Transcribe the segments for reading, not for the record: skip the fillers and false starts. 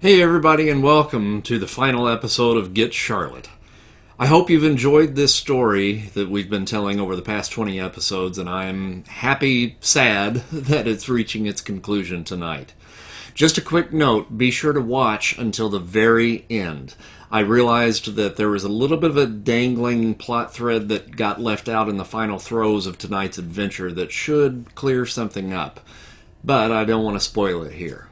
Hey, everybody, and welcome to the final episode of Get Charlotte. I hope you've enjoyed this story that we've been telling over the past 20 episodes, and I'm happy, sad that it's reaching its conclusion tonight. Just a quick note, be sure to watch until the very end. I realized that there was a little bit of a dangling plot thread that got left out in the final throes of tonight's adventure that should clear something up, but I don't want to spoil it here.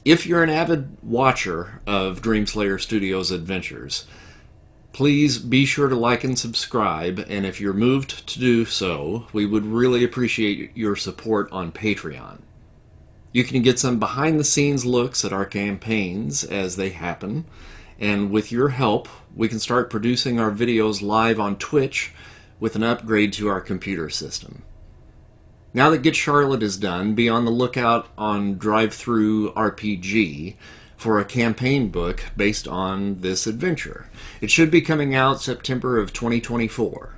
If you're an avid watcher of Dreamslayer Studios' adventures, please be sure to like and subscribe, and if you're moved to do so, we would really appreciate your support on Patreon. You can get some behind the scenes looks at our campaigns as they happen, and with your help, we can start producing our videos live on Twitch with an upgrade to our computer system. Now that Get Charlotte is done, be on the lookout on Drive-Thru RPG for a campaign book based on this adventure. It should be coming out September of 2024.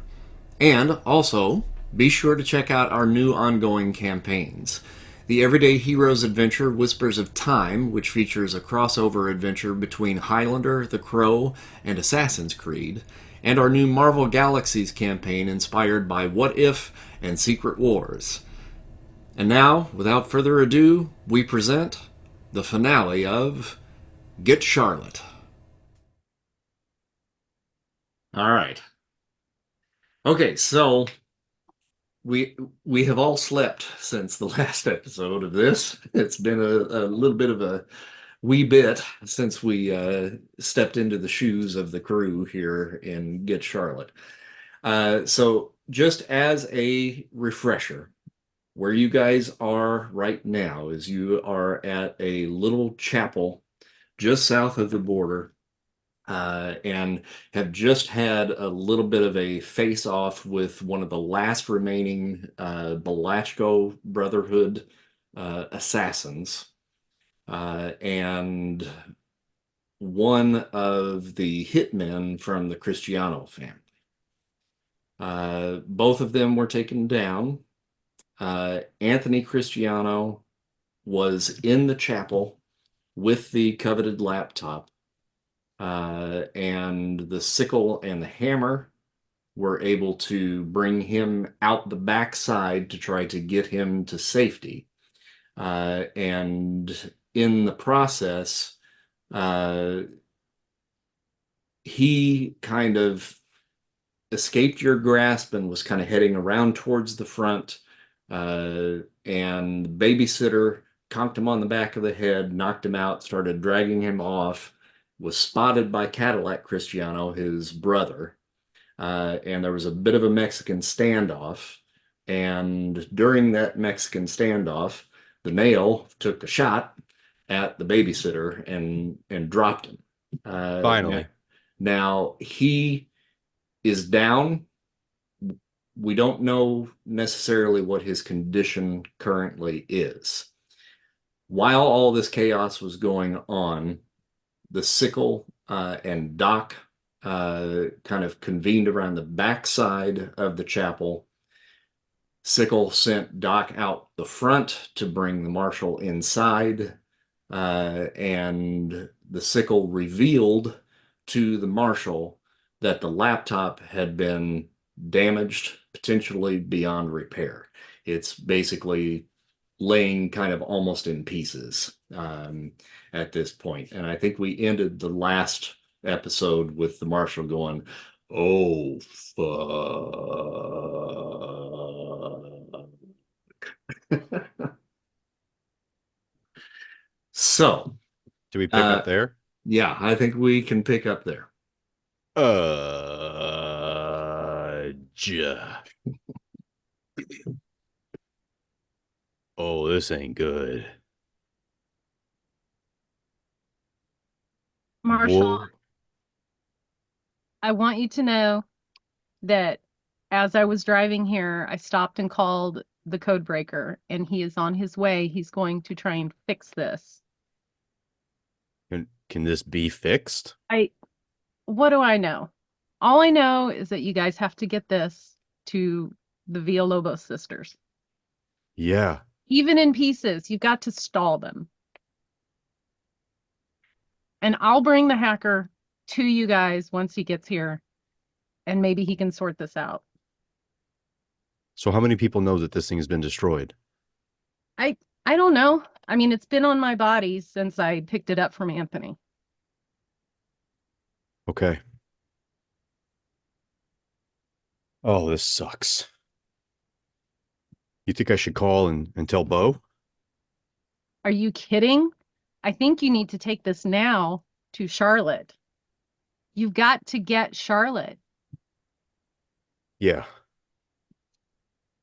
And also, be sure to check out our new ongoing campaigns. The Everyday Heroes adventure Whispers of Time, which features a crossover adventure between Highlander, The Crow, and Assassin's Creed, and our new Marvel Galaxies campaign inspired by What If and Secret Wars. And now, without further ado, we present the finale of Get Charlotte. All right. Okay, so we we have all slept since the last episode of this. It's been a little bit of a wee bit since we stepped into the shoes of the crew here in Get Charlotte. So just as a refresher, where you guys are right now is you are at a little chapel just south of the border, and have just had a little bit of a face-off with one of the last remaining Balachko Brotherhood assassins, and one of the hitmen from the Cristiano family. Both of them were taken down. Anthony Cristiano was in the chapel with the coveted laptop, and the sickle and the hammer were able to bring him out the backside to try to get him to safety. And in the process, uh, he kind of escaped your grasp and was kind of heading around towards the front. And the babysitter conked him on the back of the head, knocked him out, started dragging him off, was spotted by Cadillac Cristiano, his brother, and there was a bit of a Mexican standoff. And during that Mexican standoff, the male took a shot at the babysitter and dropped him. Now, Finally. now he is down. We don't know necessarily what his condition currently is. While all this chaos was going on, the sickle and Doc kind of convened around the backside of the chapel. Sickle sent Doc out the front to bring the marshal inside, and the sickle revealed to the marshal that the laptop had been damaged, potentially beyond repair. It's basically laying kind of almost in pieces at this point. And I think we ended the last episode with the marshal going, "Oh, fuck." So, Do we pick uh, up there? yeah, I think we can pick up there. Ja. Oh, this ain't good. Marshall, Whoa. I want you to know that as I was driving here, I stopped and called the code breaker, and he is on his way. He's going to try and fix this. Can this be fixed? I, what do I know? All I know is that you guys have to get this to the Villalobos sisters. Yeah. Even in pieces, you've got to stall them. And I'll bring the hacker to you guys once he gets here, and maybe he can sort this out. So how many people know that this thing has been destroyed? I don't know. I mean, it's been on my body since I picked it up from Anthony. Okay. Oh, this sucks. You think I should call and tell Beau? Are you kidding? I think you need to take this now to Charlotte. You've got to get Charlotte. Yeah.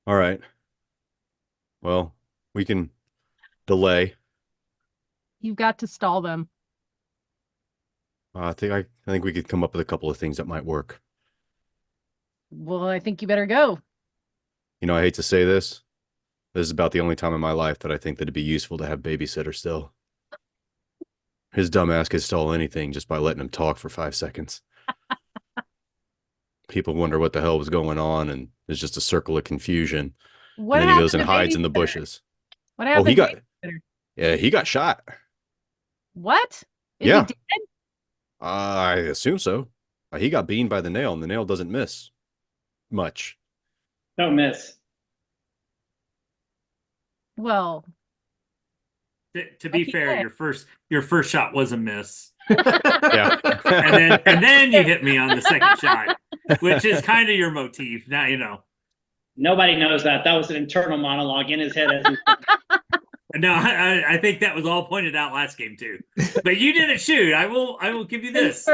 All right. Well, we can delay. You've got to stall them. I think we could come up with a couple of things that might work. Well, I think you better go. You know, I hate to say this. This is about the only time in my life that I think that it'd be useful to have babysitter still. His dumbass could stall anything just by letting him talk for 5 seconds. People wonder what the hell was going on, and there's just a circle of confusion. What And then he goes happened and to hides in the babysitter? bushes. What Oh, happened he to got, babysitter? yeah, he got shot. What? Is he Yeah, dead? I assume so. He got beamed by the nail, and the nail doesn't miss much. Don't miss. Well, To be he fair, did. your first shot was a miss, Yeah. and then you hit me on the second shot, which is kind of your motif. Now you know. Nobody knows that. That was an internal monologue in his head. No, I think that was all pointed out last game too. But you didn't shoot. I will give you this.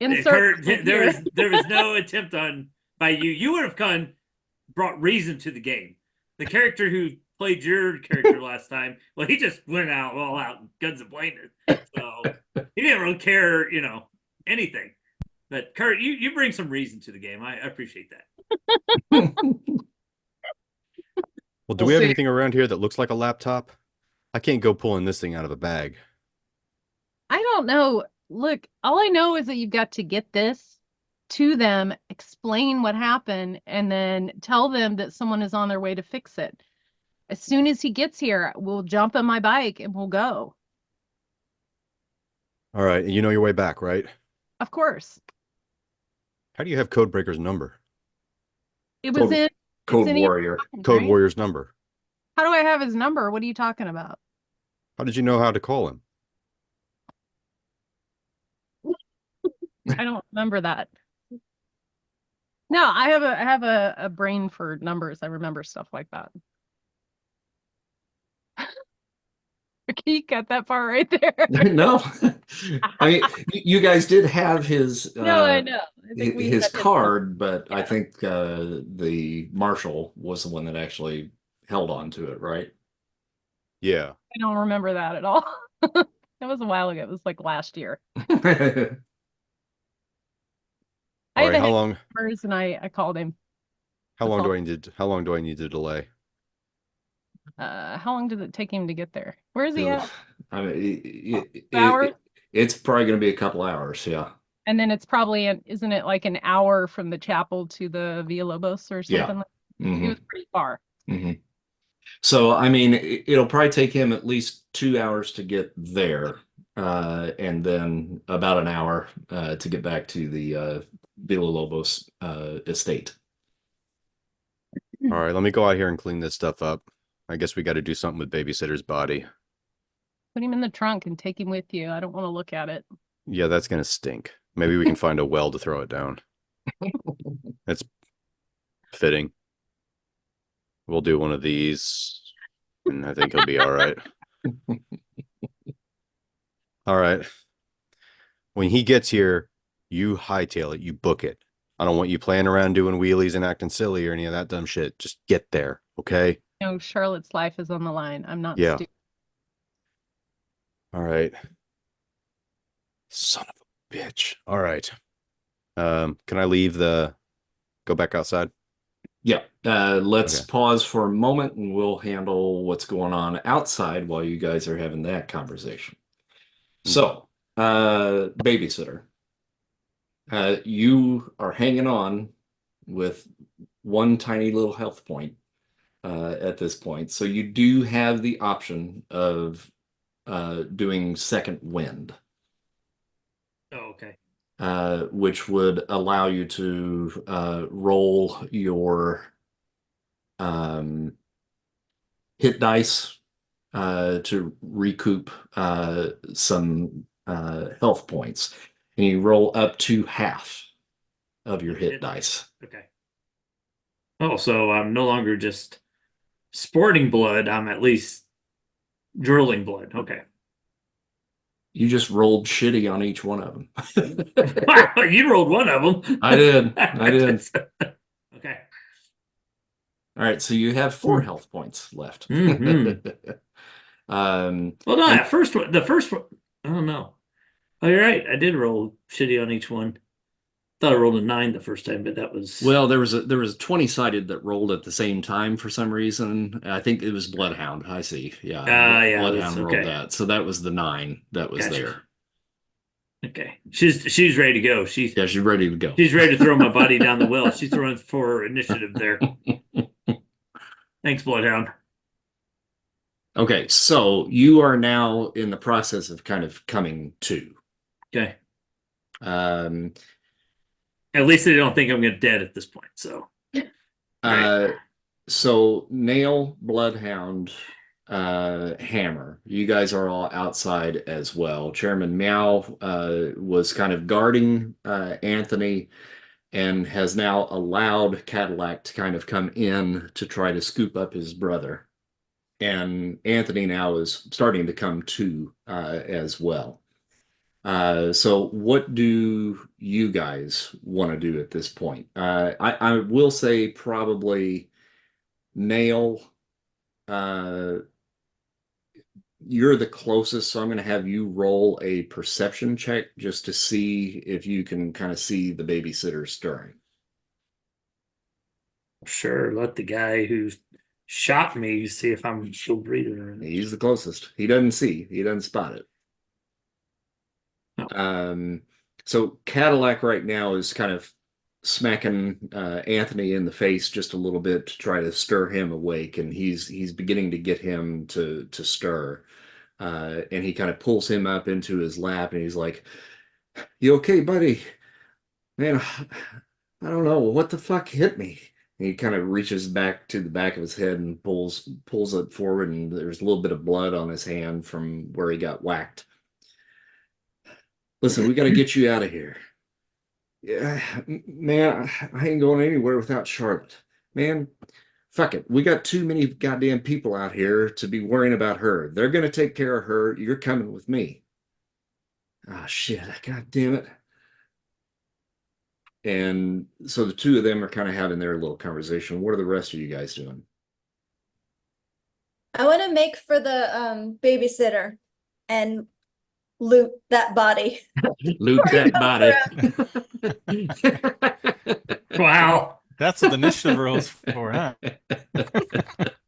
Insert There was no attempt on by you. You would have brought reason to the game. The character who played your character last time, well, he just went out all out guns and blazing. So he didn't really care, anything. But Kurt, you bring some reason to the game. I appreciate that. Well, do we have anything around here that looks like a laptop? I can't go pulling this thing out of a bag. I don't know. Look, all I know is that you've got to get this to them, explain what happened, and then tell them that someone is on their way to fix it. As soon as he gets here, we'll jump on my bike and we'll go. All right, you know your way back, right? Of course. How do you have Codebreaker's number? It was in Code it's in your Warrior. phone, Code right? Warrior's number. How do I have his number? What are you talking about? How did you know how to call him? I don't remember that. No, I have a brain for numbers. I remember stuff like that. Can you cut that part right there? No, I mean you guys did have his No, I know. I think we his had it. card, but I Yeah. think the marshal was the one that actually held on to it, right? Yeah. I don't remember that at all. That was a while ago. It was like last year. All I right, even how had long numbers and I called him. how That's long do all. I need how long do I need to delay? How long did it take him to get there? Where is he at? I mean, Hours? it's probably going to be a couple hours, yeah. And then it's probably isn't it like an hour from the chapel to the Villalobos or Yeah. something like that? Mhm. It was pretty far. hmm So, I mean, it'll probably take him at least 2 hours to get there, and then about an hour to get back to the Villalobos estate. All right, let me go out here and clean this stuff up. I guess we got to do something with babysitter's body. Put him in the trunk and take him with you. I don't want to look at it. Yeah, that's gonna stink. Maybe we can find a well to throw it down. That's fitting. We'll do one of these, and I think he'll be all right. All right. When he gets here, you hightail it, you book it. I don't want you playing around doing wheelies and acting silly or any of that dumb shit. Just get there, okay? No, Charlotte's life is on the line. I'm not Yeah. stupid. All right. Son of a bitch. All right. Can I go back outside? Yeah, let's Okay. pause for a moment and we'll handle what's going on outside while you guys are having that conversation. So, babysitter, you are hanging on with one tiny little health point at this point. So you do have the option of doing second wind. Okay. which would allow you to roll your hit dice to recoup some health points. And you roll up to half of your hit dice. Okay. Oh, so I'm no longer just sporting blood. I'm at least drilling blood. Okay. You just rolled shitty on each one of them. Wow, you rolled one of them. I did. I did. Okay. All right, so you have 4 health points left. Mhm. Well, no, and- at first one, the first one, I don't know. Oh, you're right. I did roll shitty on each one. Thought I rolled a 9 the first time, but that was well, there was a 20-sided that rolled at the same time for some reason. I think it was Bloodhound. I see. Yeah. yeah, Bloodhound rolled okay. that. So that was the 9 that was Gotcha. there. Okay. She's ready to go. Yeah, she's ready to go. She's ready to throw my body down the well. She's throwing for initiative there. Thanks, Bloodhound. Okay, so you are now in the process of kind of coming to. Okay. Um, At least they don't think I'm gonna dead at this point. So so Nail, Bloodhound, Hammer, you guys are all outside as well. Chairman Meow was kind of guarding Anthony and has now allowed Cadillac to kind of come in to try to scoop up his brother. And Anthony now is starting to come to as well. So what do you guys want to do at this point? I will say probably Nail, you're the closest, so I'm going to have you roll a perception check just to see if you can kind of see the babysitter stirring. sure, let the guy who shot me see if I'm still breathing or not. He's the closest. He doesn't see. He doesn't spot it. Oh. So Cadillac right now is kind of smacking Anthony in the face just a little bit to try to stir him awake, and he's beginning to get him to stir. And he kind of pulls him up into his lap, and he's like, "You okay, buddy? Man, I don't know what the fuck hit me." And he kind of reaches back to the back of his head and pulls it forward, and there's a little bit of blood on his hand from where he got whacked. Listen, we got to get you out of here. Yeah, man, I ain't going anywhere without Charlotte. Man, fuck it. We got too many goddamn people out here to be worrying about her. They're gonna take care of her. You're coming with me. Ah, shit. God damn it. And so the two of them are kind of having their little conversation. What are the rest of you guys doing? I want to make for the babysitter and loot that body. Loot that body. Wow. That's what the initiative rolls for, huh?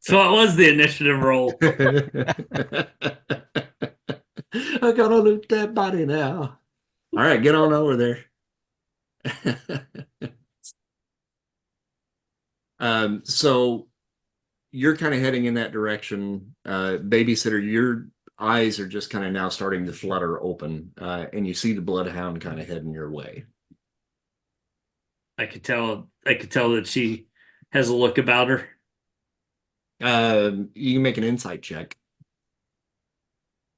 So it was the initiative roll. I gotta loot that body now. All right, get on over there. So you're kind of heading in that direction. Babysitter, your eyes are just kind of now starting to flutter open, and you see the bloodhound kind of heading your way. I could tell that she has a look about her. You can make an insight check.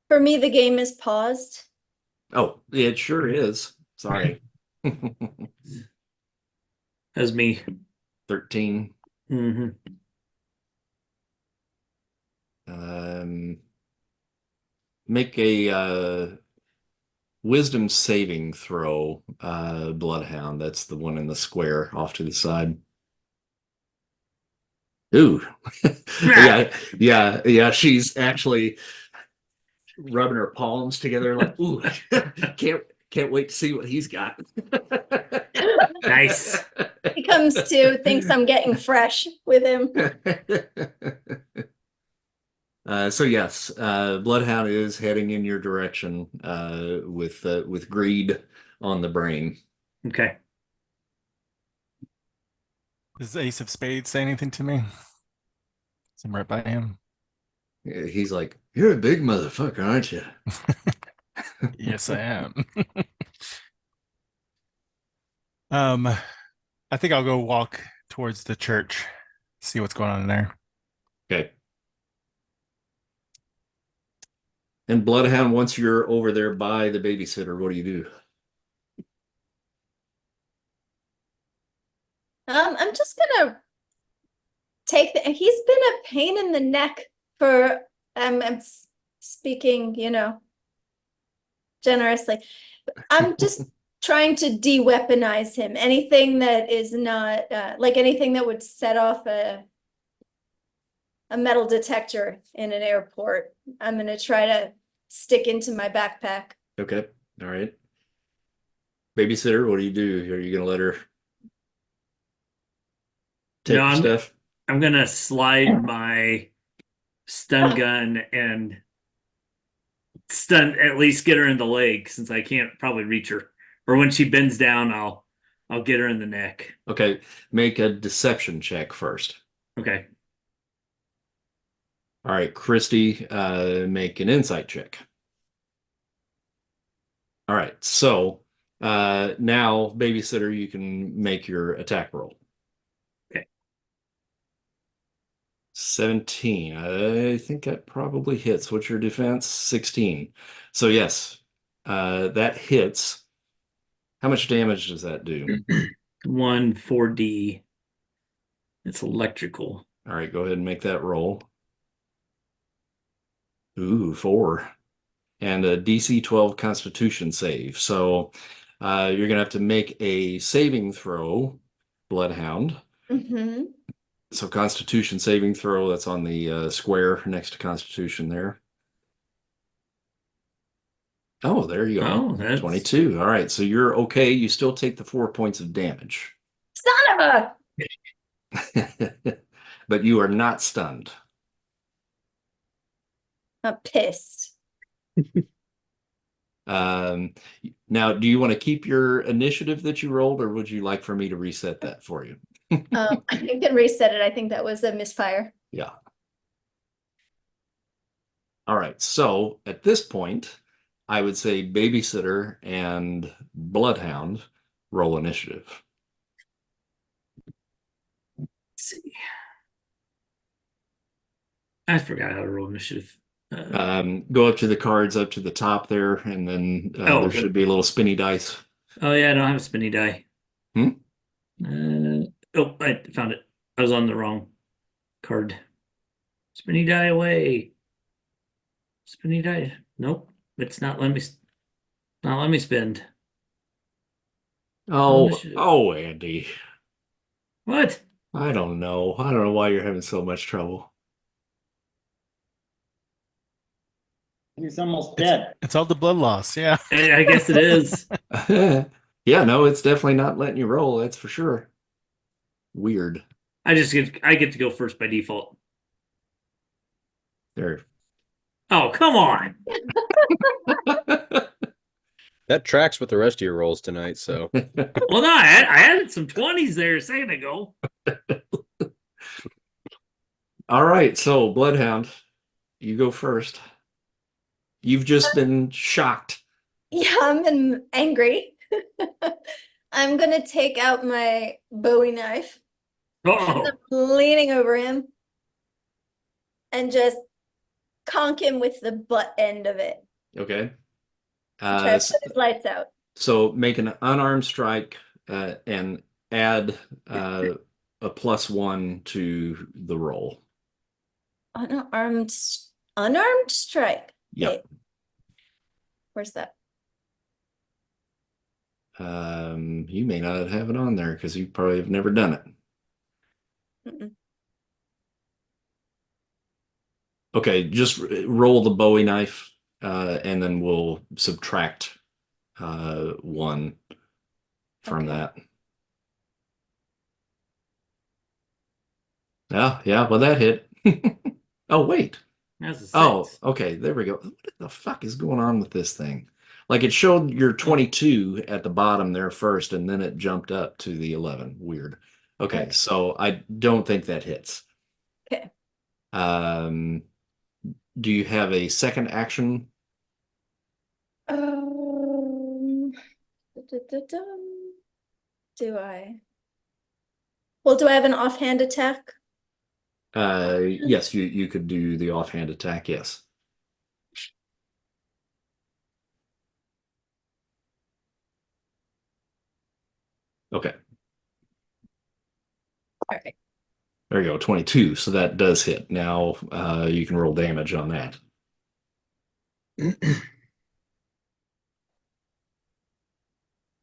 For me, the game is paused. Oh, it sure is. Sorry. As me. 13. Mm-hmm. Make a wisdom saving throw, Bloodhound. That's the one in the square off to the side. Ooh. Yeah. She's actually rubbing her palms together like, ooh, can't wait to see what he's got. Nice. He comes to, thinks I'm getting fresh with him. So yes, Bloodhound is heading in your direction with greed on the brain. Okay. Does Ace of Spades say anything to me? I'm right by him. He's like, "You're a big motherfucker, aren't you?" Yes, I am. I think I'll go walk towards the church, see what's going on in there. Okay. And Bloodhound, once you're over there by the babysitter, what do you do? I'm just gonna take he's been a pain in the neck for, I'm speaking, generously. I'm just trying to de-weaponize him. Anything that is not, like anything that would set off a metal detector in an airport. I'm gonna try to stick into my backpack. Okay. All right. Babysitter, what do you do? Are you going to let her take No, your I'm stuff? I'm gonna slide my stun gun and stun at least get her in the leg since I can't probably reach her. Or when she bends down, I'll get her in the neck. Okay. Make a deception check first. Okay. All right, Christy, make an insight check. All right, so now, babysitter, you can make your attack roll. Okay. 17. I think that probably hits. What's your defense? 16. So yes, that hits. How much damage does that do? 4D. It's electrical. All right, go ahead and make that roll. Ooh, 4. And a DC 12 Constitution save. So you're gonna have to make a saving throw, Bloodhound. Mm-hmm. So Constitution saving throw, that's on the square next to Constitution there. Oh, there you go. Oh, that's 22. All right, so you're okay. You still take the 4 points of damage. Son of a! But you are not stunned. I'm pissed. Now, do you want to keep your initiative that you rolled, or would you like for me to reset that for you? I can reset it. I think that was a misfire. Yeah. All right. So at this point, I would say babysitter and bloodhound roll initiative. Let's see. I forgot how to roll initiative. Go up to the cards up to the top there, and then there should be a little spinny dice. Oh yeah, I don't have a spinny die. Oh, I found it. I was on the wrong card. Spinny die away. Spinny die. Nope, it's not letting me. Not let me spend. Oh, Andy. What? I don't know. I don't know why you're having so much trouble. He's almost dead. It's all the blood loss. Yeah. I guess it is. Yeah, no, it's definitely not letting you roll, that's for sure. Weird. I get to go first by default. There. Oh, come on. That tracks with the rest of your rolls tonight, so. Well, no, I added some 20s there a second ago. All right, so Bloodhound, you go first. You've just been shocked. Yeah, I'm angry. I'm gonna take out my Bowie knife. Oh, I'm leaning over him and just conk him with the butt end of it. Okay. Try to put his lights out. So make an unarmed strike and add a +1 to the roll. Unarmed strike. Yep. Okay. Where's that? You may not have it on there because you probably have never done it. Mm-mm. Okay, just roll the Bowie knife, and then we'll subtract 1 from Okay. that. Yeah, well that hit. Oh, wait. that's a 6. Oh, okay, there we go. What the fuck is going on with this thing? Like it showed your 22 at the bottom there first, and then it jumped up to the 11. Weird. Okay, so I don't think that hits. Okay. Do you have a second action? Um, do I? Well, do I have an offhand attack? Yes, you could do the offhand attack, yes. Okay. All right. There you go, 22. So that does hit. Now you can roll damage on that.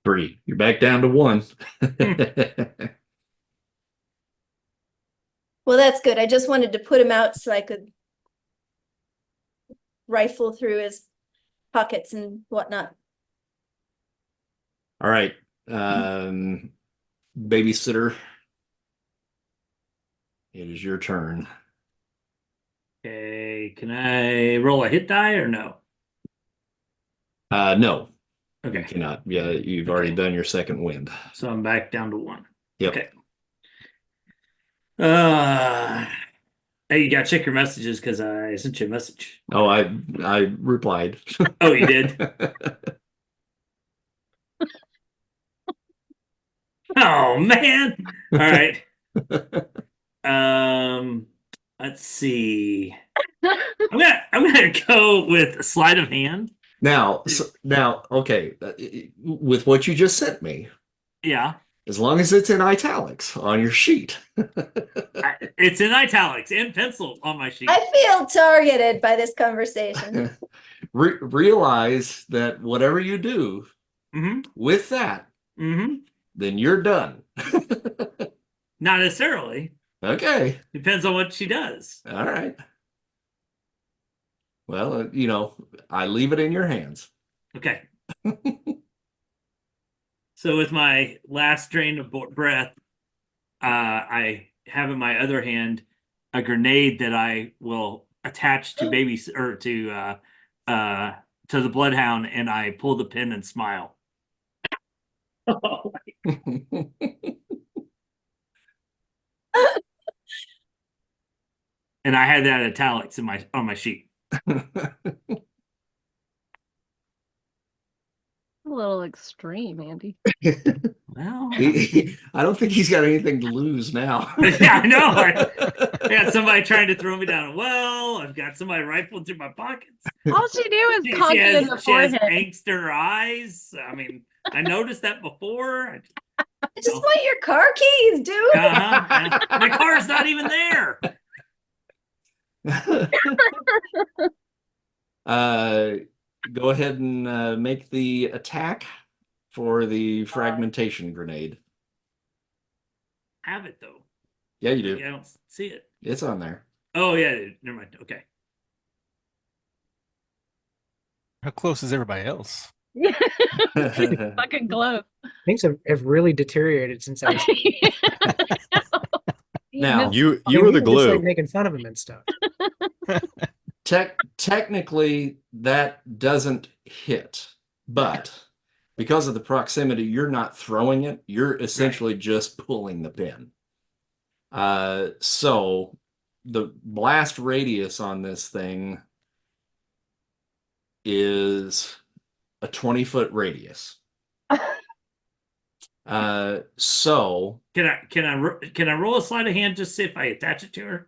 3. You're back down to 1. Well, that's good. I just wanted to put him out so I could rifle through his pockets and whatnot. All right. Babysitter. It is your turn. Okay, can I roll a hit die or no? No, you Okay, cannot. Yeah, you've already done your second wind. so I'm back down to 1. Yep. Okay. Hey, you gotta check your messages because I sent you a message. Oh, I replied. Oh, you did? Oh man. All right. Let's see. I'm gonna go with a sleight of hand. Now, okay, with what you just sent me, Yeah. as long as it's in italics on your sheet. It's in italics and pencil on my sheet. I feel targeted by this conversation. Realize that whatever you do with that, then you're done. Not necessarily. Okay. Depends on what she does. All right. Well, I leave it in your hands. Okay. So with my last drain of breath, I have in my other hand a grenade that I will attach to to the bloodhound, and I pull the pin and smile. And I had that italics on my sheet. A little extreme, Andy. Well, I don't think he's got anything to lose now. yeah, I know. I got somebody trying to throw me down a well. I've got somebody rifled through my pockets. All she do is She conk you in the she has forehead. angst in her eyes. I mean, I noticed that before. I just want your car keys, dude. My car's not even there. Go ahead and make the attack for the fragmentation grenade. Have it though. Yeah, you do. Yeah, I don't see it. It's on there. Oh yeah, never mind. Okay. How close is everybody else? Fucking close. Things have really deteriorated since I was. Now, You I mean, were we the just, glue. like, making fun of him and stuff. technically, that doesn't hit, but because of the proximity, you're not throwing it. You're essentially just pulling the pin. So the blast radius on this thing is a 20-foot radius. So Can I roll a sleight of hand just see if I attach it to her?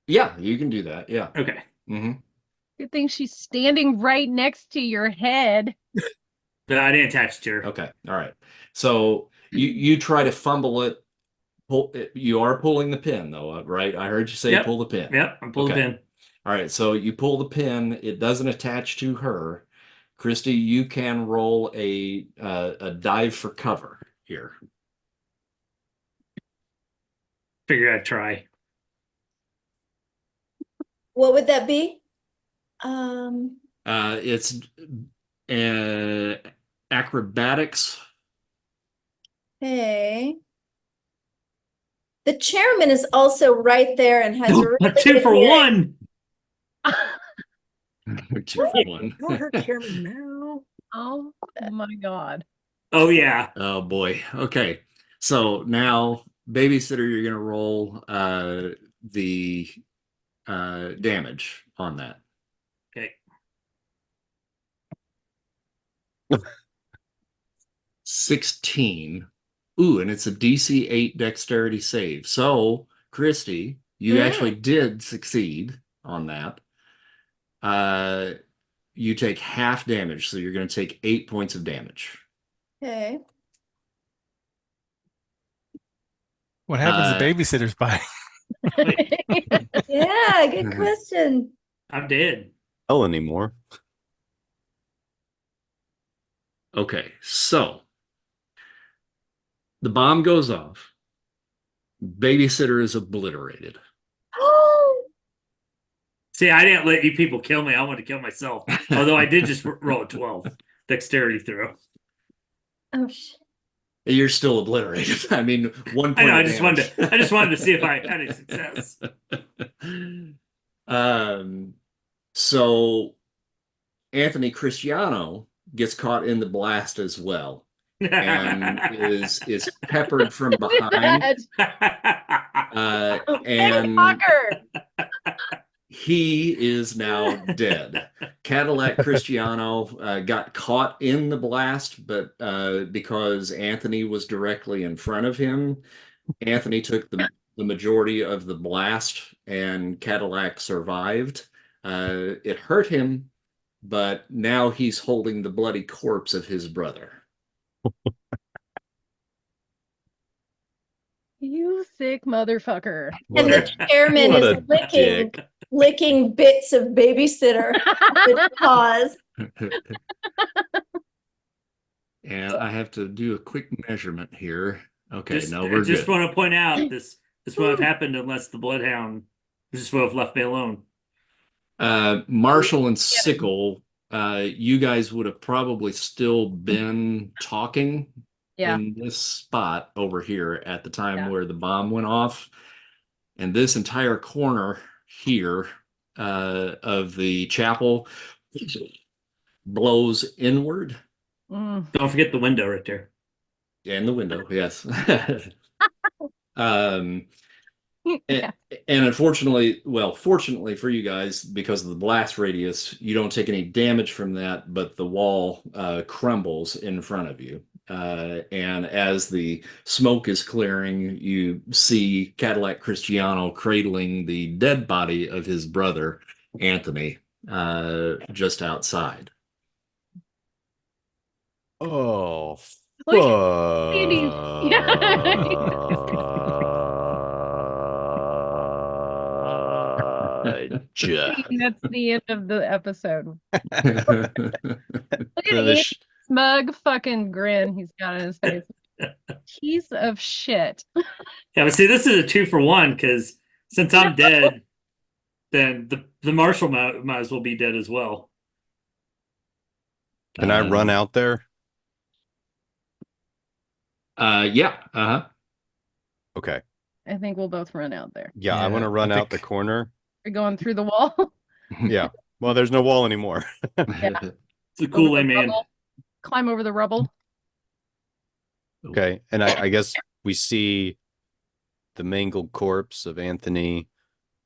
yeah, you can do that. Yeah. Okay. Good thing she's standing right next to your head. But I didn't attach it to her. Okay. All right. So you try to fumble it. You are pulling the pin though, right? I heard you say Yep. pull the pin. Yep, I'm pulling the pin. All right. So you pull the pin. It doesn't attach to her. Christy, you can roll a dive for cover here. Figure I'd try. What would that be? It's acrobatics. Okay. The chairman is also right there and has really A 2 good for hearing. 1. 2 for 1. Don't hurt chairman now. Oh my God. Oh yeah. Oh boy. Okay. So now, babysitter, you're gonna roll the damage on that. Okay. 16. Ooh, and it's a DC 8 dexterity save. So, Christy, you Mm. actually did succeed on that. You take half damage, so you're going to take 8 points of damage. Okay. What happens to Uh, babysitters by? Wait, Yeah, good question. I'm dead. Hell anymore. Okay, so the bomb goes off. Babysitter is obliterated. Oh, See, I didn't let you people kill me. I wanted to kill myself. Although I did just roll a 12 dexterity throw. shit. You're still obliterated. I mean, 1 I point know. of I just wanted damage. to. I just wanted to see if I had any success. So Anthony Cristiano gets caught in the blast as well and is peppered from behind. And Fucker. he is now dead. Cadillac Cristiano got caught in the blast, but because Anthony was directly in front of him, Anthony took the majority of the blast, and Cadillac survived. It hurt him, but now he's holding the bloody corpse of his brother. You sick motherfucker. What And a- the chairman what is a licking dick. licking bits of babysitter with paws. And I have to do a quick measurement here. Okay, Just, no, I we're just good. want to point out this wouldn't have happened unless the bloodhound just would have left me alone. Marshall and Sickle, you guys would have probably still been talking Yeah. in this spot over here at the time Yeah. where the bomb went off. And this entire corner here of the chapel blows inward. Mm. Don't forget the window right there. And the window, yes. um, Yeah. and unfortunately, well, fortunately for you guys, because of the blast radius, you don't take any damage from that, but the wall crumbles in front of you. And as the smoke is clearing, you see Cadillac Cristiano cradling the dead body of his brother, Anthony, just outside. Oh, Look, Andy's- fudge. That's the end of the episode. Look at The Andy's sh- smug fucking grin he's got on his face. Piece of shit. Yeah, but see, this is a 2-for-1 because since I'm dead, then the marshal might as well be dead as well. Can I run out there? Yeah. Uh-huh. Okay. I think we'll both run out there. Yeah, I want to Yeah, run I out the think- corner. We're going through the wall. Yeah. Well, there's no wall anymore. It's a Over Kool-Aid the man. rubble. Climb over the rubble. Okay. And I guess we see the mangled corpse of Anthony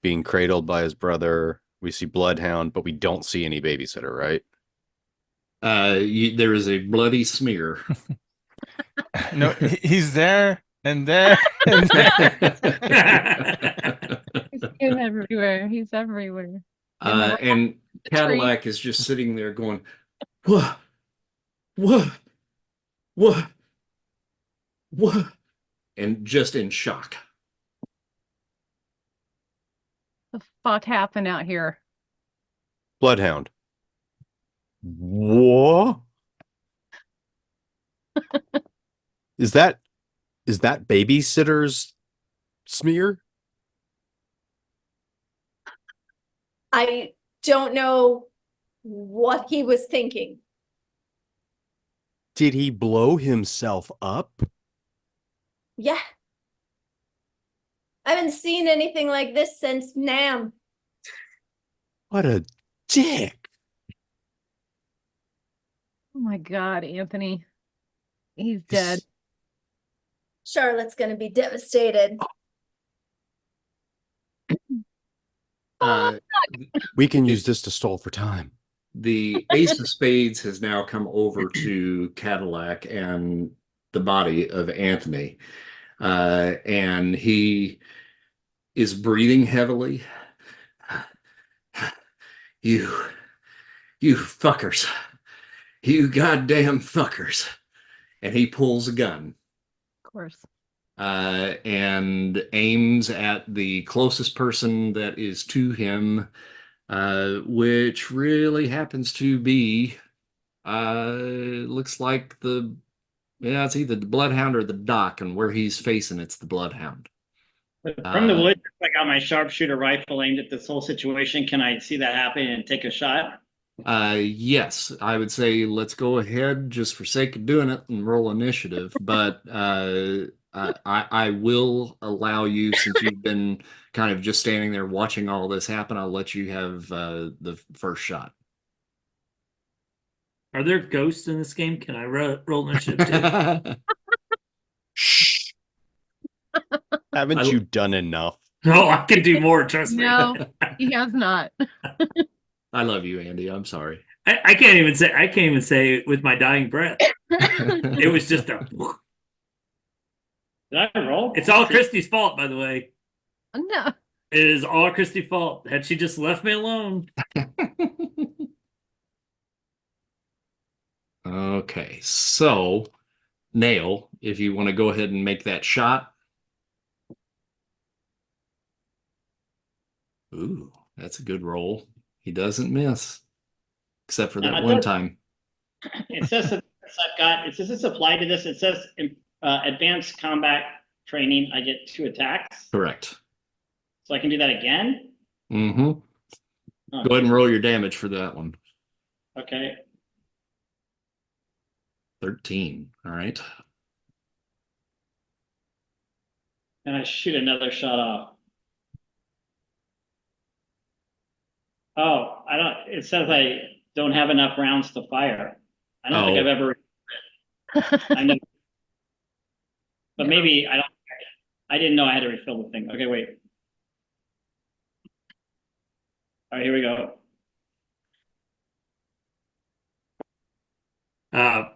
being cradled by his brother. We see Bloodhound, but we don't see any babysitter, right? There is a bloody smear. No, he's there and there and there. He's everywhere. He's everywhere. In the And Cadillac is just sitting there going, what? What? What? What? And just in shock. the fuck happened out here? Bloodhound. What? Is that babysitter's smear? I don't know what he was thinking. Did he blow himself up? Yeah. I haven't seen anything like this since Nam. What a dick. Oh my God, Anthony. He's dead. Charlotte's gonna be devastated. We can use this to stall for time. The Ace of Spades has now come over to Cadillac and the body of Anthony, and he is breathing heavily. You fuckers. You goddamn fuckers. And he pulls a gun. Of course. And aims at the closest person that is to him, which really happens to be, looks like it's either the Bloodhound or the Doc, and where he's facing, it's the Bloodhound. From the woods, I got my sharpshooter rifle aimed at this whole situation. Can I see that happen and take a shot? Yes, I would say let's go ahead just for sake of doing it and roll initiative, but I will allow you, since you've been kind of just standing there watching all this happen, I'll let you have the first shot. Are there ghosts in this game? Can I roll initiative too? Shh. Haven't you done enough? No, I can do more. Trust me. No, he has not. I love you, Andy. I'm sorry. I can't even say it with my dying breath. It was just a. Did I roll? It's all Christy's fault, by the way. No. It is all Christy's fault. Had she just left me alone. Okay, so Nail, if you want to go ahead and make that shot. Ooh, that's a good roll. He doesn't miss, except for that one time. It says that it says it's applied to this. It says advanced combat training. I get 2 attacks. Correct. So I can do that again? Mm-hmm. Oh, Go ahead and roll your damage for that one. okay. 13. All right. And I shoot another shot off. Oh, it says I don't have enough rounds to fire. I don't think I've ever, I know, but maybe I didn't know I had to refill the thing. Okay, wait. All right, here we go.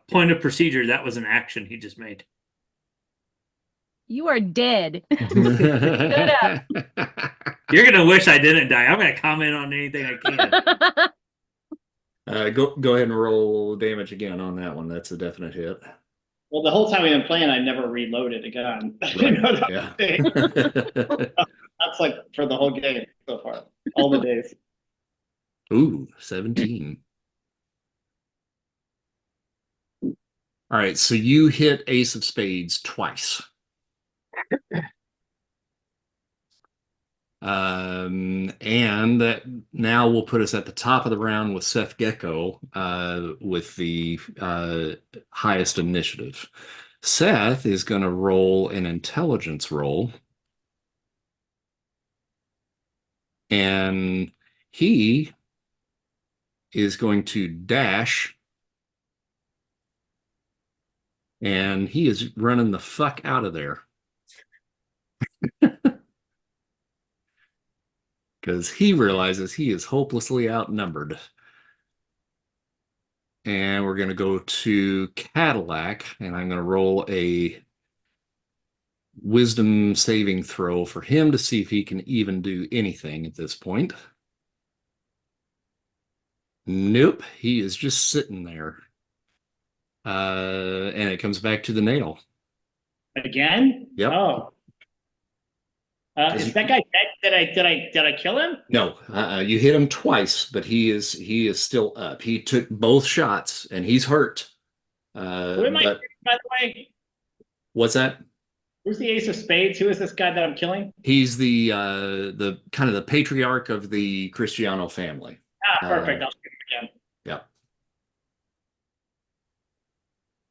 Point of procedure. That was an action he just made. You are dead. Shut up. You're gonna wish I didn't die. I'm gonna comment on anything I can. Go ahead and roll damage again on that one. That's a definite hit. Well, the whole time we've been playing, I never reloaded a gun. Right. Yeah. That's like for the whole game so far, all the days. Ooh, 17. All right, so you hit Ace of Spades twice. And that now will put us at the top of the round with Seth Gecko with the highest initiative. Seth is going to roll an intelligence roll. And he is going to dash. And he is running the fuck out of there. Because he realizes he is hopelessly outnumbered. And we're going to go to Cadillac, and I'm going to roll a wisdom saving throw for him to see if he can even do anything at this point. Nope, he is just sitting there. And it comes back to the Nail. Again? Yep. Oh. Is that guy dead? Did I kill him? No, you hit him twice, but he is still up. He took both shots, and he's hurt. Who am I shooting, by the way? What's that? Who's the Ace of Spades? Who is this guy that I'm killing? He's the kind of the patriarch of the Cristiano family. Ah, perfect. I'll shoot him again. Yeah.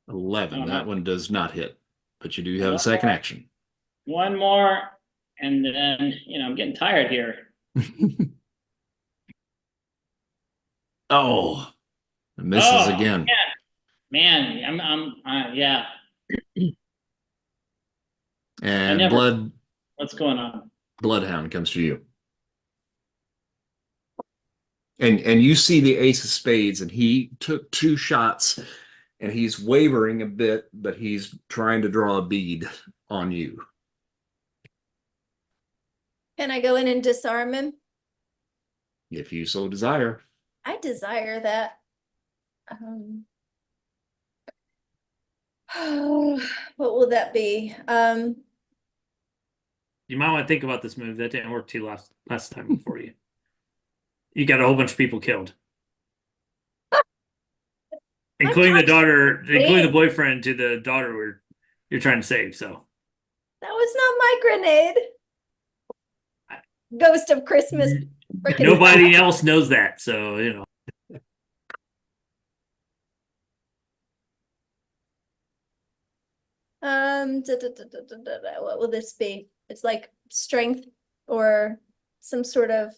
11. That one does not hit, but you do have a second action. One more, and then I'm getting tired here. Oh, it misses again. Man, I'm yeah. And What's going on? Bloodhound comes to you. And you see the Ace of Spades, and he took 2 shots, and he's wavering a bit, but he's trying to draw a bead on you. Can I go in and disarm him? If you so desire. I desire that. What will that be? You might want to think about this move. That didn't work too last time for you. You got a whole bunch of people killed. Including the daughter, including the boyfriend to the daughter you're trying to save, so. That was not my grenade. Ghost of Christmas. Nobody else knows that, so, you know. What will this be? It's like strength or some sort of.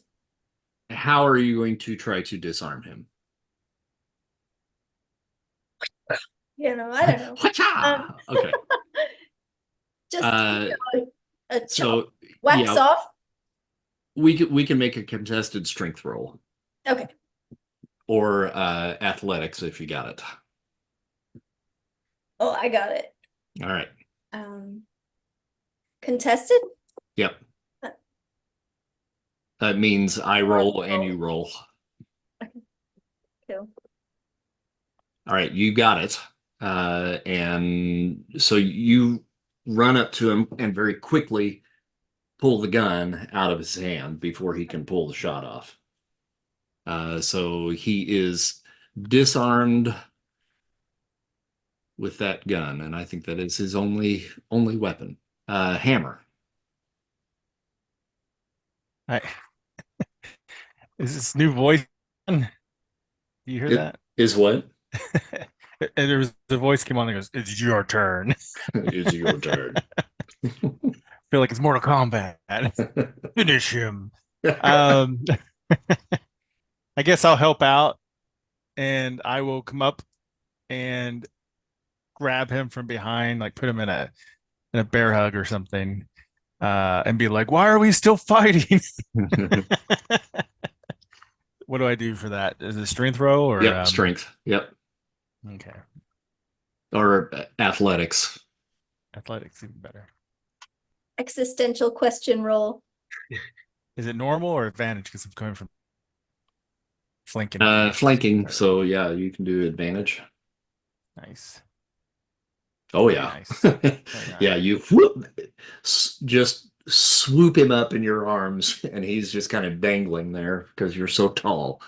How are you going to try to disarm him? You know, I don't know. Okay. Just a so wax yeah, off. we can make a contested strength roll. Okay. Or athletics if you got it. Oh, I got it. All right. Contested? Yep. That means I roll and you roll. Cool. All right, you got it. And so you run up to him and very quickly pull the gun out of his hand before he can pull the shot off. So he is disarmed with that gun, and I think that is his only weapon. Hammer. Is this new voice? Do you hear that? Is what? And there was the voice came on and goes, "It's your turn." It's your turn. Feel like it's Mortal Kombat. Finish him. I guess I'll help out, and I will come up and grab him from behind, like put him in a bear hug or something, and be like, "Why are we still fighting?" What do I do for that? Is it strength row or Yep, strength. Yep. Okay. Or athletics. Athletics even better. Existential question roll. Is it normal or advantage? Because I'm coming from flanking. Flanking. So yeah, you can do advantage. Nice. Oh yeah. Nice. Yeah, you just swoop him up in your arms, and he's just kind of dangling there because you're so tall.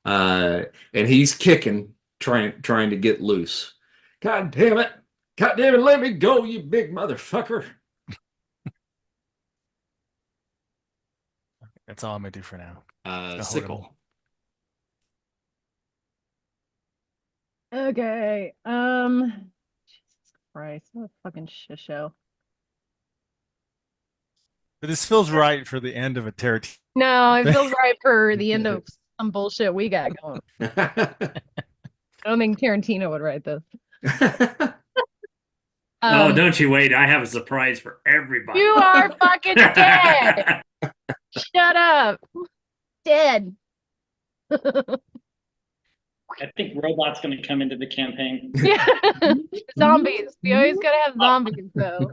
And he's kicking, trying to get loose. God damn it! God damn it! Let me go, you big motherfucker! That's all I'm gonna do for now. Sickle. Okay. Jesus Christ, what a fucking shit show. But this feels right for the end of a Tarantino. No, it feels right for the end of some bullshit we got going. I don't think Tarantino would write this. Oh, don't you wait. I have a surprise for everybody. You are fucking dead. Shut up. Dead. I think Robot's going to come into the campaign. Yeah. Zombies. We always gotta have zombies, though.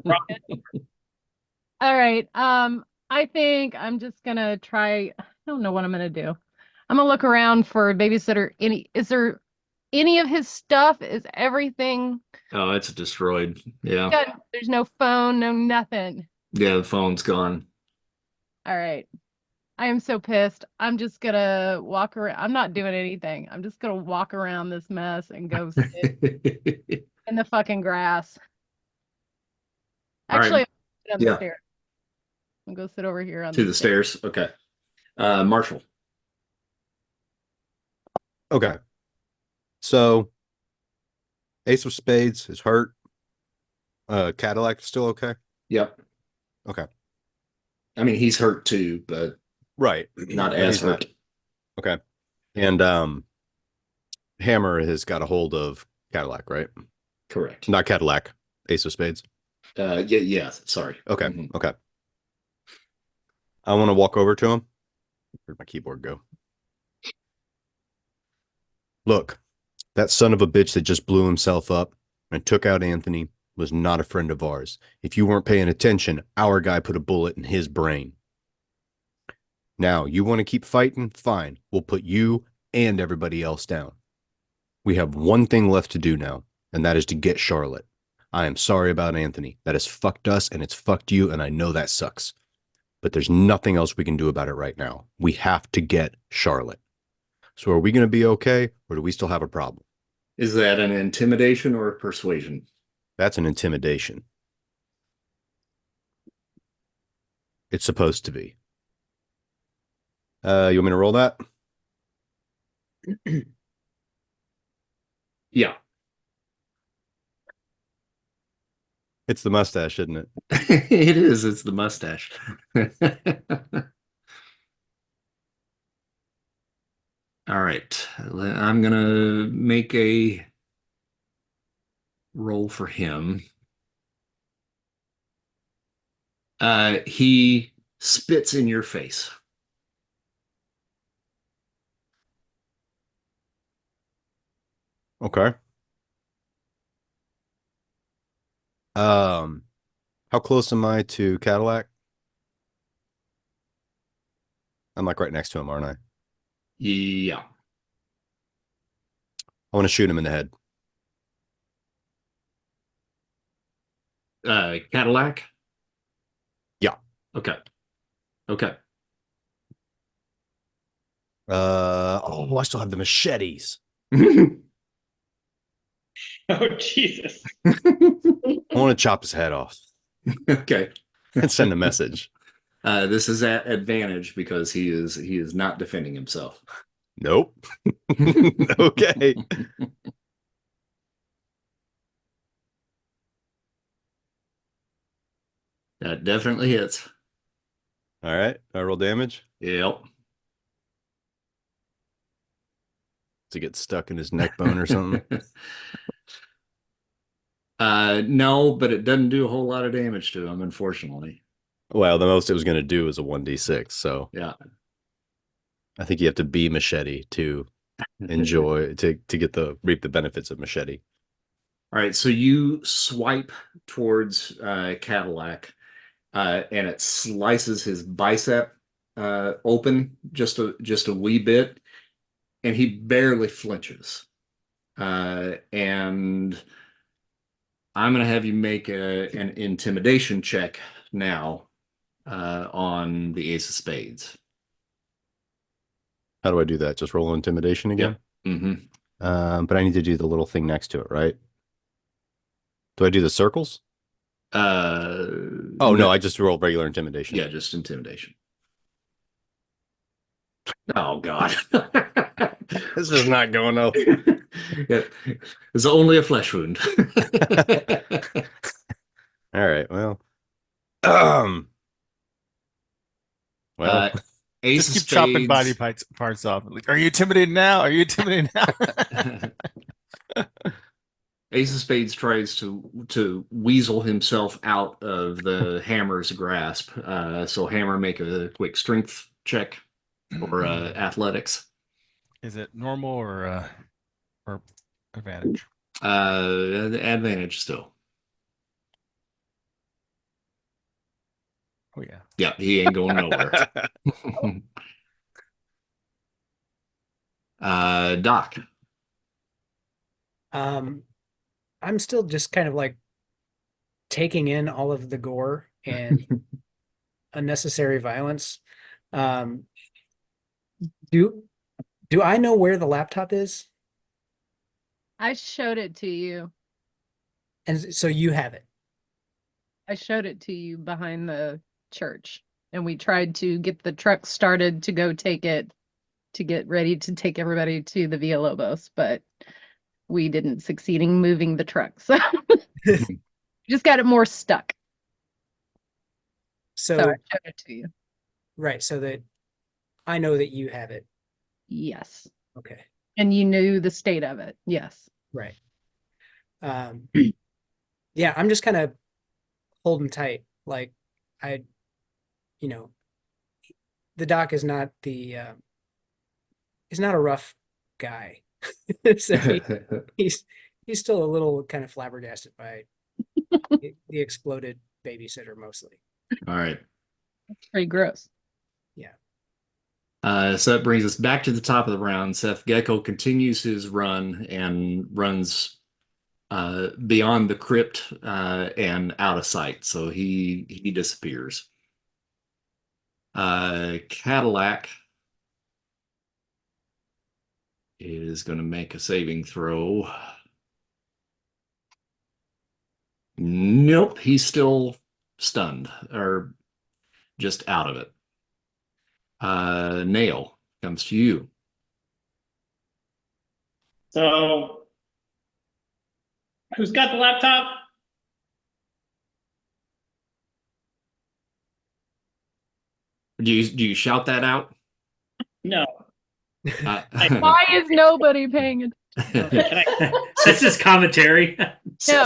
All right. I think I'm just gonna try. I don't know what I'm gonna do. I'm gonna look around for a babysitter. Is there any of his stuff? Is everything? Oh, it's destroyed. Yeah. There's no phone, no nothing. Yeah, the phone's gone. All right. I am so pissed. I'm just gonna walk around. I'm not doing anything. I'm just gonna walk around this mess and go sit in the fucking grass. All Actually, right. I'm gonna sit on the stairs. I'm gonna go sit over here on To the stairs. Okay. Marshall. Okay. So Ace of Spades is hurt. Cadillac is still okay? Yep. Okay. I mean, he's hurt too, but right. Not as hurt. Okay. And Hammer has got a hold of Cadillac, right? Correct. Not Cadillac. Ace of Spades. Yeah, sorry. Okay. Okay. I want to walk over to him. Where'd my keyboard go? Look, That son of a bitch that just blew himself up and took out Anthony was not a friend of ours. If you weren't paying attention, our guy put a bullet in his brain. Now, you want to keep fighting? Fine. We'll put you and everybody else down. We have one thing left to do now, and that is to get Charlotte. I am sorry about Anthony. That has fucked us, and it's fucked you, and I know that sucks. But there's nothing else we can do about it right now. We have to get Charlotte. So are we going to be okay, or do we still have a problem? Is that an intimidation or a persuasion? That's an intimidation. It's supposed to be. You want me to roll that? Yeah. It's the mustache, isn't it? It is. It's the mustache. All right. I'm going to make a roll for him. He spits in your face. Okay. How close am I to Cadillac? I'm like right next to him, aren't I? Yeah. I want to shoot him in the head. Cadillac? Yeah. Okay. Okay. I still have the machetes. Oh, Jesus. I want to chop his head off Okay. and send a message. This is at advantage because he is not defending himself. Nope. Okay. That definitely hits. All right. I roll damage. Yep. Does he get stuck in his neck bone or something? No, but it doesn't do a whole lot of damage to him, unfortunately. Well, the most it was going to do is a 1d6. So Yeah. I think you have to be machete to enjoy to get the reap the benefits of machete. All right, so you swipe towards Cadillac, and it slices his bicep open just a wee bit, and he barely flinches. And I'm going to have you make an intimidation check now on the Ace of Spades. How do I do that? Just roll intimidation again? Yep. Mm-hmm. But I need to do the little thing next to it, right? Do I do the circles? Oh, no, I just roll regular intimidation. Yeah, just intimidation. Oh, God. This is not going well. Yeah, it's only a flesh wound. All right, well. Well, Ace Just of keep chopping Spades. body parts off. Like, are you intimidated now? Are you intimidated now? Ace of Spades tries to weasel himself out of the hammer's grasp. So Hammer, make a quick strength check or athletics. Is it normal or advantage? Advantage still. Oh yeah. Yeah, he ain't going nowhere. Doc. I'm still just kind of like taking in all of the gore and unnecessary violence. Do I know where the laptop is? I showed it to you. And so you have it. I showed it to you behind the church, and we tried to get the truck started to go take it, to get ready to take everybody to the Villalobos, but we didn't succeed in moving the truck. So just got it more stuck. So I showed it to you. Right, so that I know that you have it. Yes. Okay. And you knew the state of it. Yes. Right. Yeah, I'm just kind of holding tight. Like the doc is not he's not a rough guy. So he's still a little kind of flabbergasted by the exploded babysitter mostly. All right. It's pretty gross. So that brings us back to the top of the round. Seth Gecko continues his run and runs beyond the crypt and out of sight. So he disappears. Cadillac is going to make a saving throw. Nope, he's still stunned or just out of it. Nail comes to you. So, who's got the laptop? Do you shout that out? No. Why is nobody paying attention? That's just commentary. No,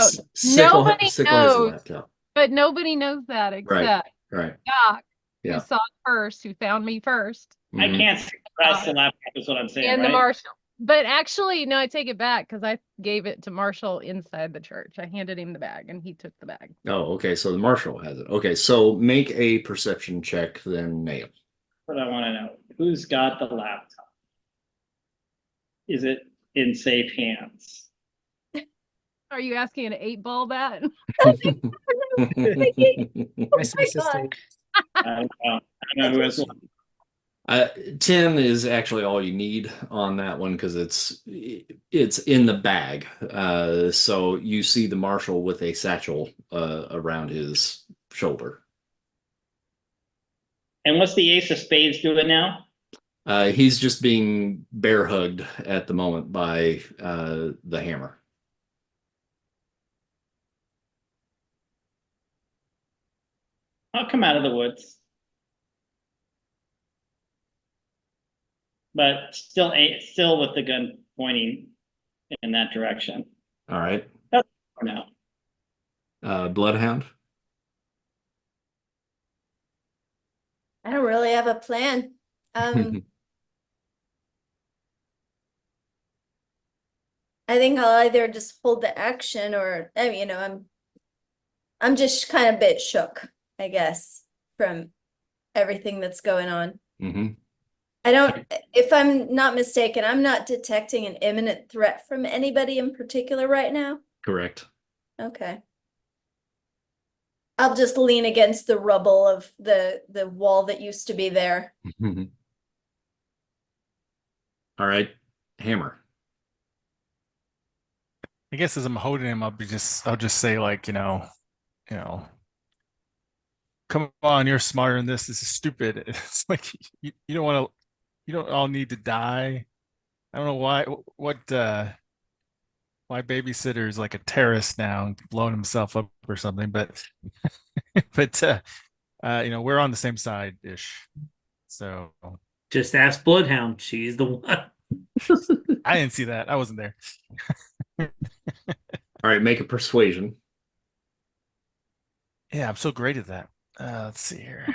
nobody Sickle has a knows. laptop. But nobody knows that except Right. Doc, Yeah. who saw it first, who found me first, I can't suppress the laptop, is what I'm saying, and right? the marshal. But actually, no, I take it back because I gave it to Marshall inside the church. I handed him the bag and he took the bag. Oh, okay. So the marshal has it. Okay, so make a perception check, then Nail. What I want to know, who's got the laptop? Is it in safe hands? Are you asking an 8-ball that? Oh My my assistant. I don't know. I don't know who has 10 is actually all you need on that one because it's in the bag. So you see the marshal with a satchel around his shoulder. And what's the ace of spades doing now? He's just being bear hugged at the moment by the hammer. I'll come out of the woods. But still with the gun pointing in that direction. All right. That's for now. Bloodhound. I don't really have a plan. I think I'll either just hold the action or I'm just kind of a bit shook, I guess, from everything that's going on. If I'm not mistaken, I'm not detecting an imminent threat from anybody in particular right now. Correct. Okay. I'll just lean against the rubble of the wall that used to be there. All right. Hammer. I guess as I'm holding him, I'll just say like, come on, you're smarter than this. This is stupid. It's like you don't all need to die. I don't know why babysitter is like a terrorist now and blowing himself up or something, but we're on the same side ish. So Just ask Bloodhound. She's the one. I didn't see that. I wasn't there. All right, make a persuasion. Yeah, I'm so great at that. Let's see here.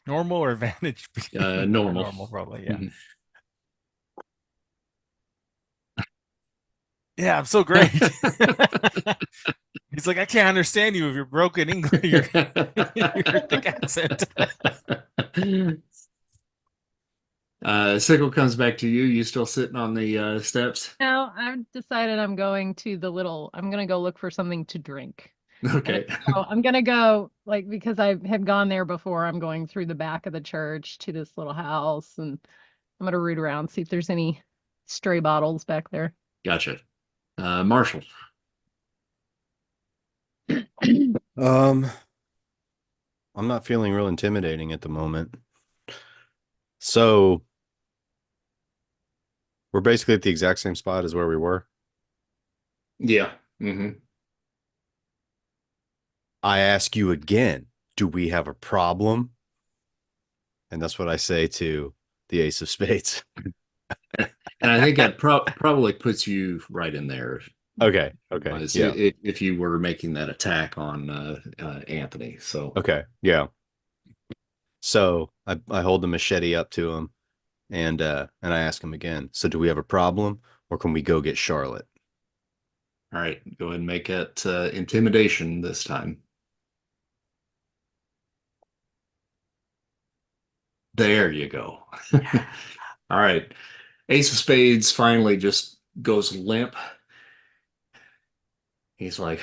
Normal or advantage? Normal. Normal, probably, yeah. Yeah, I'm so great. He's like, I can't understand you if you're broken English, your thick accent. Sickle comes back to you. You still sitting on the steps? No, I've decided I'm going to I'm going to go look for something to drink. Okay. So I'm going to go, because I have gone there before, I'm going through the back of the church to this little house, and I'm going to root around, see if there's any stray bottles back there. Gotcha. Marshall. I'm not feeling real intimidating at the moment. So we're basically at the exact same spot as where we were. Yeah. I ask you again, do we have a problem? And that's what I say to the ace of spades. And I think that probably puts you right in there. Okay. Yeah. If you were making that attack on Anthony. So okay. Yeah. So I hold the machete up to him And I ask him again, so do we have a problem or can we go get Charlotte? All right, go ahead and make it intimidation this time. There you go. All right. Ace of Spades finally just goes limp. He's like,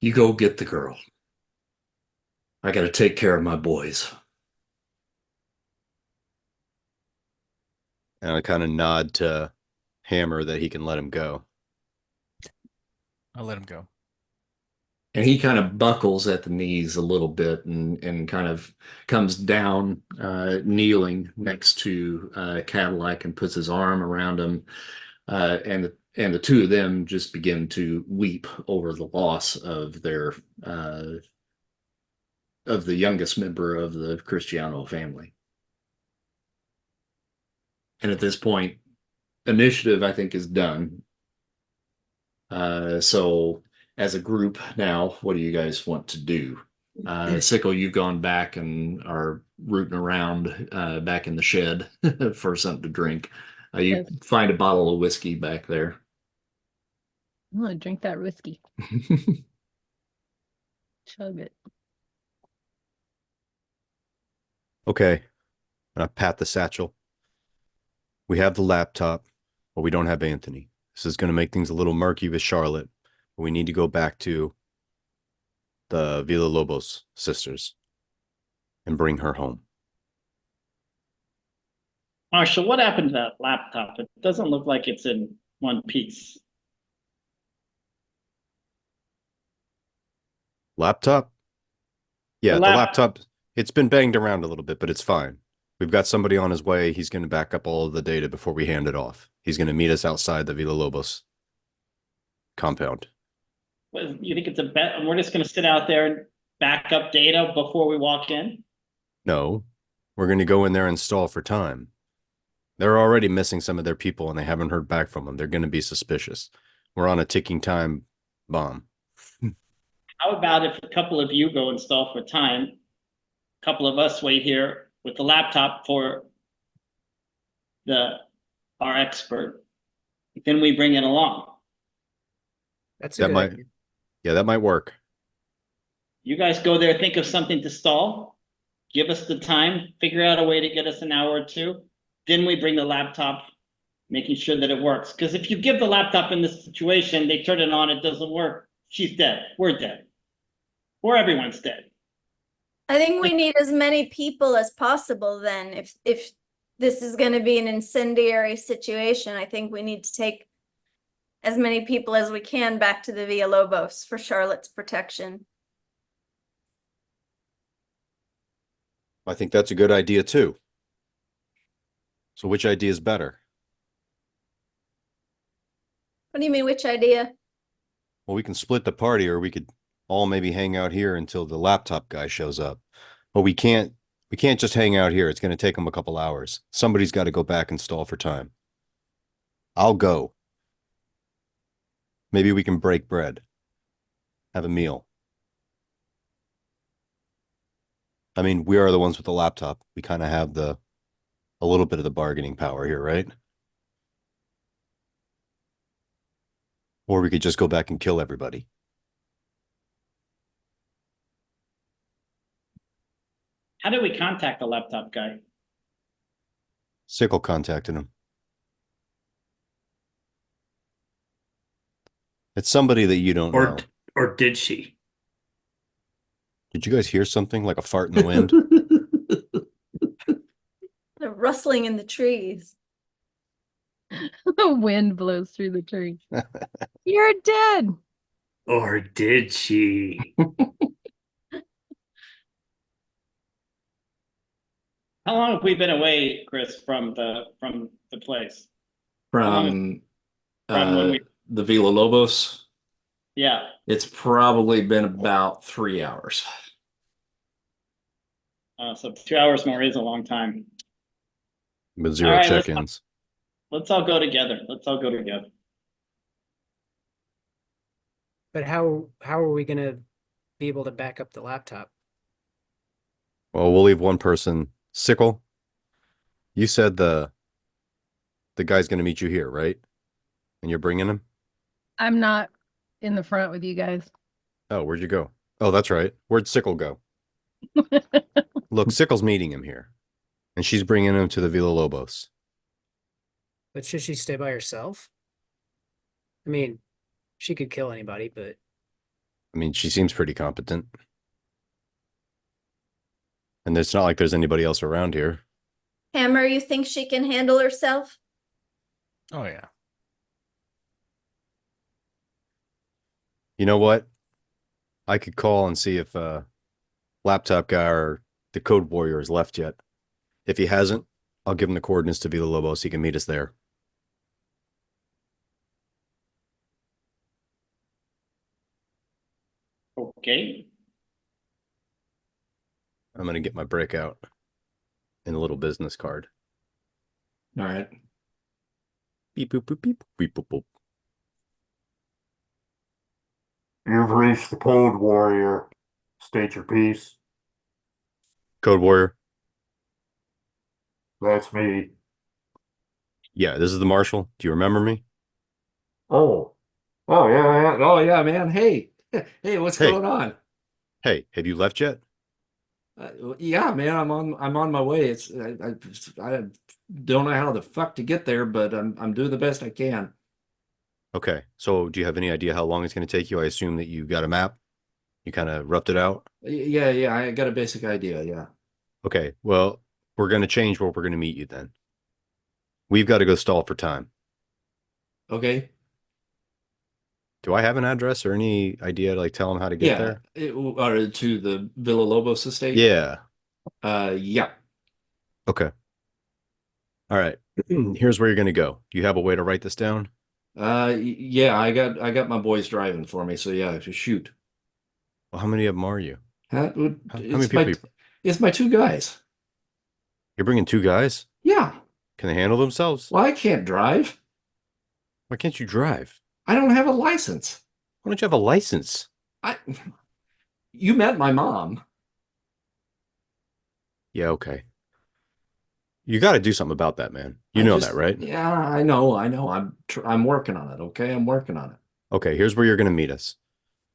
you go get the girl. I got to take care of my boys. And I kind of nod to Hammer that he can let him go. I'll let him go. And he kind of buckles at the knees a little bit and kind of comes down, kneeling next to Cadillac and puts his arm around him. And the two of them just begin to weep over the loss of their of the youngest member of the Cristiano family. And at this point, initiative, I think, is done. So as a group now, what do you guys want to do? Sickle, you've gone back and are rooting around back in the shed for something to drink. You Yes. find a bottle of whiskey back there. I'm gonna drink that whiskey. Chug it. Okay. And I pat the satchel. We have the laptop, but we don't have Anthony. This is going to make things a little murky with Charlotte. But we need to go back to the Villalobos sisters and bring her home. Marshall, what happened to that laptop? It doesn't look like it's in one piece. Laptop? Yeah, The the lap- laptop, it's been banged around a little bit, but it's fine. We've got somebody on his way. He's going to back up all of the data before we hand it off. He's going to meet us outside the Villalobos compound. You think it's a bet? We're just going to sit out there and back up data before we walk in? No, we're going to go in there and stall for time. They're already missing some of their people and they haven't heard back from them. They're going to be suspicious. We're on a ticking time bomb. How about if a couple of you go install for time, a couple of us wait here with the laptop for our expert, then we bring it along. That's a That good might, idea. yeah, that might work. You guys go there, think of something to stall, give us the time, figure out a way to get us an hour or two. Then we bring the laptop, making sure that it works. Because if you give the laptop in this situation, they turn it on, it doesn't work. She's dead. We're dead. Or everyone's dead. I think we need as many people as possible then. If this is going to be an incendiary situation, I think we need to take as many people as we can back to the Villalobos for Charlotte's protection. I think that's a good idea too. So which idea is better? What do you mean, which idea? Well, we can split the party or we could all maybe hang out here until the laptop guy shows up. But we can't just hang out here. It's going to take them a couple hours. Somebody's got to go back and stall for time. I'll go. Maybe we can break bread. Have a meal. I mean, we are the ones with the laptop. We kind of have a little bit of the bargaining power here, right? Or we could just go back and kill everybody. How do we contact the laptop guy? Sickle contacted him. It's somebody that you don't know. Or did she? Did you guys hear something like a fart in the wind? The rustling in the trees. The wind blows through the tree. You're dead. Or did she? How long have we been away, Chris, from the place? From when we- the Villalobos, Yeah. it's probably been about 3 hours. So 2 hours more is a long time. With zero All right, check-ins. Let's all go together. Let's all go together. But how are we going to be able to back up the laptop? Well, we'll leave one person. Sickle, You said the guy's going to meet you here, right? And you're bringing him? I'm not in the front with you guys. Oh, where'd you go? Oh, that's right. Where'd Sickle go? Look, Sickle's meeting him here, and she's bringing him to the Villa Lobos. But should she stay by herself? I mean, she could kill anybody, but I mean, she seems pretty competent. And it's not like there's anybody else around here. Hammer, you think she can handle herself? Oh yeah. You know what? I could call and see if laptop guy or the code warrior has left yet. If he hasn't, I'll give him the coordinates to Villa Lobos so he can meet us there. Okay. I'm going to get my breakout and a little business card. All right. Beep, boop, boop, beep, beep, boop, boop. You've reached the Code Warrior. State your piece. Code warrior. That's me. Yeah, this is the marshal. Do you remember me? Oh. Oh yeah, yeah. Oh yeah, man. Hey, hey, what's Hey. going on? Hey, have you left yet? Yeah, man. I'm on my way. I don't know how the fuck to get there, but I'm doing the best I can. Okay, so do you have any idea how long it's going to take you? I assume that you got a map. You kind of roughed it out. Yeah, yeah. I got a basic idea. Yeah. Okay, well, we're going to change where we're going to meet you then. We've got to go stall for time. Okay. Do I have an address or any idea to like tell them how to get Yeah. there? Or to the Villa Lobos estate. Yeah. Yeah. Okay. All right. Here's where you're going to go. Do you have a way to write this down? Yeah. I got my boys driving for me. So yeah, just shoot. Well, how many of them are you? Huh? How many It's people my you- it's my two guys. You're bringing two guys? Yeah. Can they handle themselves? Well, I can't drive. Why can't you drive? I don't have a license. Why don't you have a license? You met my mom. Yeah, okay. You got to do something about that, man. You I know just- that, right? Yeah, I know. I'm working on it. Okay, I'm working on it. Okay, here's where you're going to meet us.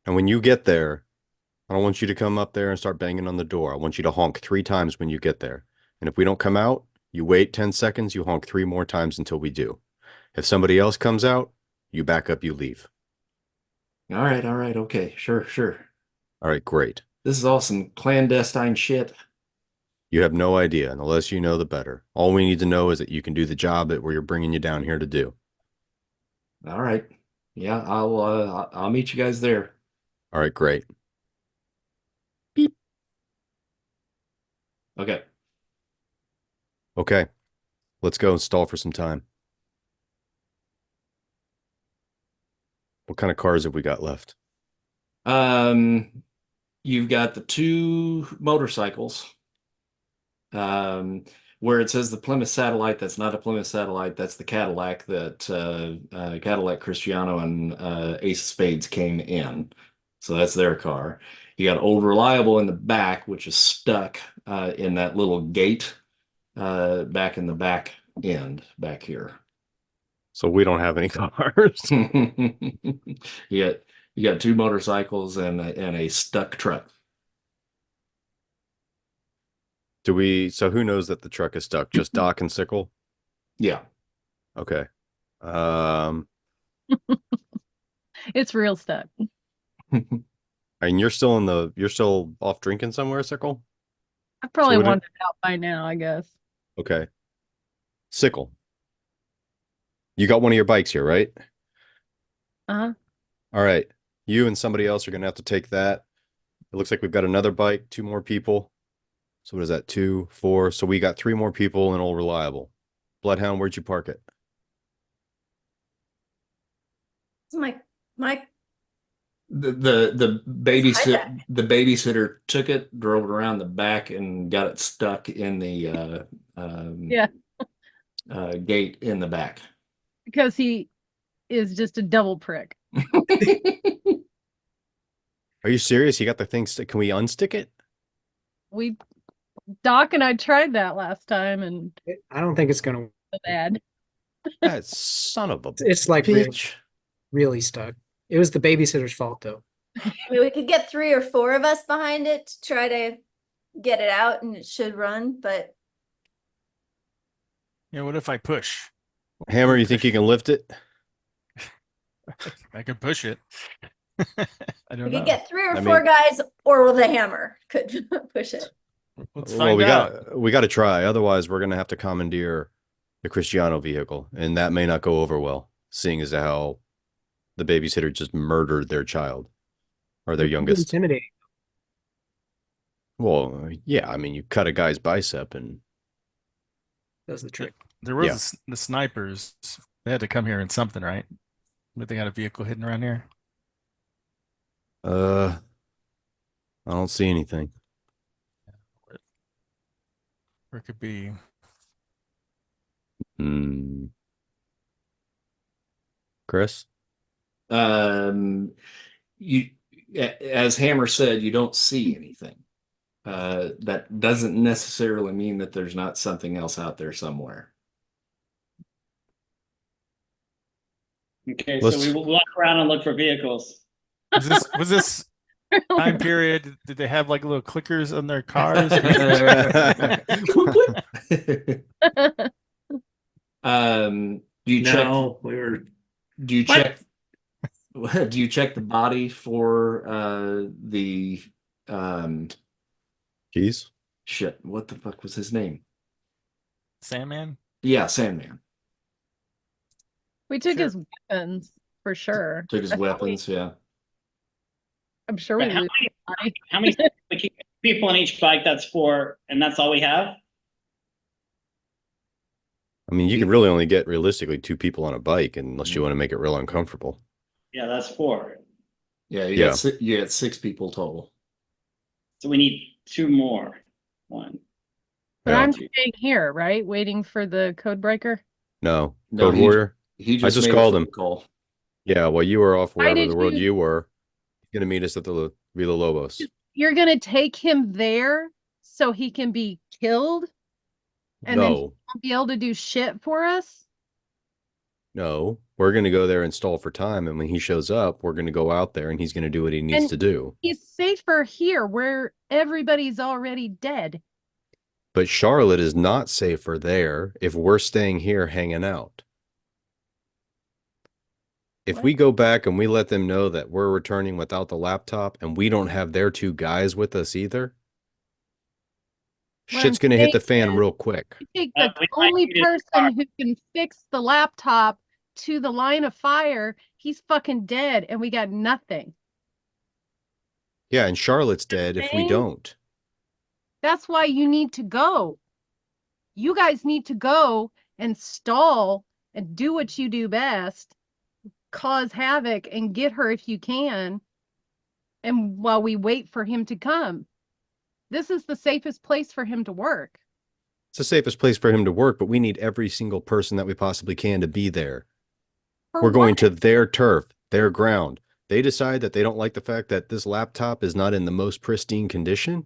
And when you get there, I don't want you to come up there and start banging on the door. I want you to honk 3 times when you get there. And if we don't come out, you wait 10 seconds, you honk 3 more times until we do. If somebody else comes out, you back up, you leave. All right, okay, sure. All right, great. This is all some clandestine shit. You have no idea, and the less you know, the better. All we need to know is that you can do the job that we're bringing you down here to do. All right. Yeah, I'll meet you guys there. All right, great. Okay. Okay, let's go and stall for some time. What kind of cars have we got left? You've got the 2 motorcycles. Where it says the Plymouth Satellite, that's not a Plymouth Satellite. That's the Cadillac that Cadillac Cristiano and Ace of Spades came in. So that's their car. You got Old Reliable in the back, which is stuck in that little gate back in the back end back here. So we don't have any cars. You got 2 motorcycles and a stuck truck. So who knows that the truck is stuck? Just Doc and Sickle? Yeah. Okay. It's real stuck. And you're still off drinking somewhere, Sickle? I probably what it- wanted out by now, I guess. Okay. Sickle. You got one of your bikes here, right? Uh-huh. All right. You and somebody else are going to have to take that. It looks like we've got another bike, 2 more people. So what is that? 2, 4. So we got 3 more people and Old Reliable. Bloodhound, where'd you park it? My The hijack. babysitter took it, drove it around the back, and got it stuck in the Yeah. gate in the back. Because he is just a double prick. Are you serious? You got the thing stick. Can we unstick it? We Doc and I tried that last time and I don't think it's gonna. so bad. That son of a It's like really, bitch. really stuck. It was the babysitter's fault though. I mean, we could get 3 or 4 of us behind it to try to get it out, and it should run, but Yeah, what if I push? Hammer, you think you can lift it? I can push it. I don't we know. could get 3 or I 4 mean- guys, or with a hammer could push it. Let's Well, find out. we got to try. Otherwise, we're gonna have to commandeer the Cristiano vehicle, and that may not go over well, seeing as how the babysitter just murdered their child or their It's youngest. intimidating. Well, yeah, I mean, you cut a guy's bicep, and That's the trick. There was Yeah. the snipers. They had to come here in something, right? But they got a vehicle hidden around here. I don't see anything. Or it could be. Hmm. Chris? You, as Hammer said, you don't see anything. That doesn't necessarily mean that there's not something else out there somewhere. Okay, Let's- so we will walk around and look for vehicles. Was this time period? Did they have like little clickers on their cars? Do you check? No, we were. Do you What? check? Do you check the body for the Keys? shit? What the fuck was his name? Sandman? Yeah, Sandman. We took Sure. his weapons for sure. Took his I thought weapons. Yeah. I'm sure But we how lose many, the body. we keep people on each bike? That's 4, and that's all we have? I mean, you can really only get realistically 2 people on a bike unless you want to make it real uncomfortable. Yeah, that's 4. Yeah, you Yeah. got 6 people total. So we need 2 more. 1. But Yeah. I'm staying here, right? Waiting for the code breaker. No. No, Code Warrior? He I just made a called phone him. Call. Yeah, well, you were off Why wherever did the world you- you were. He's going to meet us at the Villa Lobos. You're gonna take him there so he can be killed, and then he No, won't be able to do shit for us. no. We're going to go there and stall for time. And when he shows up, we're going to go out there and he's going to do what he needs And- to do. He's safer here, where everybody's already dead. But Charlotte is not safer there if we're staying here hanging out. If What? we go back and we let them know that we're returning without the laptop and we don't have their 2 guys with us either, What shit's I'm going to hit the saying fan is- real quick. You take We the might only need his car. person who can fix the laptop to the line of fire. He's fucking dead, and we got nothing. Yeah, and Charlotte's dead if we saying? don't. That's why you need to go. You guys need to go and stall and do what you do best, cause havoc and get her if you can. And while we wait for him to come, this is the safest place for him to work. It's the safest place for him to work, but we need every single person that we possibly can to be there. For We're going what? to their turf, their ground. They decide that they don't like the fact that this laptop is not in the most pristine condition.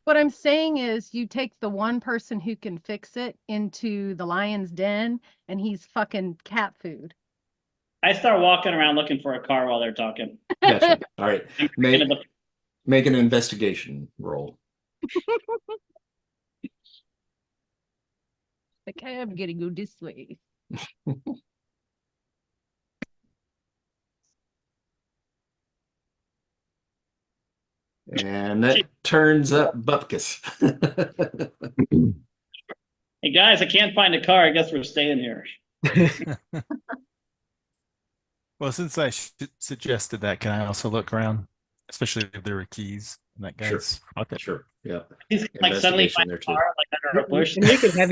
What I'm saying is you take the one person who can fix it into the lion's den and he's fucking cat food. I start walking around looking for a car while they're talking. Gotcha. All right. I'm Make, thinking of the- make an investigation roll. Like, I'm gonna go this way. And that turns up Bupkis. Hey guys, I can't find a car. I guess we're staying here. Well, since I suggested that, can I also look around, especially if there were keys in that Sure. guy's pocket? Sure. Yeah. He's like suddenly Investigation find there a too. car like under a bush. And we could have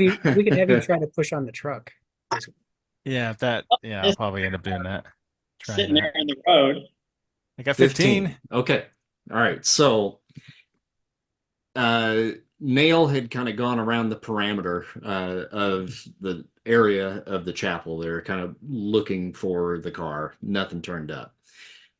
you try to push on the truck. Yeah, I'll This- probably end up doing that. Trying Sitting that. there in the road. I got 15. Okay. All right. So Nail had kind of gone around the parameter of the area of the chapel. They're kind of looking for the car. Nothing turned up.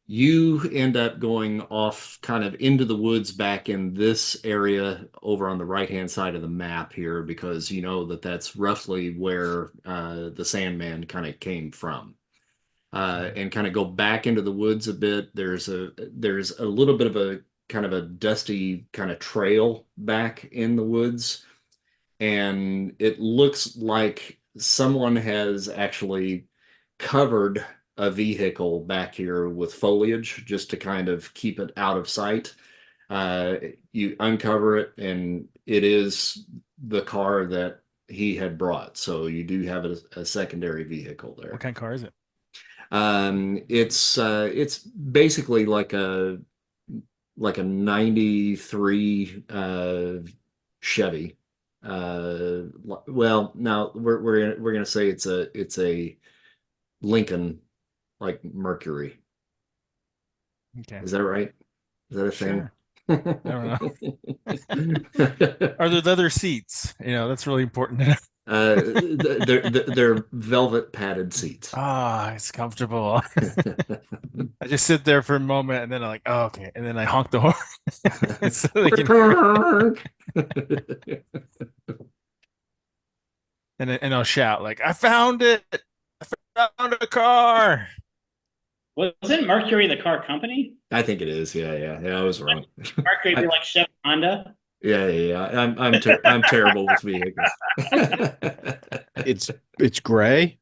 You end up going off kind of into the woods back in this area over on the right-hand side of the map here because you know that that's roughly where the Sandman kind of came from. And kind of go back into the woods a bit. There's a little bit of a kind of a dusty kind of trail back in the woods, and it looks like someone has actually covered a vehicle back here with foliage just to kind of keep it out of sight. You uncover it, and it is the car that he had brought. So you do have a secondary vehicle there. What kind of car is it? It's basically like a 93 Chevy. Well, now we're gonna say it's a Lincoln like Mercury. Okay. Is that right? Is that a thing? Sure. I don't know. Are there leather seats? That's really important to know. They're velvet padded seats. It's comfortable. I just sit there for a moment and then I'm like, oh, okay. And then I honk the horn. So they can... and I'll shout like, I found it. I found a car. Wasn't Mercury the car company? I think it is. Yeah, I was wrong. Mercury be like Chevy Honda. Yeah. I'm terrible with vehicles. It's gray.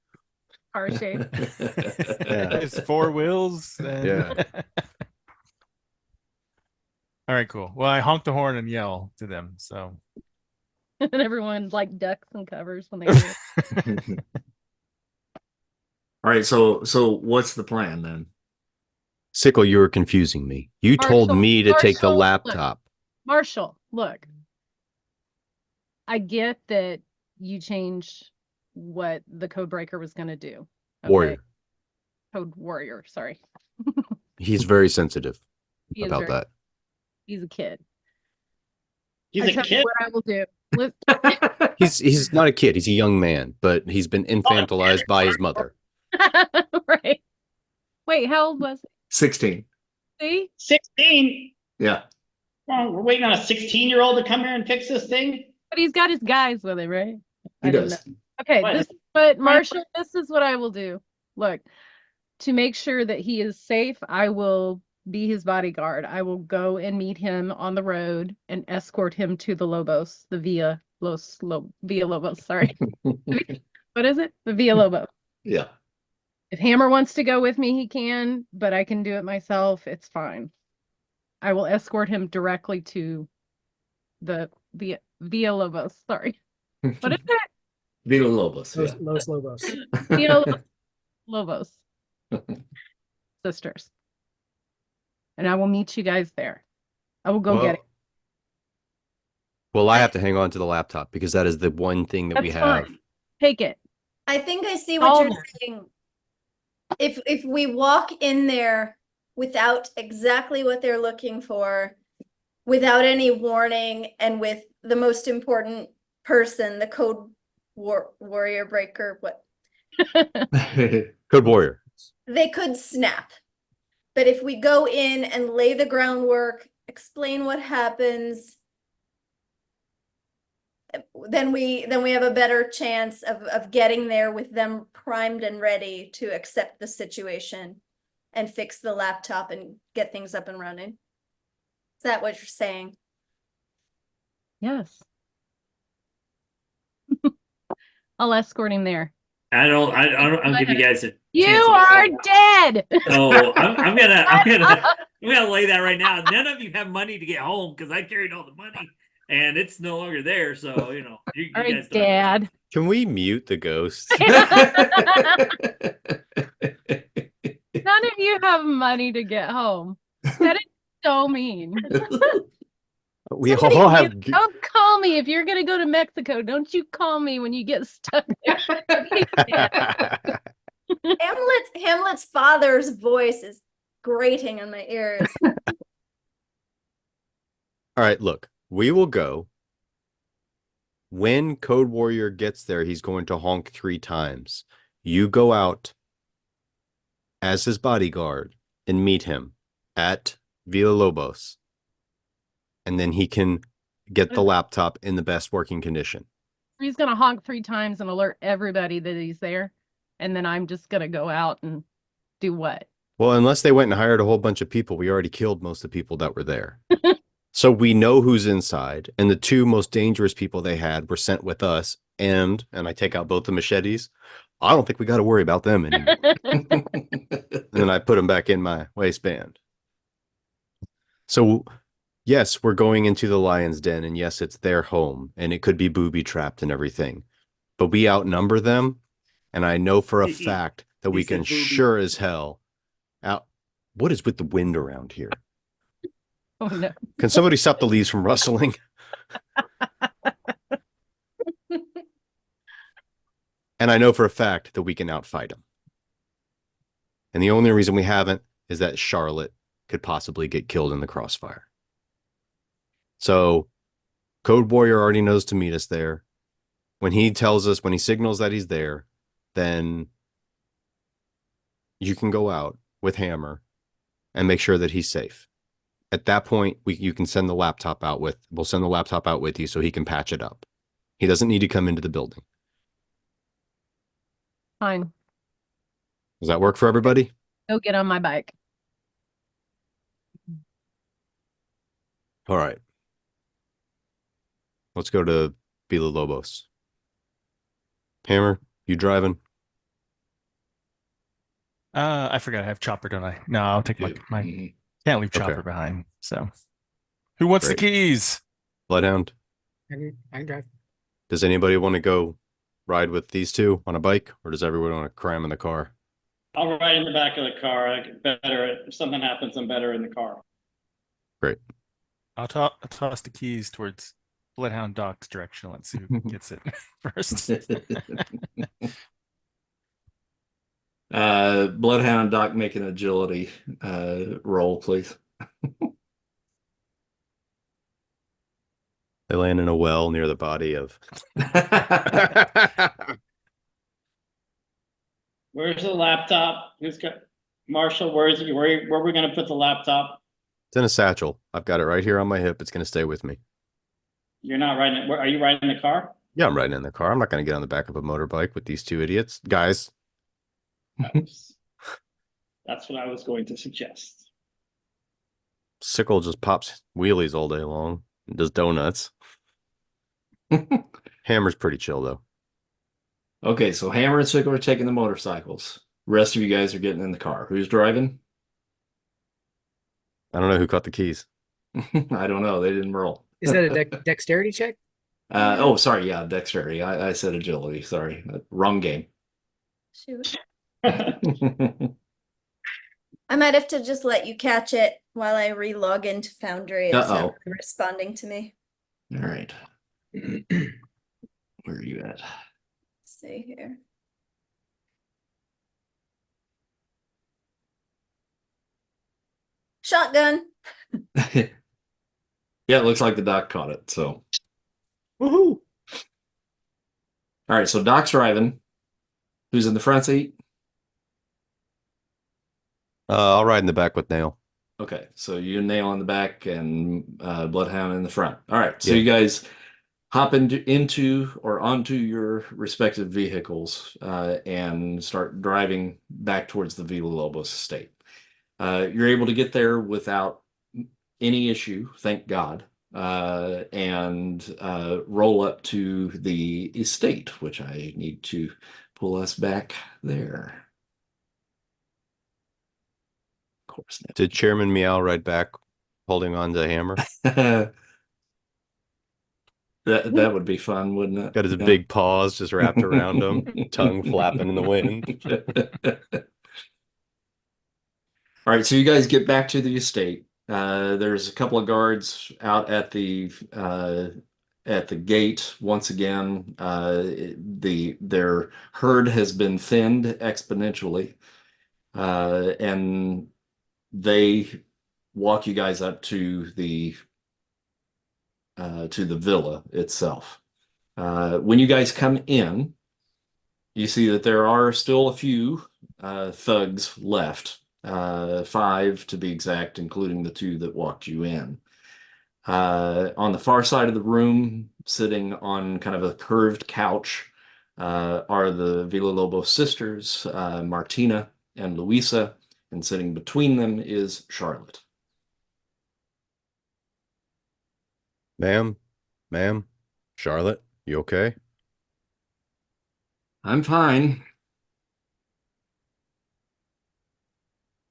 Car shape. Yeah. It's four wheels. Yeah. All right, cool. Well, I honk the horn and yell to them. So. And everyone like ducks and covers when they do it. All right, so what's the plan then? Sickle, you were confusing me. You told me to take the laptop. Marshall, look. I get that you changed what the code breaker was going to do. Okay? Warrior. Code warrior, sorry. He's very sensitive He is about that. He's a kid. He's I a tell you kid. what I will do. He's not a kid. He's a young man, but he's been infantilized by his mother. Right. Wait, how old was he? 16. See? 16. Yeah. Well, we're waiting on a 16-year-old to come here and fix this thing. But he's got his guys with him, right? He does. Okay, What? Marshall, this is what I will do. Look, to make sure that he is safe, I will be his bodyguard. I will go and meet him on the road and escort him to the Lobos, the Villa Lobos, sorry. What is it? The Villa Lobos. Yeah. If Hammer wants to go with me, he can, but I can do it myself. It's fine. I will escort him directly to the Villa Lobos. Sorry. What is it? Villa Lobos. Yeah. Los Lobos. Villa Lobos. Sisters. And I will meet you guys there. I will go get it. Well, I have to hang on to the laptop because that is the one thing that we have. Fine. Take it. I think I see what you're saying. If we walk in there without exactly what they're looking for, without any warning, and with the most important person, the code warrior breaker, what? Code warrior. They could snap. But if we go in and lay the groundwork, explain what happens, then we have a better chance of getting there with them primed and ready to accept the situation and fix the laptop and get things up and running. Is that what you're saying? Yes. I'll escort him there. I'll give you guys a You chance are dead. Oh, I'm gonna lay that right now. None of you have money to get home because I carried all the money and it's no longer there. So you All right, guys don't. Dad. Can we mute the ghost? None of you have money to get home. That is so mean. We all have. Don't call me if you're gonna go to Mexico. Don't you call me when you get stuck there. Hamlet's father's voice is grating on my ears. All right, look, we will go. When Code Warrior gets there, he's going to honk 3 times. You go out as his bodyguard and meet him at Villalobos. And then he can get the laptop in the best working condition. He's gonna honk 3 times and alert everybody that he's there, and then I'm just gonna go out and do what? Well, unless they went and hired a whole bunch of people, we already killed most of the people that were there. So we know who's inside, and the 2 most dangerous people they had were sent with us. And I take out both the machetes. I don't think we got to worry about them anymore. And then I put them back in my waistband. So yes, we're going into the lion's den, and yes, it's their home, and it could be booby trapped and everything. But we outnumber them, and I know for a fact that we can sure as hell out. What is with the wind around here? Oh no. Can somebody stop the leaves from rustling? And I know for a fact that we can outfight them. And the only reason we haven't is that Charlotte could possibly get killed in the crossfire. So Code Warrior already knows to meet us there. When he tells us, when he signals that he's there, then you can go out with Hammer and make sure that he's safe. At that point, you can send the laptop out with, we'll send the laptop out with you so he can patch it up. He doesn't need to come into the building. Fine. Does that work for everybody? Go get on my bike. All right. Let's go to Villalobos. Hammer, you driving? I forgot I have Chopper, don't I? No, I'll take my can't leave Chopper behind. So who wants the keys? Bloodhound. I can drive. Does anybody want to go ride with these 2 on a bike, or does everyone want to cram in the car? I'll ride in the back of the car. I get better. If something happens, I'm better in the car. Great. I'll toss the keys towards Bloodhound Doc's direction. Let's see who gets it first. Bloodhound Doc, make an agility roll, please. They land in a well near the body of. Where's the laptop? Who's got Marshall? Where are we going to put the laptop? It's in a satchel. I've got it right here on my hip. It's going to stay with me. You're not riding it. Are you riding the car? Yeah, I'm riding in the car. I'm not going to get on the back of a motorbike with these 2 idiots. Guys. That's what I was going to suggest. Sickle just pops wheelies all day long and does donuts. Hammer's pretty chill, though. Okay, so Hammer and Sickle are taking the motorcycles. Rest of you guys are getting in the car. Who's driving? I don't know who caught the keys. I don't know. They didn't roll. Is that a dexterity check? Oh, sorry. Yeah, dexterity. I said agility. Sorry. Wrong game. Shoot. I might have to just let you catch it while I re-log into Foundry. It's not really responding to me. All right. Where are you at? Let's see here. Shotgun. Yeah, it looks like the Doc caught it. So, woohoo! All right, so Doc's driving. Who's in the front seat? I'll ride in the back with Nail. Okay, so you and Nail in the back and Bloodhound in the front. All right, so you guys hop into or onto your respective vehicles and start driving back towards the Villalobos estate. You're able to get there without any issue, thank God, and roll up to the estate, which I need to pull us back there. Of course. Did Chairman Meow ride back holding on to Hammer? That would be fun, wouldn't it? Got his big paws just wrapped around him, tongue flapping in the wind. All right, so you guys get back to the estate. There's a couple of guards out at the gate. Once again, their herd has been thinned exponentially, and they walk you guys up to the villa itself. When you guys come in, you see that there are still a few thugs left 5 to be exact, including the 2 that walked you in. On the far side of the room, sitting on kind of a curved couch, are the Villalobos sisters, Martina and Luisa, and sitting between them is Charlotte. Ma'am, Charlotte, you okay? I'm fine.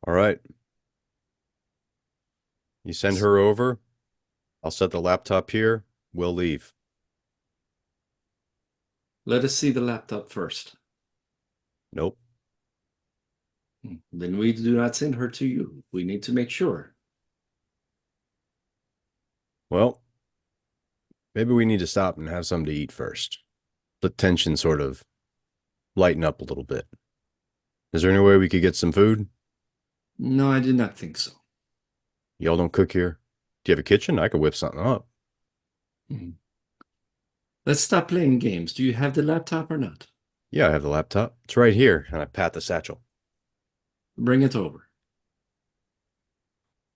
All right. You send her over. I'll set the laptop here. We'll leave. Let us see the laptop first. Nope. Then we do not send her to you. We need to make sure. Well, maybe we need to stop and have something to eat first. Let tension sort of lighten up a little bit. Is there any way we could get some food? No, I did not think so. Y'all don't cook here? Do you have a kitchen? I could whip something up. Let's stop playing games. Do you have the laptop or not? Yeah, I have the laptop. It's right here. And I pat the satchel. Bring it over.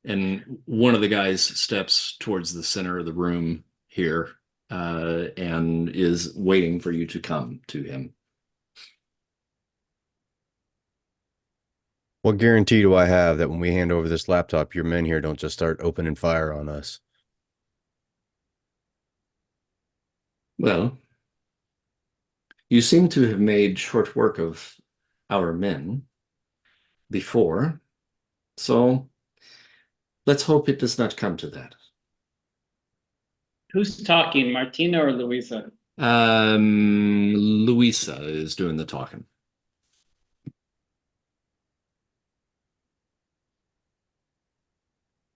And one of the guys steps towards the center of the room here, and is waiting for you to come to him. What guarantee do I have that when we hand over this laptop, your men here don't just start opening fire on us? Well, you seem to have made short work of our men before, so let's hope it does not come to that. Who's talking, Martina or Luisa? Luisa is doing the talking.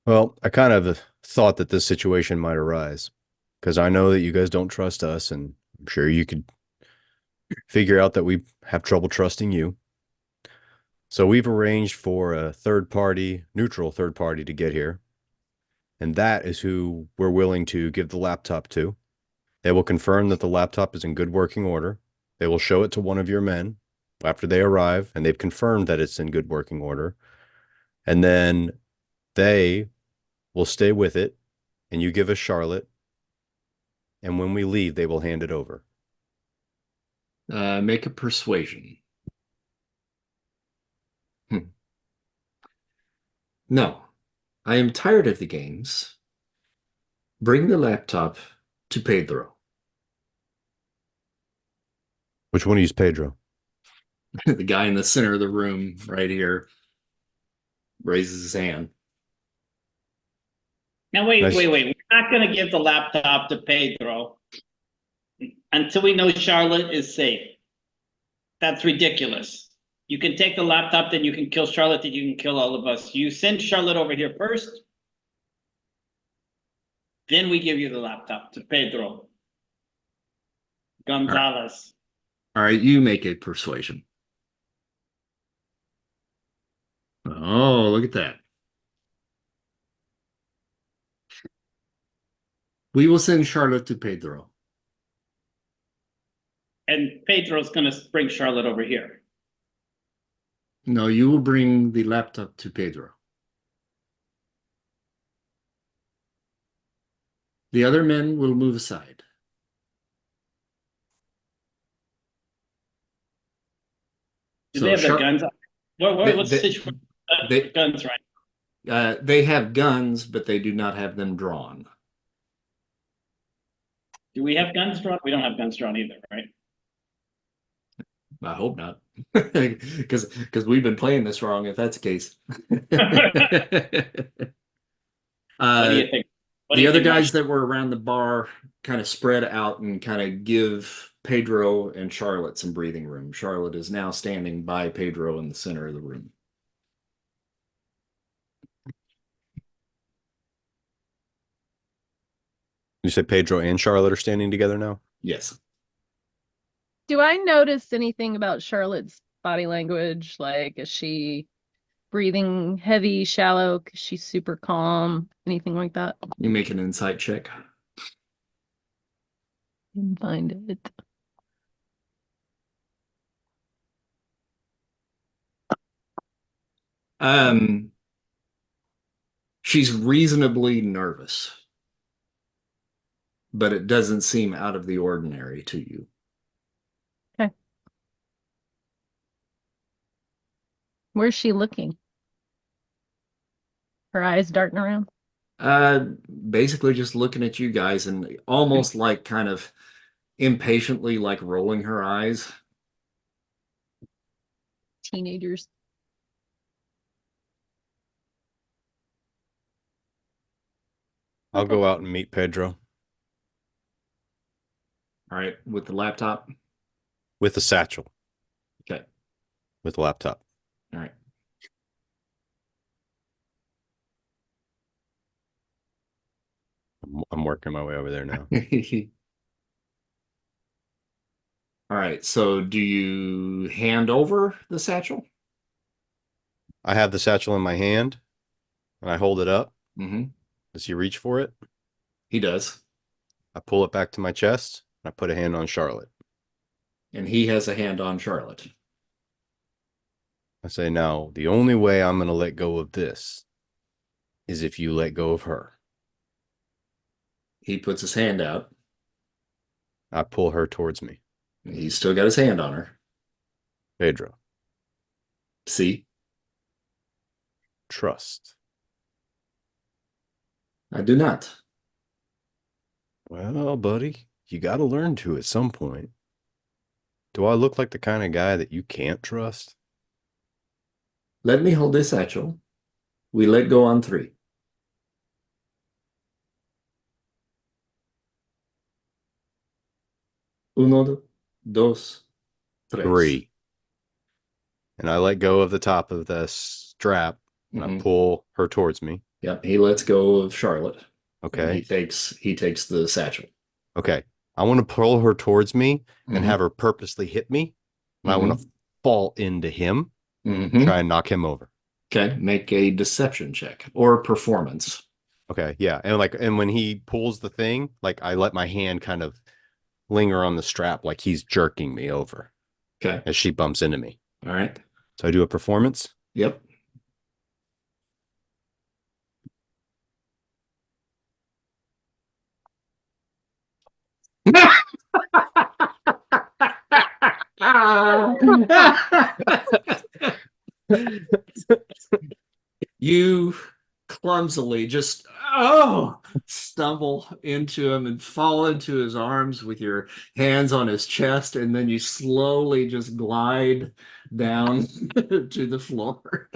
Well, I kind of thought that this situation might arise because I know that you guys don't trust us, and I'm sure you could figure out that we have trouble trusting you. So we've arranged for a neutral third party to get here. And that is who we're willing to give the laptop to. They will confirm that the laptop is in good working order. They will show it to one of your men after they arrive, and they've confirmed that it's in good working order. And then they will stay with it, and you give us Charlotte. And when we leave, they will hand it over. Make a persuasion. No, I am tired of the games. Bring the laptop to Pedro. Which one of you is Pedro? The guy in the center of the room right here raises his hand. Now, wait. Nice. We're not going to give the laptop to Pedro until we know Charlotte is safe. That's ridiculous. You can take the laptop, then you can kill Charlotte, then you can kill all of us. You send Charlotte over here first. Then we give you the laptop to Pedro Gonzalez. All right, you make a persuasion. Oh, look at that. We will send Charlotte to Pedro. And Pedro's going to bring Charlotte over here. No, you will bring the laptop to Pedro. The other men will move aside. Do they have their guns up? What's the situation? Guns, right? They have guns, but they do not have them drawn. Do we have guns drawn? We don't have guns drawn either, right? I hope not, because we've been playing this wrong. If that's the case, What do you think? The other guys that were around the bar kind of spread out and kind of give Pedro and Charlotte some breathing room. Charlotte is now standing by Pedro in the center of the room. You said Pedro and Charlotte are standing together now? Yes. Do I notice anything about Charlotte's body language? Like, is she breathing heavy, shallow? Is she super calm? Anything like that? You make an insight check. Didn't find it. She's reasonably nervous, but it doesn't seem out of the ordinary to you. Okay. Where's she looking? Her eyes darting around? Basically just looking at you guys and almost like kind of impatiently like rolling her eyes. Teenagers. I'll go out and meet Pedro All right, with the laptop. with the satchel, Okay. with the laptop. All right. I'm working my way over there now. All right, so do you hand over the satchel? I have the satchel in my hand and I hold it up. Mm-hmm. Does he reach for it? He does. I pull it back to my chest and I put a hand on Charlotte. And he has a hand on Charlotte. I say, now, the only way I'm going to let go of this is if you let go of her. He puts his hand out. I pull her towards me. He's still got his hand on her. Pedro, See? trust. I do not. Well, buddy, you got to learn to at some point. Do I look like the kind of guy that you can't trust? Let me hold this satchel. We let go on 3. Uno, dos, tres. 3. And I let go of the top of the strap and I pull her towards me. Yep, he lets go of Charlotte. Okay. He takes the satchel. Okay. I want to pull her towards me and have her purposely hit me. And I want to fall into him, try and knock him over. Okay, make a deception check or performance. Okay, yeah. And when he pulls the thing, like I let my hand kind of linger on the strap like he's jerking me over. Okay. As she bumps into me. All right. So I do a performance. Yep. You clumsily just stumble into him and fall into his arms with your hands on his chest, and then you slowly just glide down to the floor.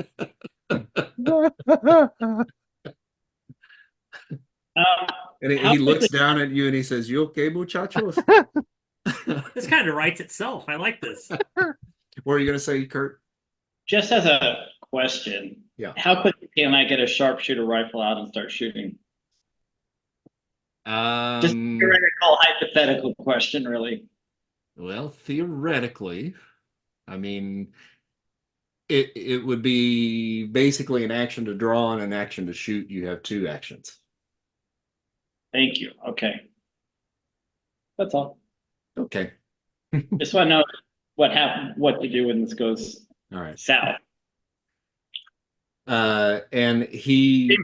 And he looks down at you and he says, "You okay, muchachos?" This kind of writes itself. I like this. What are you going to say, Kurt? Just as a question, Yeah. How quickly can I get a sharpshooter rifle out and start shooting? Just a theoretical, hypothetical question, really. Well, theoretically, I mean, it would be basically an action to draw and an action to shoot. You have 2 actions. Thank you. Okay. That's all. Okay. Just want to know what to do when this goes All right. south. And he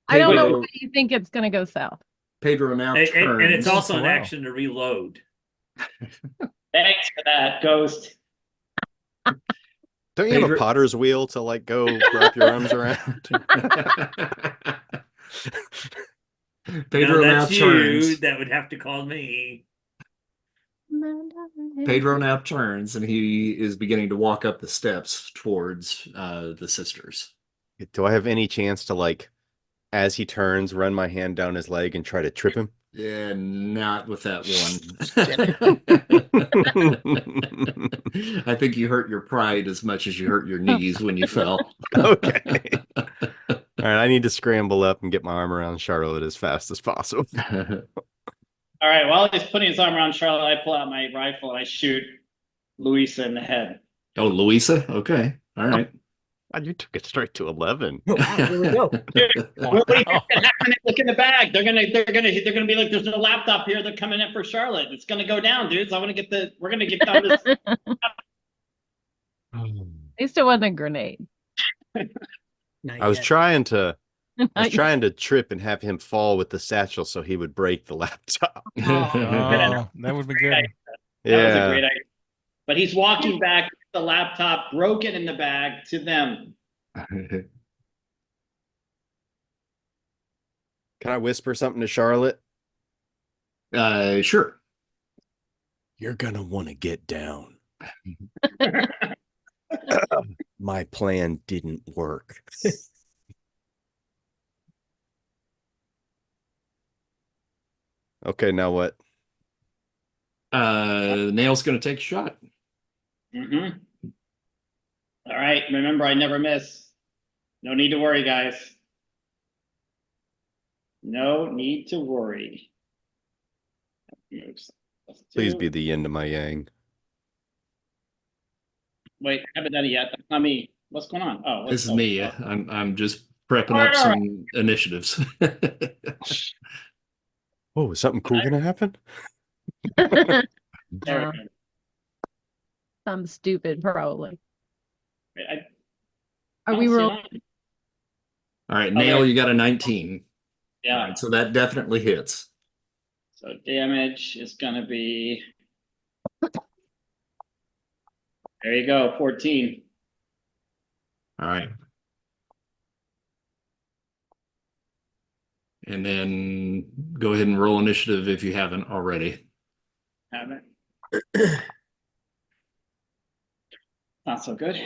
I don't know why you think it's going to go south. Pedro now turns. And it's also an action to reload. Thanks for that, Ghost. Don't you have a potter's wheel to like go wrap your arms around? Pedro now turns. That would have to call me. Pedro now turns and he is beginning to walk up the steps towards the sisters. Do I have any chance to, like, as he turns, run my hand down his leg and try to trip him? Yeah, not with that one. I think you hurt your pride as much as you hurt your knees when you fell. Okay. All right, I need to scramble up and get my arm around Charlotte as fast as possible. All right, while he's putting his arm around Charlotte, I pull out my rifle and I shoot Louisa in the head. Oh, Louisa? Okay. All right. God, you took it straight to 11. Here we go. Look in the bag. They're gonna be like, "There's no laptop here. They're coming in for Charlotte. It's gonna go down, dudes. We're gonna get down this." At least it wasn't a grenade. Not I was yet. trying to trip and have him fall with the satchel so he would break the laptop. Oh, that would be good. That was a Yeah. great idea. But he's walking back with the laptop broken in the bag to them. Can I whisper something to Charlotte? Sure. You're gonna want to get down. My plan didn't work. Okay, now what? Nail's going to take a shot. Mm-hmm. All right, remember, I never miss. No need to worry, guys. No need to worry. Please be the yin to my yang. Wait, I haven't done it yet. That's not me. What's going on? Oh, This is me. I'm just prepping up All right. some initiatives. Oh, is something cool gonna happen? There we go. Something stupid, probably. I Are we don't see rolling? it. All right, Oh, Nail, there. you got a 19. Yeah. All right, so that definitely hits. So damage is gonna be. There you go, 14. All right. And then go ahead and roll initiative if you haven't already. Haven't. Not so good.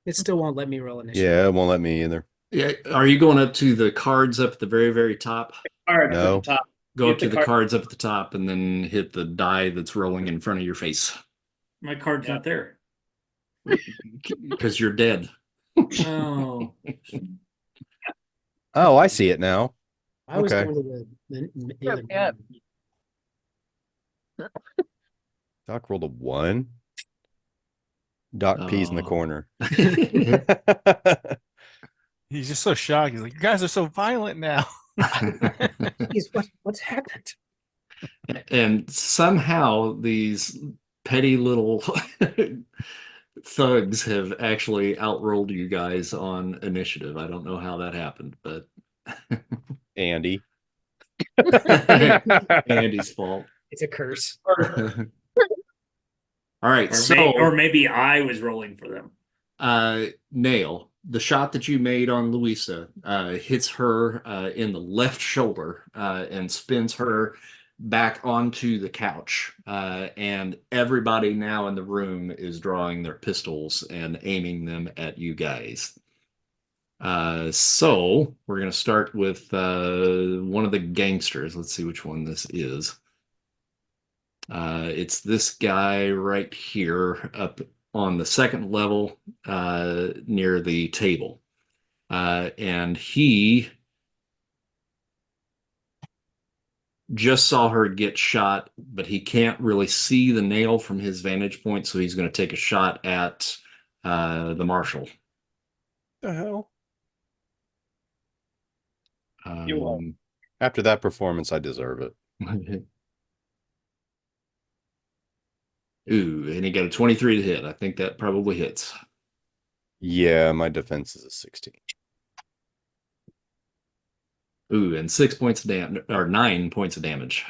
It still won't let me roll initiative. Yeah, it won't let me either. Yeah, are you going up to the cards up at the very, very top? Cards No. at the top. Go Hit up to the the cards up at the top and then hit the die that's rolling in front of your face. My card's not there. Because you're dead. Oh. Oh, I see it now. I was Okay. going to the other. Yep. Doc rolled a 1. Doc pees in the Oh. corner. He's just so shocked. He's like, "You guys are so violent now." Jeez, what's happened? And somehow these petty little thugs have actually outrolled you guys on initiative. I don't know how that happened, but Andy. Andy's fault. It's a curse. All right, Or maybe I was rolling for them. Nail, the shot that you made on Louisa hits her in the left shoulder and spins her back onto the couch. And everybody now in the room is drawing their pistols and aiming them at you guys. So we're going to start with one of the gangsters. Let's see which one this is. It's this guy right here up on the second level near the table. And he just saw her get shot, but he can't really see the nail from his vantage point, so he's going to take a shot at the marshal. The hell? You will. After that performance, I deserve it. Ooh, and he got a 23 to hit. I think that probably hits. Yeah, my defense is a 16. Ooh, and 6 points of damage, or 9 points of damage.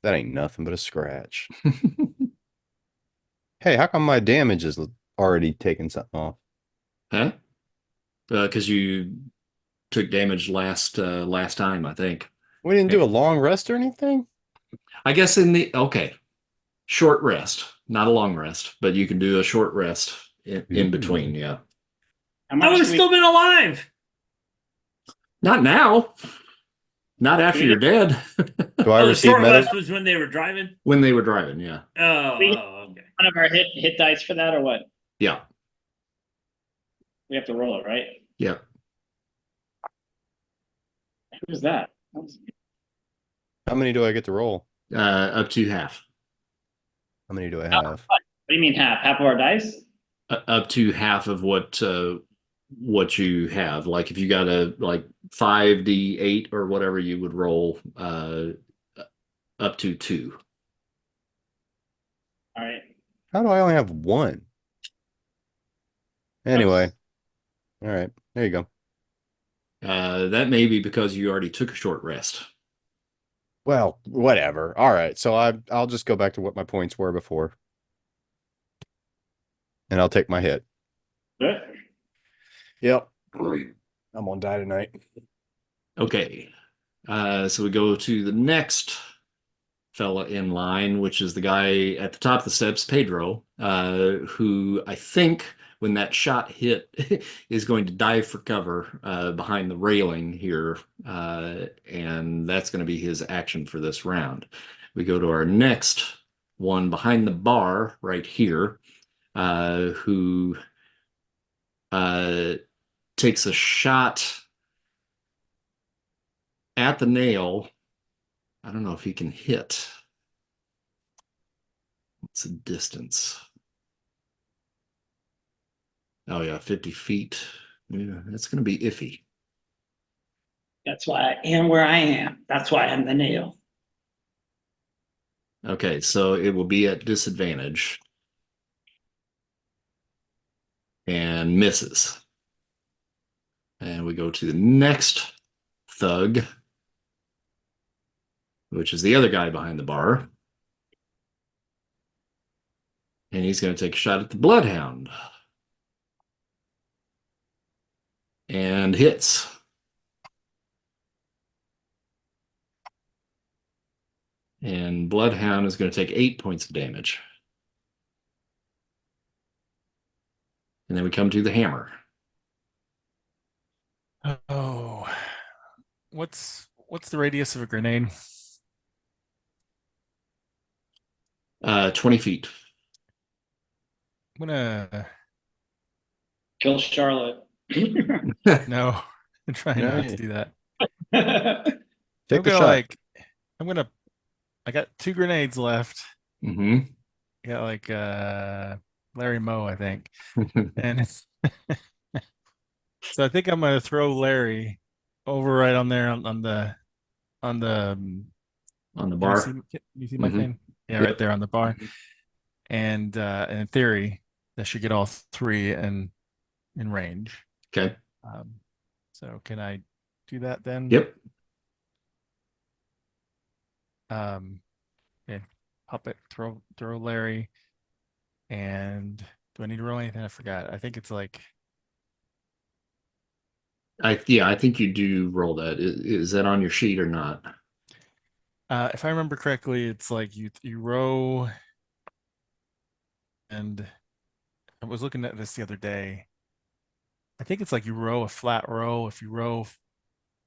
That ain't nothing but a scratch. Hey, how come my damage is already taking something off? Huh? Because you took damage last time, I think. We didn't do a long rest or anything? I guess okay. Short rest, not a long rest, but you can do a short rest in between, yeah. How I much would have do we- still been alive. Not now. Not after you're dead. Do I Oh, the receive short medic? rest was when they were driving. When they were driving, yeah. Oh, We- okay. one of our hit dice for that or what? Yeah. We have to roll it, right? Yeah. Who's that? How many do I get to roll? Up to half. How many do I have? What do you mean half? Half of our dice? Up to half of what you have. Like if you got a 5d8 or whatever, you would roll up to 2. All right. How do I only have 1? Anyway, all right, there you go. That may be because you already took a short rest. Well, whatever. All right, so I'll just go back to what my points were before, and I'll take my hit. Good. Yep, I'm gonna die tonight. Okay. So we go to the next fella in line, which is the guy at the top of the steps, Pedro, who I think when that shot hit is going to dive for cover behind the railing here. And that's going to be his action for this round. We go to our next one behind the bar right here, who takes a shot at the nail. I don't know if he can hit. What's the distance? Oh yeah, 50 feet. Yeah, that's going to be iffy. That's why I am where I am. That's why I'm the nail. Okay, so it will be at disadvantage. And misses. And we go to the next thug, which is the other guy behind the bar. And he's going to take a shot at the bloodhound. And hits. And bloodhound is going to take 8 points of damage. And then we come to the hammer. Oh, what's the radius of a grenade? 20 feet. I'm gonna Kill Charlotte. no, I'm trying No, not to do that. take I'm the gonna shot. I got 2 grenades left. Mm-hmm. I got like Larry Moe, I think. And so I think I'm gonna throw Larry over right on there on the On the can bar. can you see my Mhm. thing? Yeah, Yep. right there on the bar. And in theory, that should get all 3 in range. Okay. So can I do that then? Yep. Okay. Puppet, throw Larry. And do I need to roll anything? I forgot. I think it's like I think you do roll that. Is that on your sheet or not? if I remember correctly, it's like you row, and I was looking at this the other day. I think it's like you row a flat row. If you row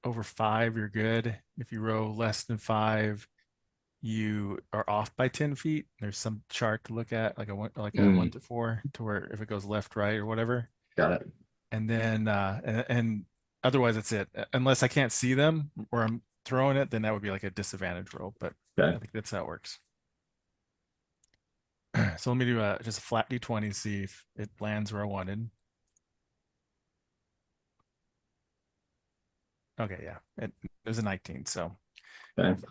over 5, you're good. If you row less than 5, you are off by 10 feet. There's some chart to look at, like a 1 to 4, to where if it goes left, right, or whatever. Got it. And then and otherwise that's it. Unless I can't see them or I'm throwing it, then that would be like a disadvantage roll. But Okay. I think that's how it works. So let me do just a flat d20, see if it lands where I wanted. Okay, yeah, it was a 19. So Okay.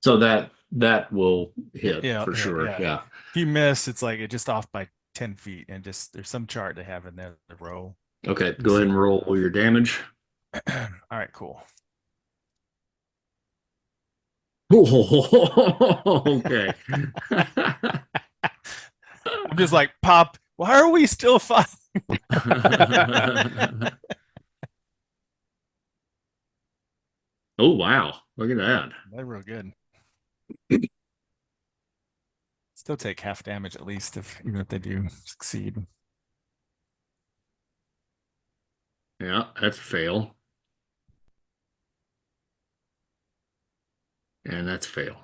So that will hit yeah, for sure. Yeah. If you miss, it's like it just off by 10 feet, and just there's some chart they have in there, the row. Okay. Go ahead and roll your damage. All right, cool. Okay. I'm just like, Pop, why are we still fighting? Oh wow. Look at that. They're real good. Still take half damage at least, even if they do succeed. Yeah, that's a fail. And that's a fail.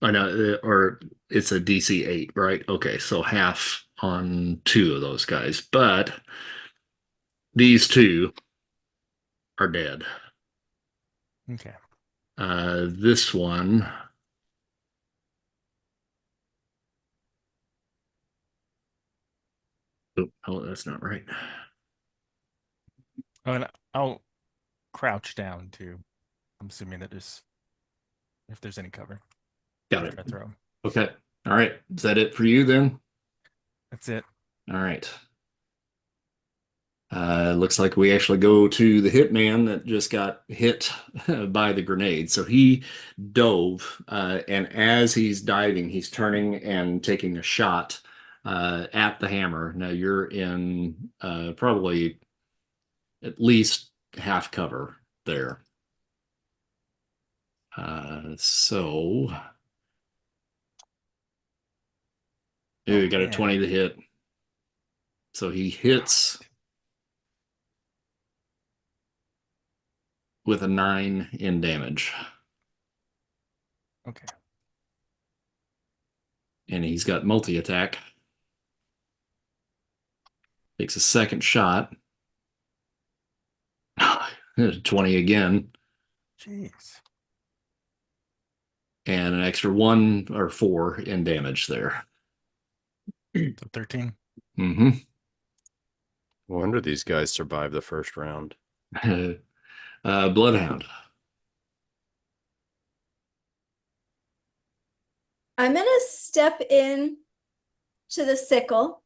I know, or it's a DC 8, right? Okay, so half on 2 of those guys. But these 2 are dead. Okay. This one. Oh, that's not right. Oh, and I'll crouch down too. I'm assuming that if there's any cover. Got after it. I throw. Okay. All right. Is that it for you then? That's it. All right. Looks like we actually go to the hitman that just got hit by the grenade. So he dove, and as he's diving, he's turning and taking a shot at the hammer. Now you're in probably at least half cover there. So we got a man. 20 to hit. So he hits with a 9 in damage. Okay. And he's got multi-attack. Takes a second shot. 20 again. Jeez. And an extra 1 or 4 in damage there. So 13. Mm-hmm. No wonder these guys survived the first round. Bloodhound. I'm gonna step in to the sickle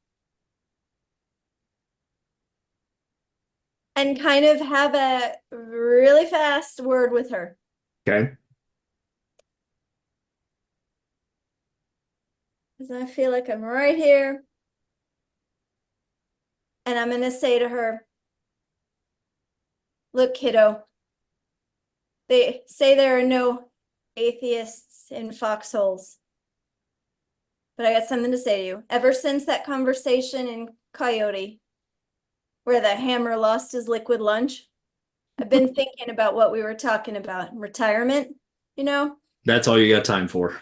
and kind of have a really fast word with her. Okay. Because I feel like I'm right here. And I'm gonna say to her, look, kiddo, they say there are no atheists in foxholes. But I got something to say to you. Ever since that conversation in Coyote, where the hammer lost his liquid lunch, I've been thinking about what we were talking about. Retirement, you know? That's all you got time for.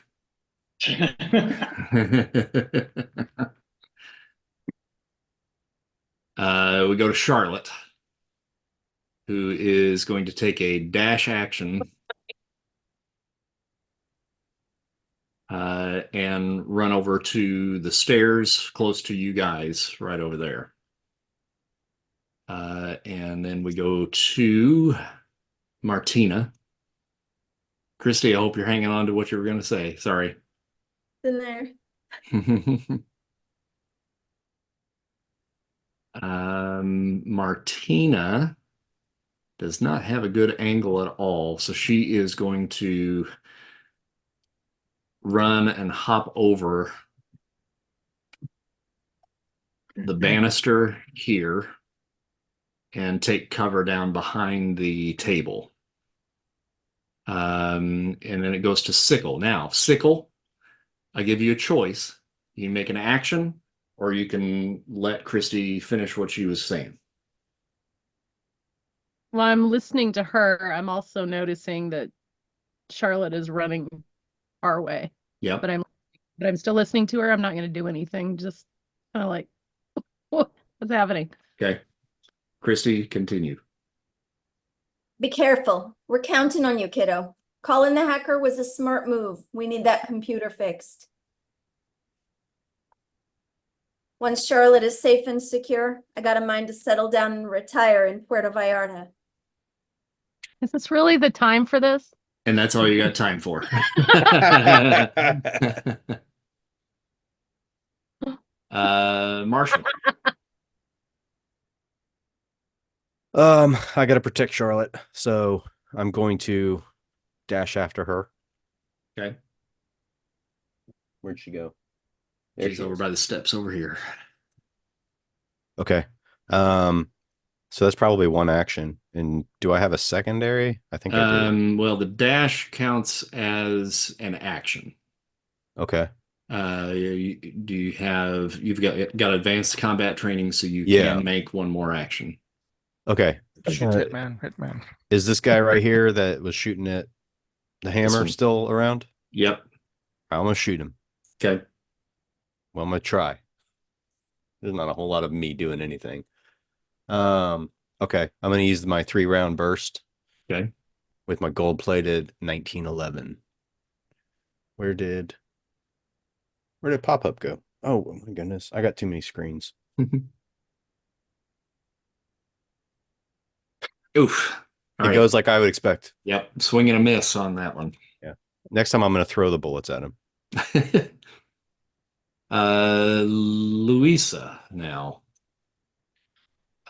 We go to Charlotte, who is going to take a dash action and run over to the stairs close to you guys, right over there. And then we go to Martina. Christy, I hope you're hanging on to what you were going to say. Sorry. In there. Martina does not have a good angle at all, so she is going to run and hop over the banister here and take cover down behind the table. And then it goes to Sickle. Now, Sickle, I give you a choice. You can make an action, or you can let Christy finish what she was saying. While I'm listening to her, I'm also noticing that Charlotte is running our way. Yep. But I'm still listening to her. I'm not going to do anything. Just kind of like, what's happening? Okay. Christy, continue. Be careful. We're counting on you, kiddo. Calling the hacker was a smart move. We need that computer fixed. Once Charlotte is safe and secure, I got a mind to settle down and retire in Puerto Vallarta. Is this really the time for this? And that's all you got time for. Marshall. I gotta protect Charlotte, so I'm going to dash after her. Okay. Where'd she go? She's over by the steps over here. Okay. So that's probably one action. And do I have a secondary? I think I do. Well, the dash counts as an action. Okay. You've got advanced combat training, so you Yeah. can make one more action. Okay. Hitman. Is this guy right here that was shooting at the hammer one. still around? Yep. I'm gonna shoot him. Okay. Well, I'm gonna try. There's not a whole lot of me doing anything. Okay. I'm gonna use my 3-round burst. Okay. With my gold-plated 1911. Where did pop-up go? Oh my goodness. I got too many screens. Oof. All it right. goes like I would expect. Yep. Swing and a miss on that one. Yeah. Next time I'm going to throw the bullets at him. Louisa now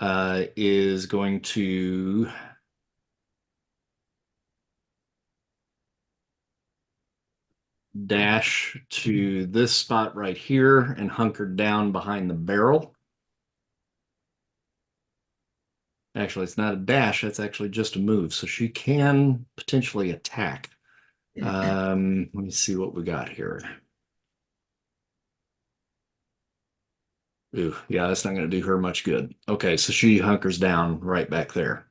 is going to dash to this spot right here and hunker down behind the barrel. Actually, it's not a dash, that's actually just a move, so she can potentially attack. Let me see what we got here. Ooh, yeah, that's not going to do her much good. Okay, so she hunkers down right back there.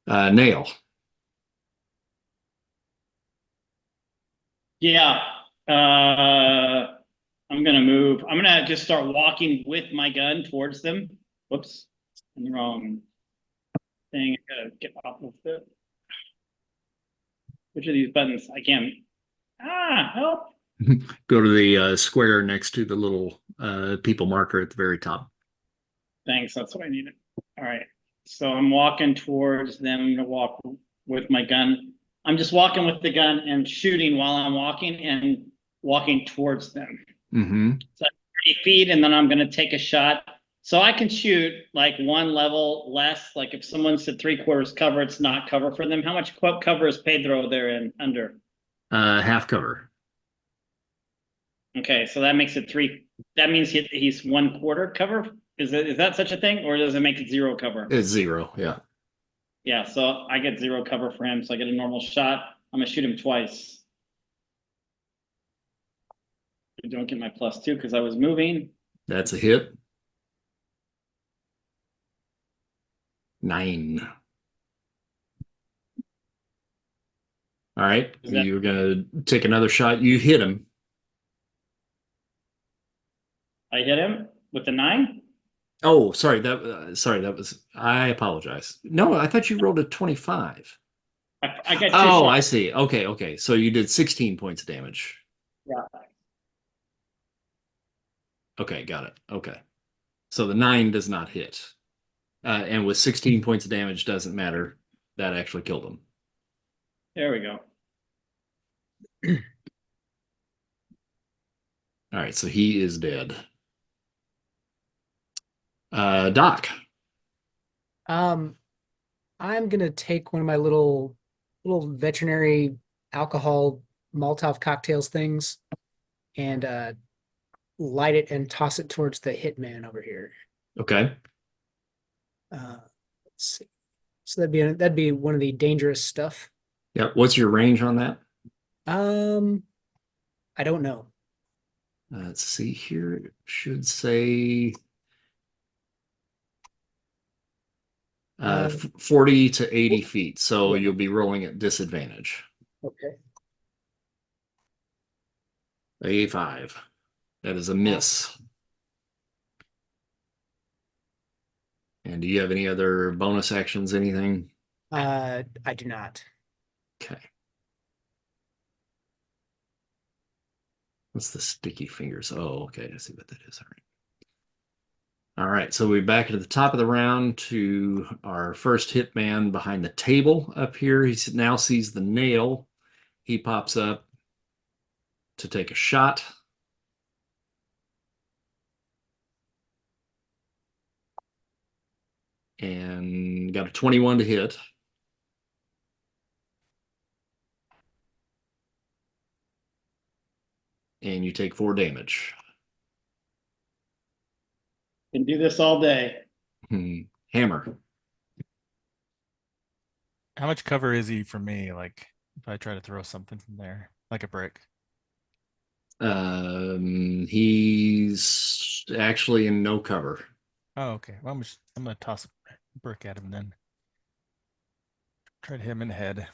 Nail. Yeah. I'm gonna move. I'm gonna just start walking with my gun towards them. Whoops, I'm the wrong thing. I gotta get off of it. Which of these buttons? I can't. Help. Go to the square next to the little people marker at the very top. Thanks, that's what I needed. All right. So I'm walking towards them. I'm gonna walk with my gun. I'm just walking with the gun and shooting while I'm walking and walking towards them. Mm-hmm. So 30 feet, and then I'm gonna take a shot. So I can shoot like one level less. Like if someone's at 3/4 cover, it's not cover for them. How much cover is Pedro there in under? Half cover. Okay, so that makes it 3. That means he's 1/4 cover. Is that such a thing, or does it make it 0 cover? It's 0, yeah. Yeah, so I get 0 cover for him, so I get a normal shot. I'm gonna shoot him twice. I don't get my +2 because I was moving. That's a hit. 9. All right, you're gonna take another shot. You hit him. I hit him with the 9. Oh, sorry. That was. I apologize. No, I thought you rolled a 25. I got 2 Oh, shots. I see. Okay. So you did 16 points of damage. Yeah. Okay, got it. Okay. So the 9 does not hit. And with 16 points of damage, doesn't matter. That actually killed him. There we go. All right, so he is dead. Doc. I'm gonna take one of my little veterinary alcohol Molotov cocktails things and light it and toss it towards the hitman over here. Okay. Let's see. So that'd be one of the dangerous stuff. Yeah. What's your range on that? I don't know. Let's see here. It should say 40 to 80 feet. So Yeah. you'll be rolling at disadvantage. Okay. A5. That is a miss. And do you have any other bonus actions, anything? I do not. Okay. What's the sticky fingers? Oh, okay. I see what that is. All right. All right. So we're back at the top of the round to our first hitman behind the table up here. He now sees the nail. He pops up to take a shot. And got a 21 to hit. And you take 4 damage. Can do this all day. Hammer. How much cover is he from me? Like if I try to throw something from there, like a brick. He's actually in no cover. Oh, okay. Well, I'm gonna toss a brick at him then. Try to hit him in the head.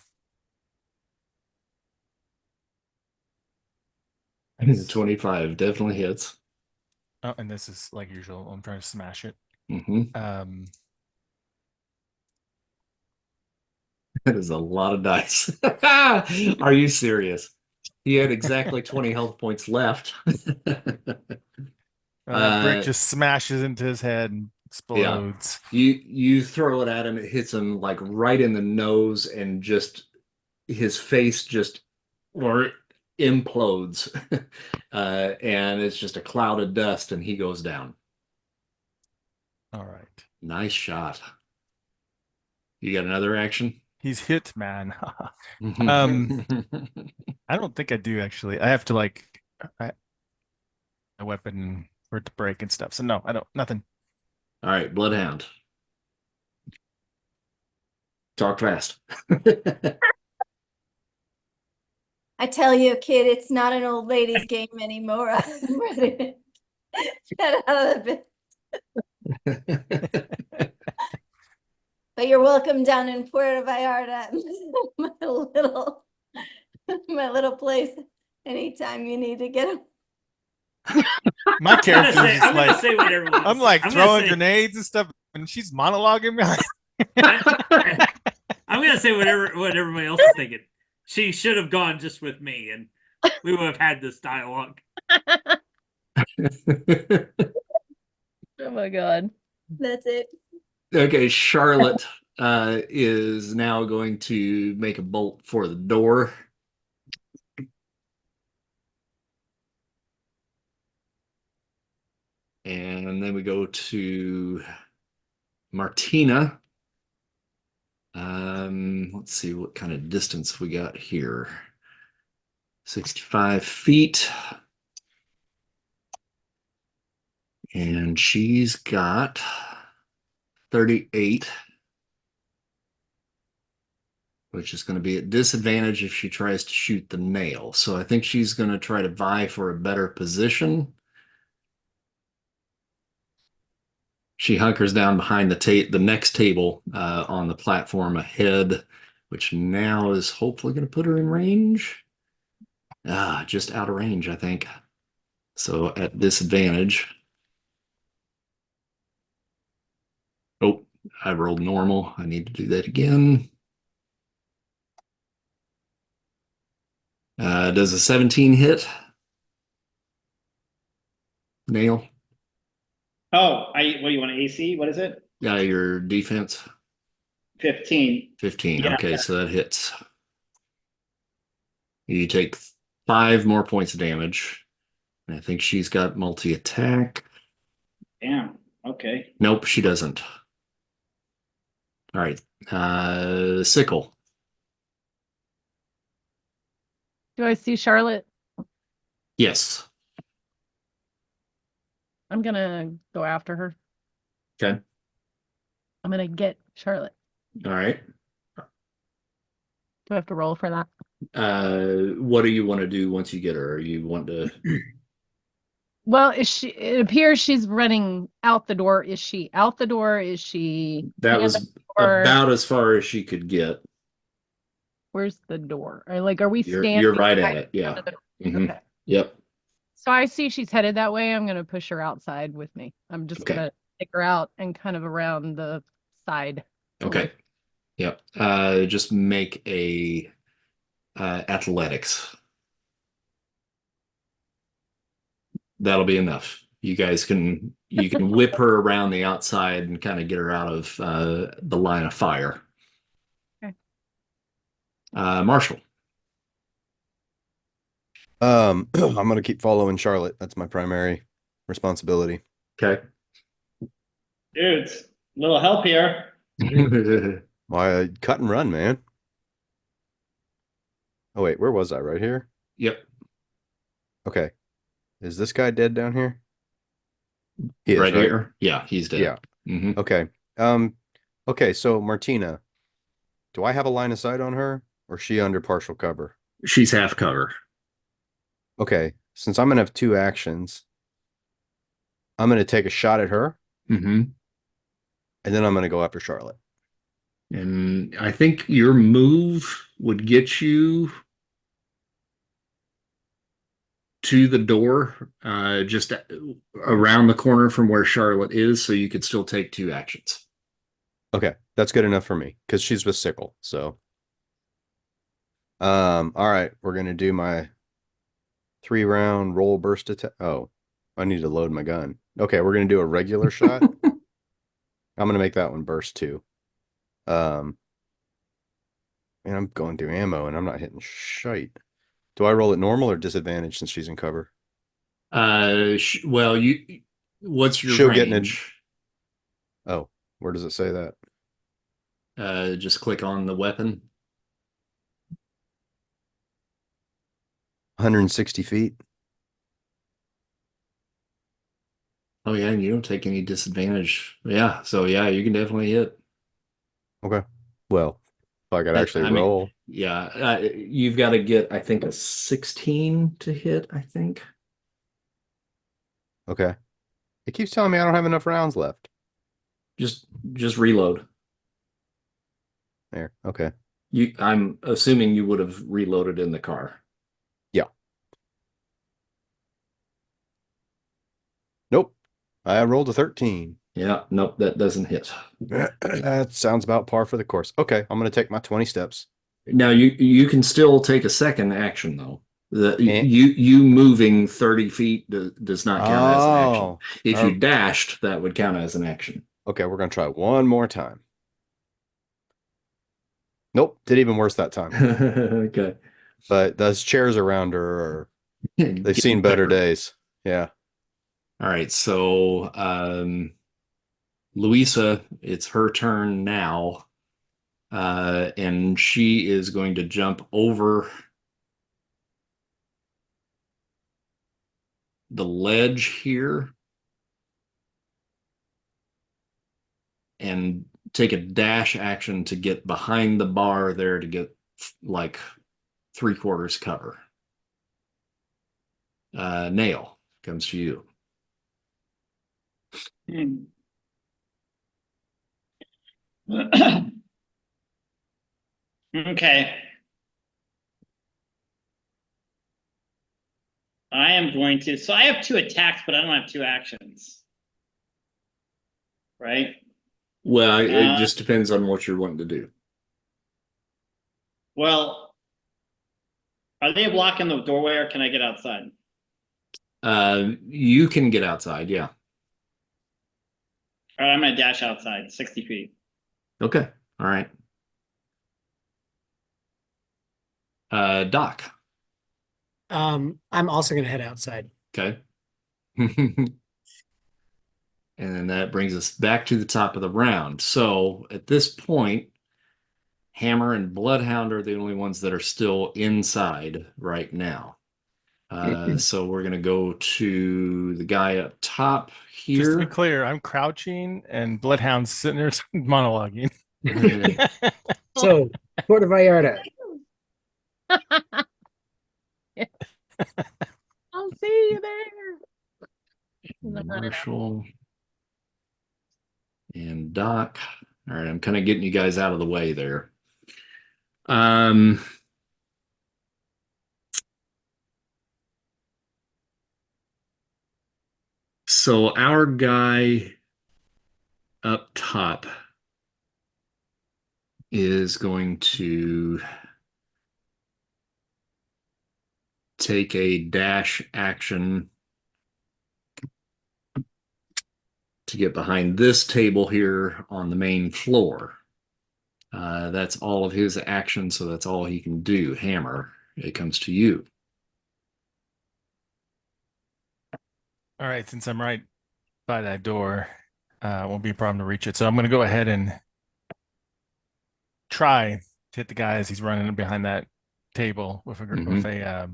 25 definitely hits. Oh, and this is like usual. I'm trying to smash it. That is a lot of dice. Are you serious? He had exactly 20 health points left. Brick just smashes into his head and explodes. Yeah. You throw it at him, it hits him like right in the nose, and just his face just, or implodes, and it's just a cloud of dust, and he goes down. All right. Nice shot. You got another action? He's hit, man. I don't think I do actually. I have to a weapon for it to break and stuff. So no, I don't. Nothing. All right, Bloodhound. Talk fast. I tell you, kid, it's not an old ladies' game anymore. I'm ready to get out of it. But you're welcome down in Puerto Vallarta, my little place. Anytime you need to get My character is I'm gonna say what everyone. I'm like throwing grenades and stuff, and she's monologuing behind. I'm gonna say what everybody else is thinking. She should have gone just with me, and we would have had this dialogue. Oh my god. That's it. Okay, Charlotte is now going to make a bolt for the door. And then we go to Martina. Let's see what kind of distance we got here. 65 feet. And she's got 38, which is going to be at disadvantage if she tries to shoot the nail. So I think she's going to try to vie for a better position. She hunkers down behind the next table on the platform ahead, which now is hopefully going to put her in range. Just out of range, I think. So at disadvantage. Oh, I rolled normal. I need to do that again. Does a 17 hit? Nail? Oh, what do you want, AC? What is it? Yeah, your defense. 15. 15. Yeah. Okay, so that hits. You take 5 more points of damage. I think she's got multi-attack. Damn. Okay. Nope, she doesn't. All right. Sickle. Do I see Charlotte? Yes. I'm gonna go after her. Okay. I'm gonna get Charlotte. All right. Do I have to roll for that? What do you want to do once you get her? You want to? Well, it appears she's running out the door. Is she out the door? Is she? That was about as far as she could get. Where's the door? Are we standing? You're right at it. Yeah. Mhm. Okay. Yep. So I see she's headed that way. I'm gonna push her outside with me. I'm just gonna take her out and kind of around the side. Okay. Yep. Just make a athletics. That'll be enough. You can whip her around the outside and kind of get her out of the line of fire. Okay. Marshall. I'm gonna keep following Charlotte. That's my primary responsibility. Okay. Dudes, a little help here. Why cut and run, man? Oh wait, where was I? Right here? Yep. Okay. Is this guy dead down here? He is, right right here? Yeah, he's dead. Yeah. Mm-hmm. Okay. Okay, so Martina, do I have a line of sight on her or is she under partial cover? She's half cover. Okay. Since I'm gonna have 2 actions, I'm gonna take a shot at her. Mm-hmm. And then I'm gonna go after Charlotte. And I think your move would get you to the door, just around the corner from where Charlotte is, so you could still take 2 actions. Okay, that's good enough for me because she's with sickle. So, all right, we're gonna do my 3-round roll burst attack. Oh, I need to load my gun. Okay, we're gonna do a regular shot. I'm gonna make that one burst too. And I'm going through ammo and I'm not hitting shite. Do I roll it normal or disadvantage since she's in cover? Well, what's your She'll get an range? Oh, where does it say that? Just click on the weapon. 160 feet. Oh yeah, and you don't take any disadvantage. Yeah, so yeah, you can definitely hit. Okay. Well, if I could actually I mean, roll. yeah, you've got to get, I think, a 16 to hit, I think. Okay. It keeps telling me I don't have enough rounds left. Just reload. There. Okay. I'm assuming you would have reloaded in the car. Yeah. Nope. I rolled a 13. Yeah, nope, that doesn't hit. That sounds about par for the course. Okay, I'm going to take my 20 steps. Now you can still take a second action though. And- You moving 30 feet does not count as an action. Oh. If you dashed, that would count as an action. Okay, we're going to try one more time. Nope, did even worse that time. Okay. But those chairs around her they've Getting seen better days. Yeah. All right, so Louisa, it's her turn now. And she is going to jump over the ledge here and take a dash action to get behind the bar there to get like 3/4 cover. Nail comes to you. Okay. I am going to, so I have 2 attacks, but I don't have 2 actions. Right? Well, it just depends on what you're wanting to do. Well, are they blocking the doorway or can I get outside? You can get outside, yeah. All right, I'm gonna dash outside 60 feet. Okay, all right. Doc. I'm also gonna head outside. Okay. And then that brings us back to the top of the round. So at this point, Hammer and Bloodhound are the only ones that are still inside right now. So we're going to go to the guy up top here. Just to be clear, I'm crouching and Bloodhound's sitting there monologuing. So, Puerto Vallarta. I'll see you there. Marshall and Doc. All right, I'm kind of getting you guys out of the way there. So our guy up top is going to take a dash action to get behind this table here on the main floor. That's all of his action, so that's all he can do. Hammer, it comes to you. All right, since I'm right by that door, it won't be a problem to reach it. So I'm going to go ahead and try to hit the guy as he's running behind that table with a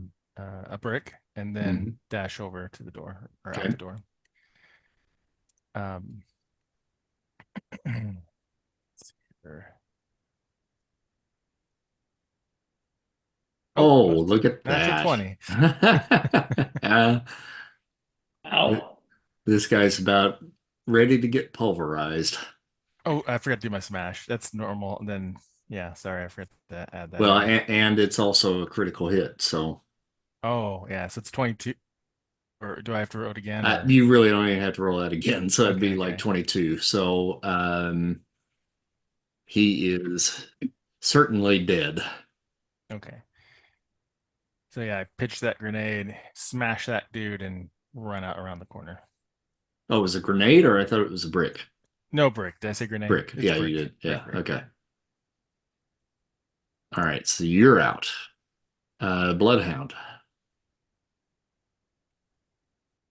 brick, and then dash over to the door or out the door. Oh, look at Natural that. 20. This guy's about ready to get pulverized. Oh, I forgot to do my smash. That's normal. And then, yeah, sorry, I forgot to add that. Well, and it's also a critical hit, so. Oh, yeah, so it's 22. Or do I have to roll it again? You really don't even have to roll that again, so it'd be like 22. So he is certainly dead. Okay. So yeah, I pitch that grenade, smash that dude, and run out around the corner. Oh, it was a grenade, or I thought it was a brick? No brick. Did I say grenade? Brick. It's Yeah, brick. you did. Yeah. Brick. Okay. All right. So you're out. Bloodhound.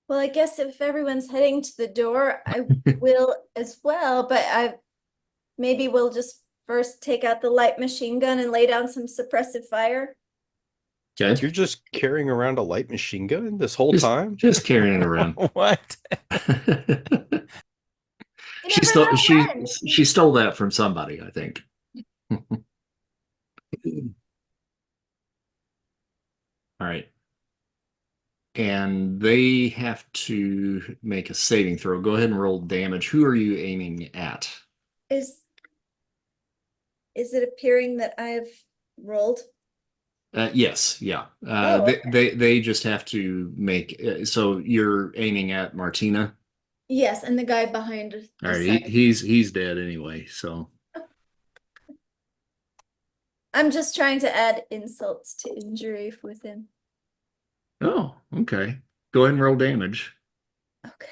Well, I guess if everyone's heading to the door, I will as well, but maybe we'll just first take out the light machine gun and lay down some suppressive fire. Okay. You're just carrying around a light machine gun this whole Just, time? just carrying it around. What? You She never stole know she when. she stole that from somebody, I think. All right. And they have to make a saving throw. Go ahead and roll damage. Who are you aiming at? Is it appearing that I've rolled? Yes, yeah. Oh, They just have to make so you're aiming at Martina. Yes, and the guy behind All right, beside. he's dead anyway, so I'm just trying to add insults to injury with him. oh, okay. Go ahead and roll damage. Okay.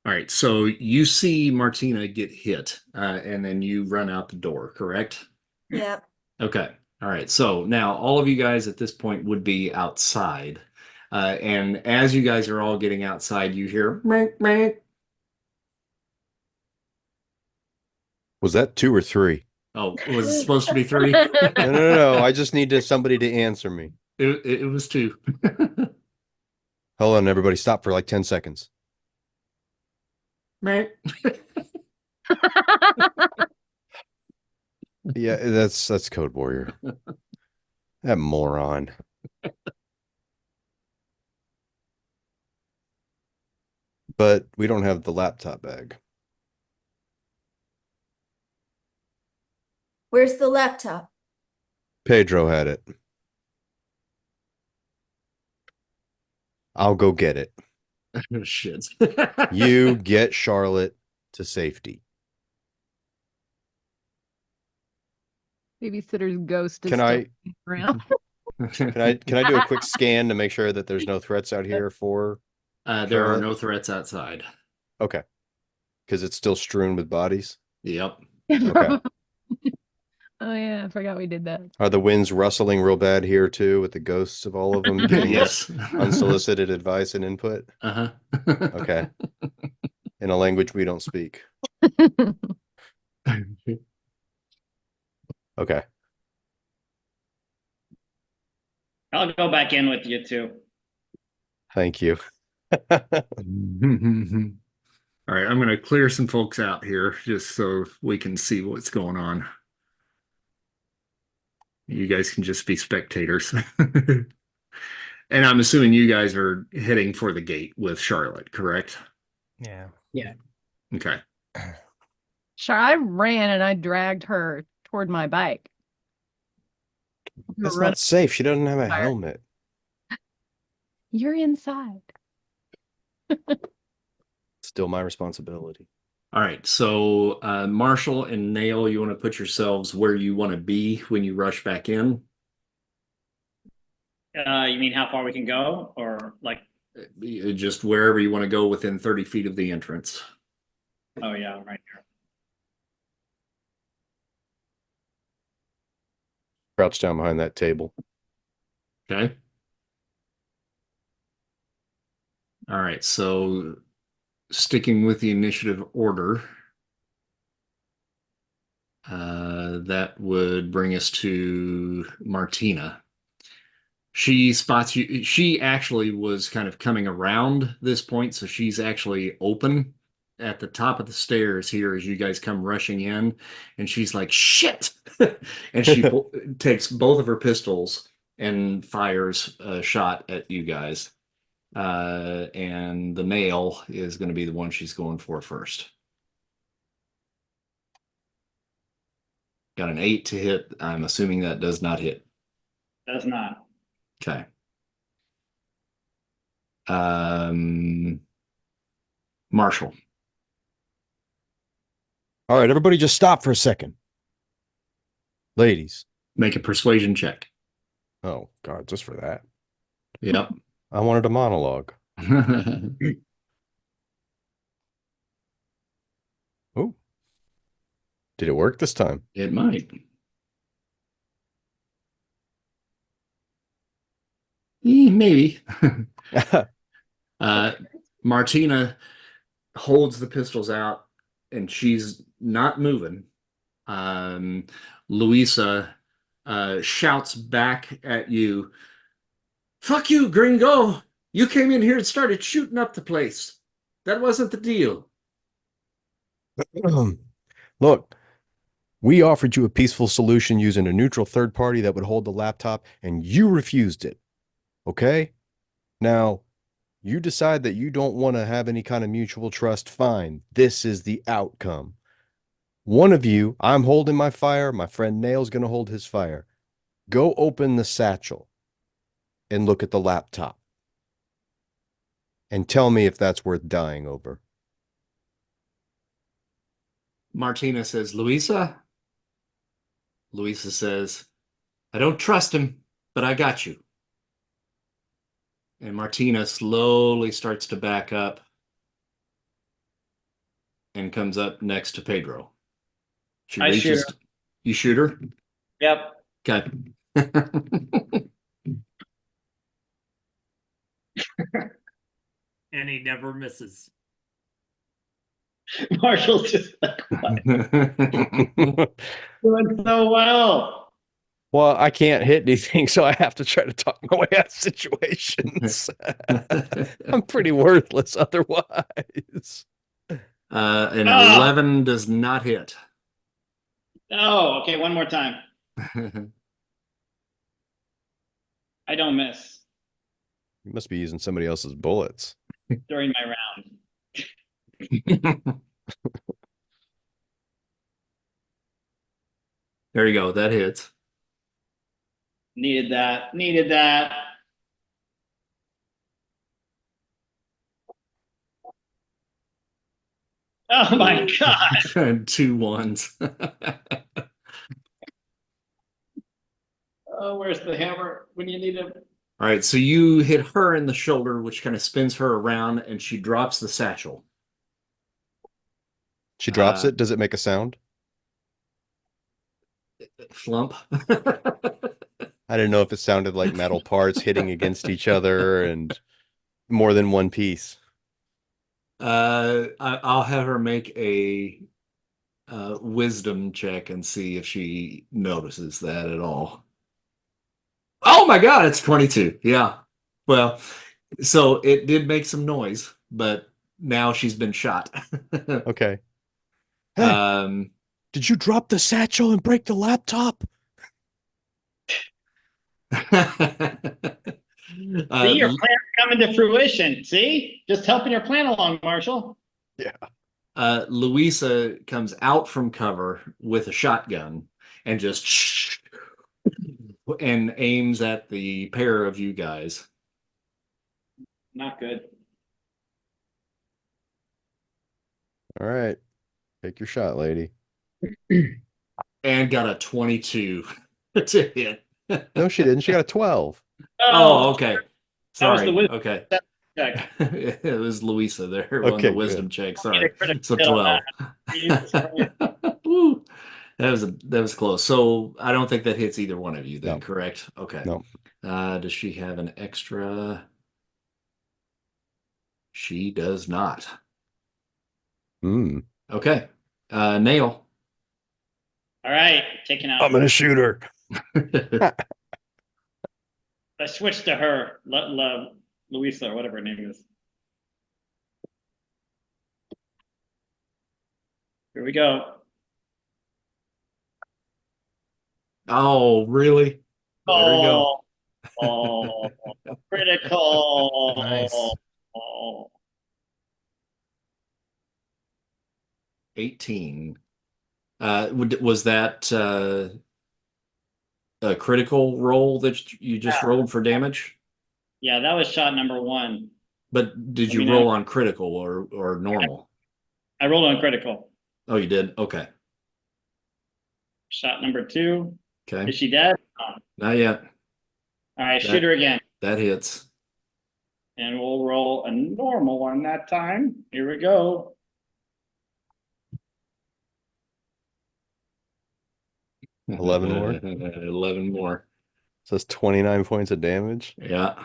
All right, so you see Martina get hit, and then you run out the door, correct? Yeah. Okay. All right. So now all of you guys at this point would be outside. And as you guys are all getting outside, you hear, "Meek, meek." Was that 2 or 3? Oh, was it supposed to be 3? No. I just needed somebody to answer me. It was 2. Hold on, everybody. Stop for like 10 seconds. Meek. Yeah, that's Code Warrior. That moron. But we don't have the laptop bag. Where's the laptop? Pedro had it. I'll go get it. Shit. You get Charlotte to safety. Babysitter's ghost is Can still I around. can I do a quick scan to make sure that there's no threats out here for There are Charlotte? no threats outside. Okay. Because it's still strewn with bodies. Yep. Okay. Oh yeah, I forgot we did that. Are the winds rustling real bad here too, with the ghosts of all of them giving us Yes. unsolicited advice and input? Uh-huh. Okay. In a language we don't speak. Okay. I'll go back in with you too. Thank you. All right, I'm going to clear some folks out here just so we can see what's going on. You guys can just be spectators. And I'm assuming you guys are heading for the gate with Charlotte, correct? Yeah. Okay. Sure, I ran and I dragged her toward my bike. That's Run- not safe. She doesn't have a Fire. helmet. You're inside. Still my responsibility. All right. So, Marshall and Nail, you want to put yourselves where you want to be when you rush back in? You mean how far we can go, or like? Just wherever you want to go within 30 feet of the entrance. Oh yeah, right here. Crouch down behind that table. Okay. All right. So, sticking with the initiative order, that would bring us to Martina. She spots you. She actually was kind of coming around this point, so she's actually open at the top of the stairs here as you guys come rushing in, and she's like, "Shit!" And she takes both of her pistols and fires a shot at you guys. And the male is going to be the one she's going for first. Got an 8 to hit. I'm assuming that does not hit. Does not. Okay. Marshall. All right, everybody just stop for a second. Ladies. Make a persuasion check. Oh, God, just for that. Yep. I wanted a monologue. Oh. Did it work this time? It might. Maybe. Martina holds the pistols out and she's not moving. Louisa shouts back at you, "Fuck you, gringo! You came in here and started shooting up the place. That wasn't the deal." Look, we offered you a peaceful solution using a neutral third party that would hold the laptop, and you refused it. Okay? Now, you decide that you don't want to have any kind of mutual trust. Fine. This is the outcome. One of you, I'm holding my fire. My friend Nail's going to hold his fire. Go open the satchel and look at the laptop. And tell me if that's worth dying over. Martina says, "Louisa?" Louisa says, "I don't trust him, but I got you." And Martina slowly starts to back up and comes up next to Pedro. She I shoot reaches. her. You shoot her? Yep. Okay. And he never misses. Marshall's just like, what? Doing so well. Well, I can't hit anything, so I have to try to talk my way out of situations. I'm pretty worthless otherwise. An Oh. 11 does not hit. Oh, okay, one more time. I don't miss You must be using somebody else's bullets. during my round. There you go. That hits. Needed that. Needed that. Oh my God. 2 ones. Oh, where's the hammer when you need it? All right, so you hit her in the shoulder, which kind of spins her around, and she drops the satchel. She drops it. Does it make a sound? Flump. I didn't know if it sounded like metal parts hitting against each other and more than one piece. I'll have her make a wisdom check and see if she notices that at all. Oh my God, it's 22. Yeah. Well, so it did make some noise, but now she's been shot. Okay. Hey, did you drop the satchel and break the laptop? See, your plan's coming to fruition. See? Just helping your plan along, Marshall. Yeah. Louisa comes out from cover with a shotgun and just and aims at the pair of you guys. Not good. All right. Take your shot, lady. And got a 22 to hit. No, she didn't. She got a 12. Oh, okay. Sorry. That was the Okay. check. It was Louisa there on Okay, the wisdom check. Sorry. So hit on 12. Woo. That was close. So I don't think that hits either one of you then, No. correct? Okay. No. Does she have an extra? She does not. Okay. Nail. All right, taking out. I'm going to shoot her. I switched to her, Louisa, or whatever her name is. Here we go. Oh, really? There you go. Oh, critical. Nice. Oh. 18. Was that a critical roll that you just rolled for damage? Yeah, that was shot number 1. But did you roll on critical or normal? I rolled on critical. Oh, you did? Okay. Shot number 2. Okay. Is she dead? Not yet. All right, shoot her again. That hits. And we'll roll a normal one that time. Here we go. $11 more. 11 more. So that's 29 points of damage. Yeah.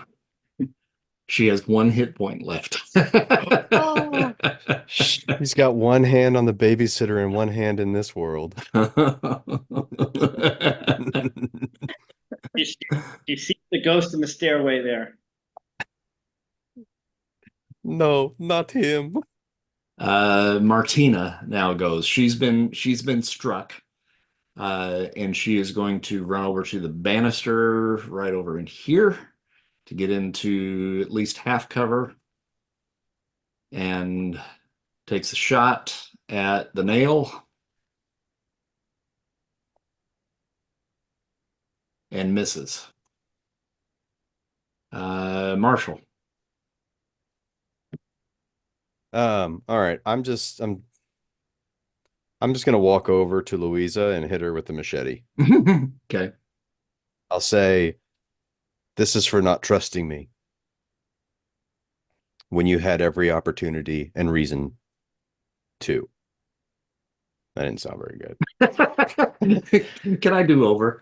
She has 1 hit point left. Oh. He's got one hand on the babysitter and one hand in this world. You see the ghost in the stairway there. No, not him. Martina now goes. She's been struck. And she is going to run over to the banister right over in here to get into at least half cover, and takes a shot at the nail and misses. Marshall. All right. I'm just gonna walk over to Louisa and hit her with the machete. Okay. I'll say, "This is for not trusting me when you had every opportunity and reason to." That didn't sound very good. Can I do over?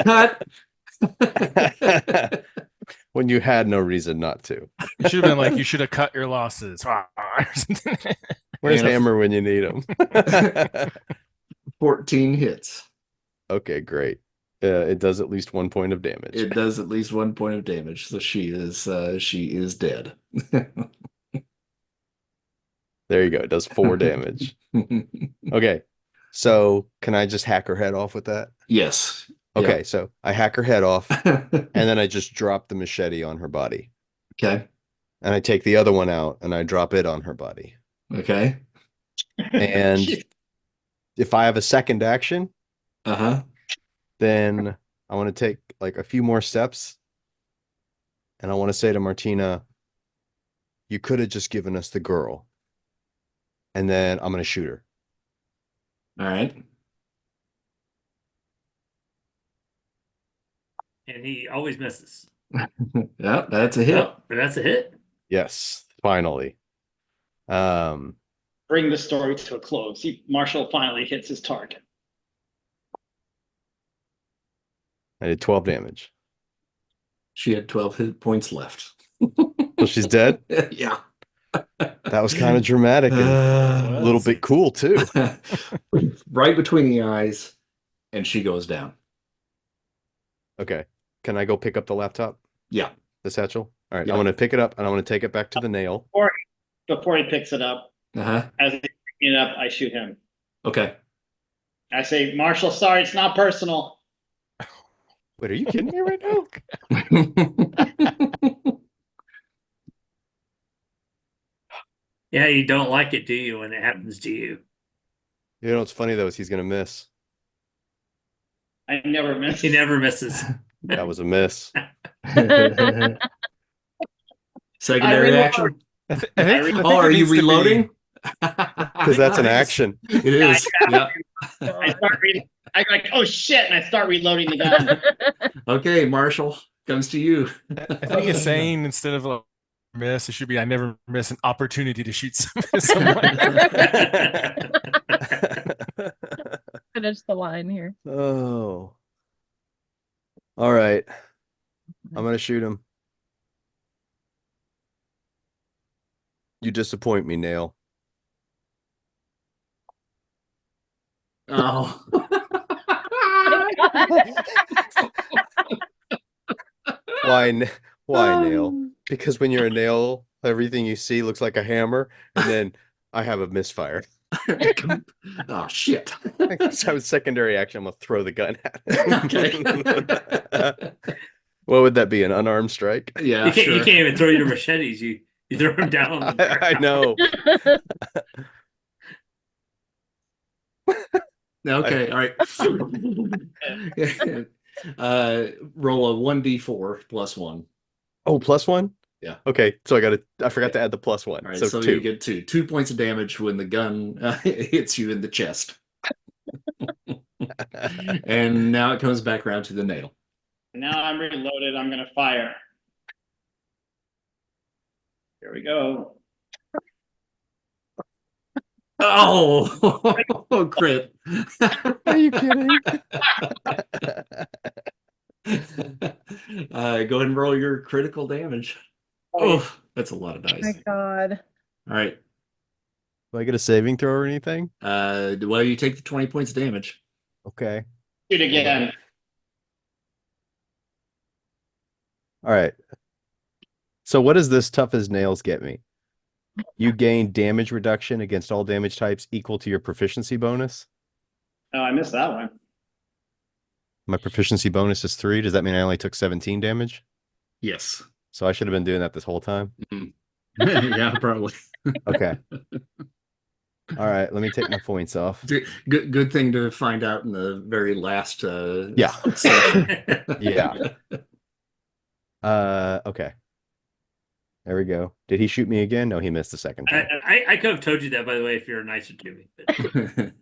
Cut. When you had no reason not to. You should have been like, you should have cut your losses. Where's And a- Hammer when you need him? 14 hits. Okay, great. It does at least 1 point of damage. It does at least 1 point of damage, so she is dead. There you go. It does 4 damage. Okay. So can I just hack her head off with that? Yes. Okay, so I hack her head off, and then I just drop the machete on her body. Okay. And I take the other one out, and I drop it on her body. Okay. And if I have a second action, then I want to take like a few more steps, and I want to say to Martina, "You could have just given us the girl." And then I'm going to shoot her. All right. And he always misses. Yeah, that's a hit. Oh, that's a hit. Yes, finally. Bring the story to a close. Marshall finally hits his target. I did 12 damage. She had 12 hit points left. So she's dead? Yeah. That was kind of dramatic and a little bit cool too. Right between the eyes, and she goes down. Okay. Can I go pick up the laptop? Yeah. The satchel? All right. Yeah. I'm going to pick it up and I'm going to take it back to the nail. Before he picks it up, as he's picking it up, I shoot him. Okay. I say, Marshall, sorry, it's not personal. Wait, are you kidding me right now? Yeah, you don't like it, do you, when it happens to you? You know what's funny though is he's going to miss. I never miss. He never misses. That was a miss. Secondary action. Oh, are you reloading? Because that's an action. It is. Yeah. I start reading. I go like, oh shit, and I start reloading the gun. Okay, Marshall, comes to you. I think it's saying instead of a miss, it should be I never miss an opportunity to shoot someone. Finish the line here. Oh. All right. I'm going to shoot him. You disappoint me, Nail. Oh. Why, Nail? Because when you're a nail, everything you see looks like a hammer, and then I have a misfire. Oh, shit. So secondary action, I'm going to throw the gun at Okay. What would that be, an unarmed strike? Yeah, you can't, sure. you can't even throw your machetes. You throw them down on the ground. I know. Okay, all right. Roll a 1d4 plus 1. Oh, +1? Yeah. Okay, so I forgot to add the +1. All right, so so 2. you get 2. 2 points of damage when the gun hits you in the chest. And now it comes back around to the nail. Now I'm reloaded. I'm gonna fire. Here we go. Oh, crit. Are you kidding? Go ahead and roll your critical damage. Oh, that's a lot of dice. My God. All right. Do I get a saving throw or anything? Well, you take the 20 points damage. Okay. Shoot again. All right. So what does this tough as nails get me? You gain damage reduction against all damage types equal to your proficiency bonus. Oh, I missed that one. My proficiency bonus is 3. Does that mean I only took 17 damage? Yes. So I should have been doing that this whole time. Yeah, probably. Okay. All right, let me take my points off. Good thing to find out in the very last Yeah. session. Yeah. Okay. There we go. Did he shoot me again? No, he missed the second time. I could have told you that, by the way, if you're nicer to me. But...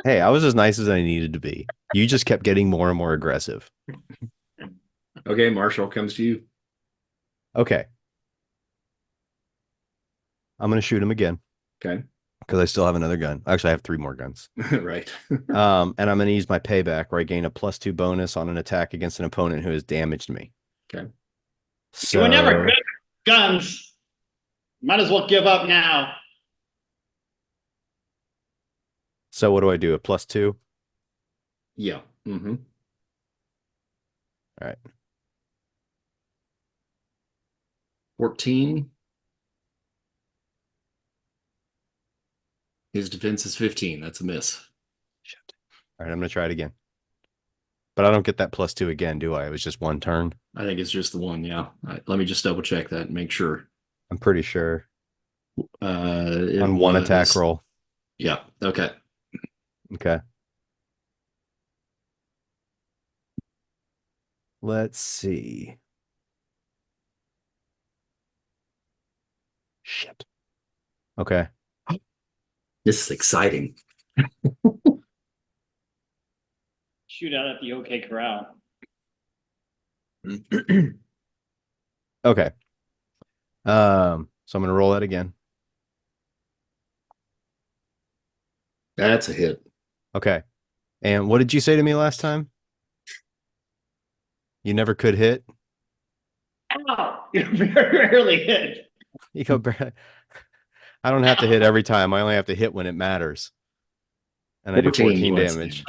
Hey, I was as nice as I needed to be. You just kept getting more and more aggressive. Okay, Marshall comes to you. Okay. I'm going to shoot him again. Okay. Because I still have another gun. Actually, I have 3 more guns. Right. And I'm going to use my payback where I gain a +2 bonus on an attack against an opponent who has damaged me. Okay. You were never good at guns. Might as well give up now. So what do I do? A +2? Yeah. Mm-hmm. All right. 14. His defense is 15. That's a miss. Shit. All right, I'm going to try it again. But I don't get that +2 again, do I? It was just one turn. I think it's just the one, yeah. Let me just double check that and make sure. I'm pretty sure. It On one was- attack roll. Yeah, okay. Okay. Let's see. Shit. Okay. This is exciting. Shoot out at the OK Corral. Okay. So I'm going to roll that again. That's a hit. Okay. And what did you say to me last time? You never could hit? Oh, you very rarely hit. You go, I don't have to hit every time. I only have to hit when it matters. And I do 14 was. damage.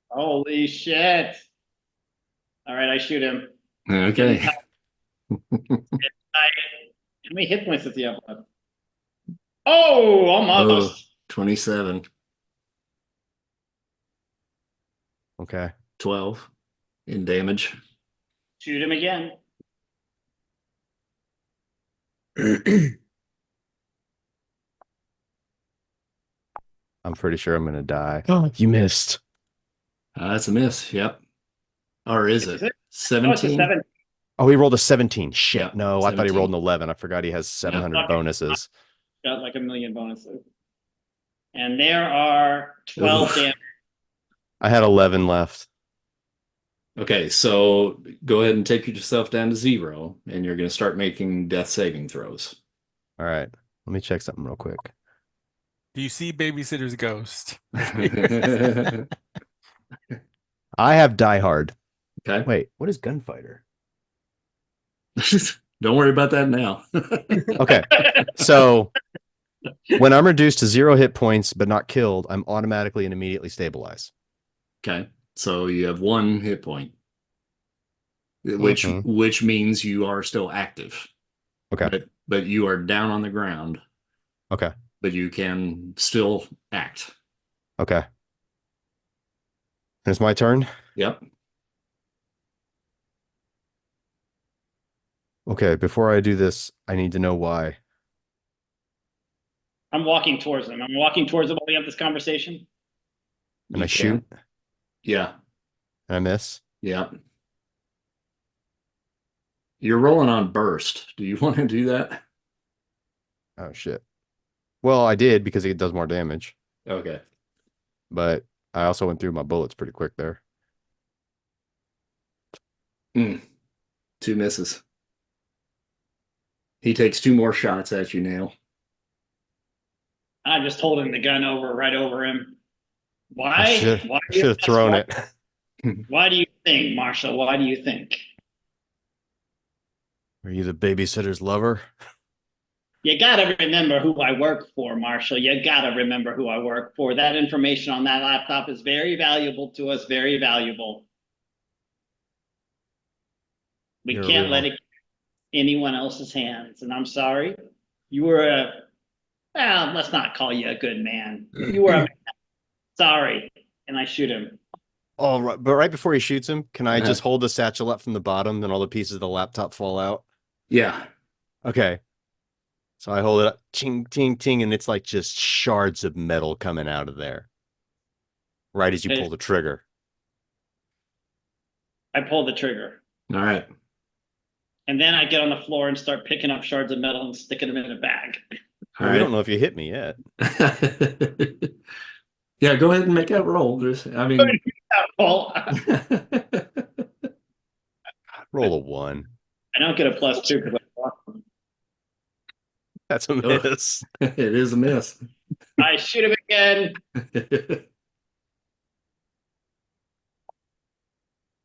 Holy shit. All right, I shoot him. Okay. How many hit points does he have left? Oh, almost. 27. Okay. 12 in damage. Shoot him again. I'm pretty sure I'm going to die. Oh, you missed. That's a miss. Yep. Or is it? Is it? Oh, it's a 17? 7. Oh, he rolled a 17. Shit. Yeah, No, I thought he 17. rolled an 11. I forgot he has 700 Okay. bonuses. Got like a million bonuses. And there are 12 Oof. damage. I had 11 left. Okay, so go ahead and take yourself down to 0, and you're going to start making death saving throws. All right. Let me check something real quick. Do you see Babysitter's Ghost? Okay. I have Die Hard. Wait, what is Gunfighter? Don't worry about that now. Okay. So when I'm reduced to 0 hit points but not killed, I'm automatically and immediately stabilized. Okay, so you have 1 hit point, which Mhm. which means you are still active. Okay. But you are down on the ground, Okay. but you can still act. Okay. And it's my turn. Yep. Okay. Before I do this, I need to know why. I'm walking towards him. I'm walking towards him while we have this conversation. And You I can. shoot Yeah. and I miss. Yeah. You're rolling on burst. Do you want to do that? Oh, shit. Well, I did because it does more damage, Okay. but I also went through my bullets pretty quick there. 2 misses. He takes 2 more shots at you now. I'm just holding the gun right over him. Why? I Why should have thrown it. Why do you think, Marshall? Why do you think? Are you the babysitter's lover? You gotta remember who I work for, Marshall. You gotta remember who I work for. That information on that laptop is very valuable to us, very valuable. We You're a can't real- let it get in anyone else's hands. And I'm sorry. You were well, let's not call you a good man. You were a man. Sorry. And I shoot him. Oh, right, but right before he shoots him, can I Uh-huh. just hold the satchel up from the bottom, then all the pieces of the laptop fall out? Yeah. Okay. So I hold it up, ting, ting, ting, and it's like just shards of metal coming out of there. Right as you pull the trigger. I pull the trigger. All right. And then I get on the floor and start picking up shards of metal and sticking them in a bag. All We right. don't know if you hit me yet. Yeah, go ahead and make that roll. I mean, Paul, Roll a 1. I don't get a +2 because That's a miss. it is a miss. I shoot him again.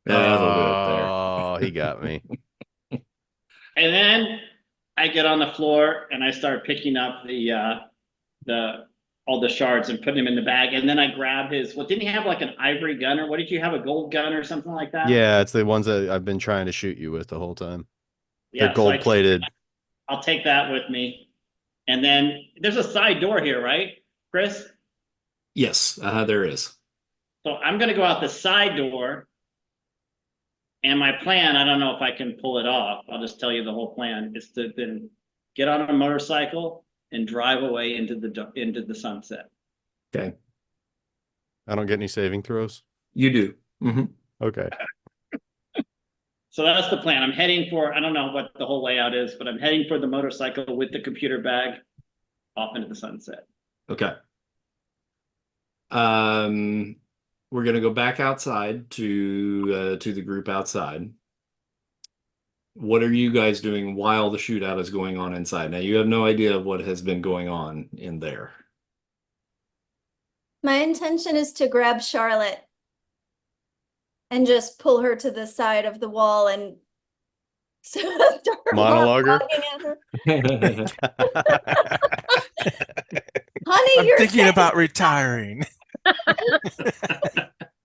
That'll do it there. Oh, he got me. And then I get on the floor and I start picking up all the shards and putting them in the bag. And then I grab his, what, didn't he have like an ivory gun, or what did you have, a gold gun or something like that? Yeah, it's the ones that I've been trying to shoot you with the whole time. Yeah, They're so gold plated. I'll take that with me. And then there's a side door here, right, Chris? Yes, there is. So I'm going to go out the side door. And my plan, I don't know if I can pull it off. I'll just tell you the whole plan is to then get on a motorcycle and drive away into the sunset. Okay. I don't get any saving throws. You do. Mm-hmm. Okay. So that's the plan. I'm heading for, I don't know what the whole layout is, but I'm heading for the motorcycle with the computer bag off into the sunset. Okay. We're gonna go back outside to the group outside. What are you guys doing while the shootout is going on inside? Now you have no idea of what has been going on in there. My intention is to grab Charlotte and just pull her to the side of the wall and start Monologue her? monologuing at her. Honey, I'm you're thinking saying- about retiring. Well,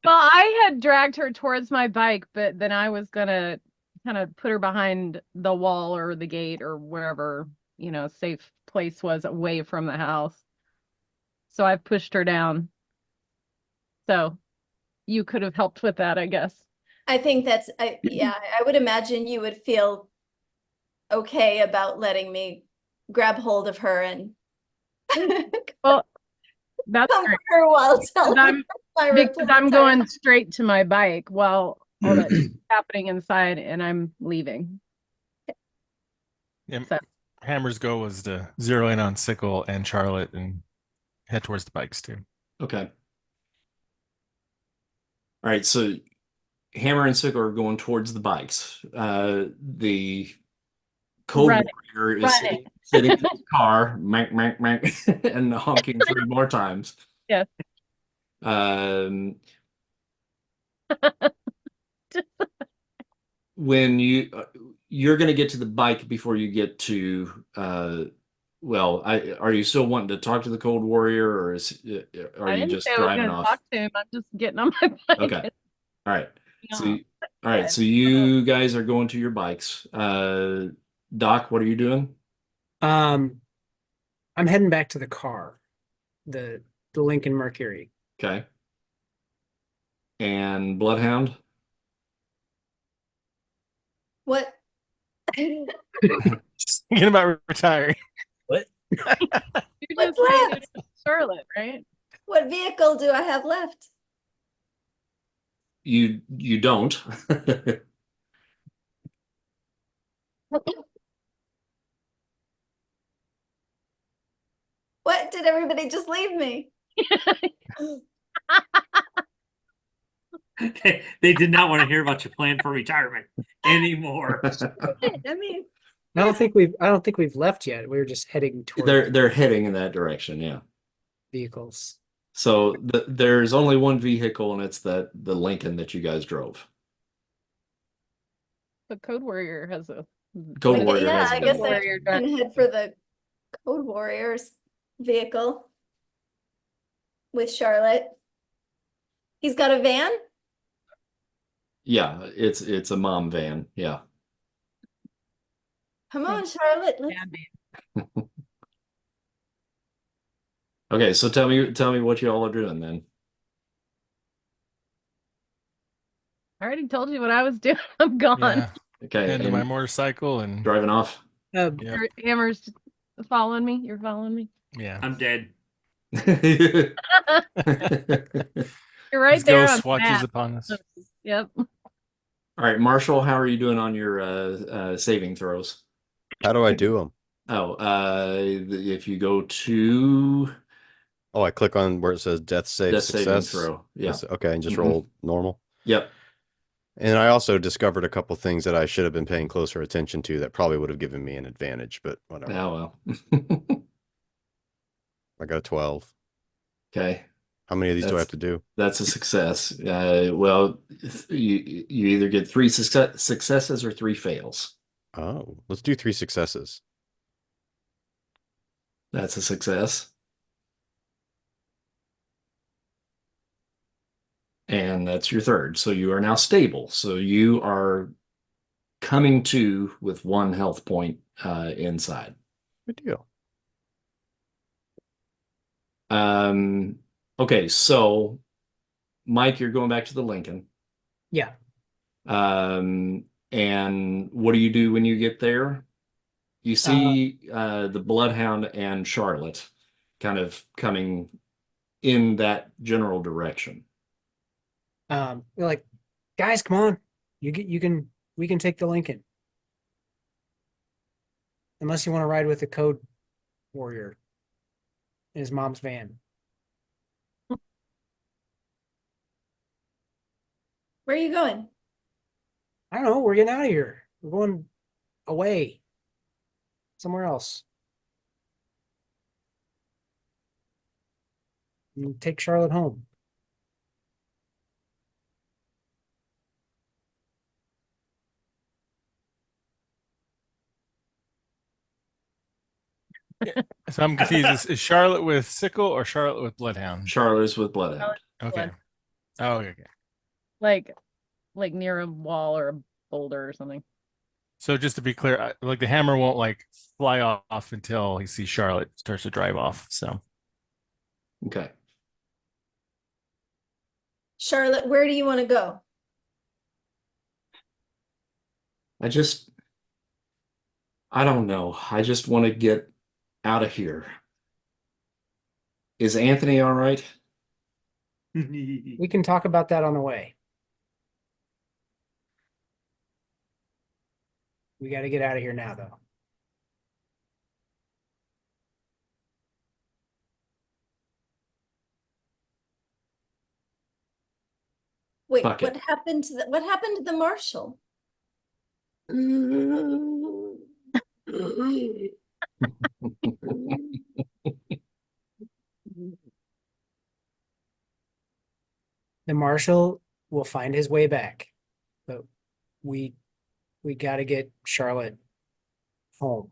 I had dragged her towards my bike, but then I was gonna kind of put her behind the wall or the gate or wherever, safe place was away from the house. So I've pushed her down. So you could have helped with that, I guess. I think yeah, I would imagine you would feel okay about letting me grab hold of her and Well, that's comfort great. her while telling her my Because report I'm time. going straight to my bike while all that's happening inside and I'm leaving. Yeah, So- Hammer's goal was to zero in on Sickle and Charlotte and head towards the bikes too. Okay. All right, so Hammer and Sickle are going towards the bikes. The Cold Running. Warrior is Running. sitting in his car, mank, mank, mank, and honking 3 more times. Yes. When you're going to get to the bike before you get to are you still wanting to talk to the Cold Warrior, or are I you didn't just say I was driving gonna off? talk to him. I'm just getting on my bike. Okay. All right. Yeah. So, all right. So you guys are going to your bikes. Doc, what are you doing? I'm heading back to the car, the Lincoln Mercury. Okay. And Bloodhound? What? Just thinking about retiring. You What's just made left? it Charlotte, right? What vehicle do I have left? You don't. What, did everybody just leave me? They did not want to hear about your plan for retirement anymore. I mean, I don't think we've left yet. We were just heading toward They're heading in that direction, yeah. vehicles. So there's only one vehicle, and it's the Lincoln that you guys drove. The Code Warrior has a Code Like, Warrior yeah, has I a guess van. I Warrior drive. can head for the Code Warrior's vehicle with Charlotte. He's got a van? Yeah, it's a mom van. Yeah. Come on, Charlotte. Let's... Okay, so tell me what you all are doing then. I already told you what I was doing. I'm gone. Yeah. Okay, Head to my and motorcycle and driving off. Yep. Hammer's following me. You're following me. Yeah. I'm dead. You're right His there ghost on the watches map. upon us. Yep. All right, Marshall, how are you doing on your saving throws? How do I do them? Oh, if you go to Oh, I click on where it says death save death saving success. throw. Yeah. Okay, and just Mhm. roll normal. Yep. And I also discovered a couple things that I should have been paying closer attention to that probably would have given me an advantage, but whatever. Oh well. I got a 12. Okay. How many of these do I have to do? That's a success. Well, you either get 3 successes or 3 fails. Oh, let's do 3 successes. That's a success. And that's your third. So you are now stable. So you are coming to with 1 health point inside. Good deal. Okay, so Mike, you're going back to the Lincoln. Yeah. And what do you do when you get there? You see the Bloodhound and Charlotte kind of coming in that general direction. We're like, guys, come on. We can take the Lincoln. Unless you want to ride with the Code Warrior in his mom's van. Where are you going? I don't know. We're getting out of here. We're going away. Somewhere else. And take Charlotte home. So I'm confused. Is Charlotte with sickle or Charlotte with bloodhound? Charlotte's with Bloodhound. Charlotte with Okay. Oh, okay. Like near a wall or a boulder or something. So just to be clear, like the hammer won't like fly off until he sees Charlotte starts to drive off. So Okay. Charlotte, where do you want to go? I don't know. I just want to get out of here. Is Anthony all right? We can talk about that on the way. We got to get out of here now, though. Wait, Fuck it. what happened to the marshal? The marshal will find his way back, but we got to get Charlotte home.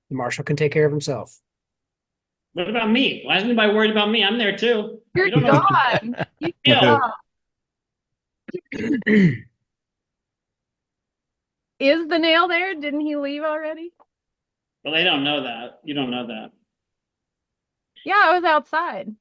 The marshal can take care of himself. What about me? Why isn't anybody worried about me? I'm there too. You're You don't know. gone. You Yeah. stop. Is the nail there? Didn't he leave already? Well, they don't know that. You don't know that. Yeah, I was outside.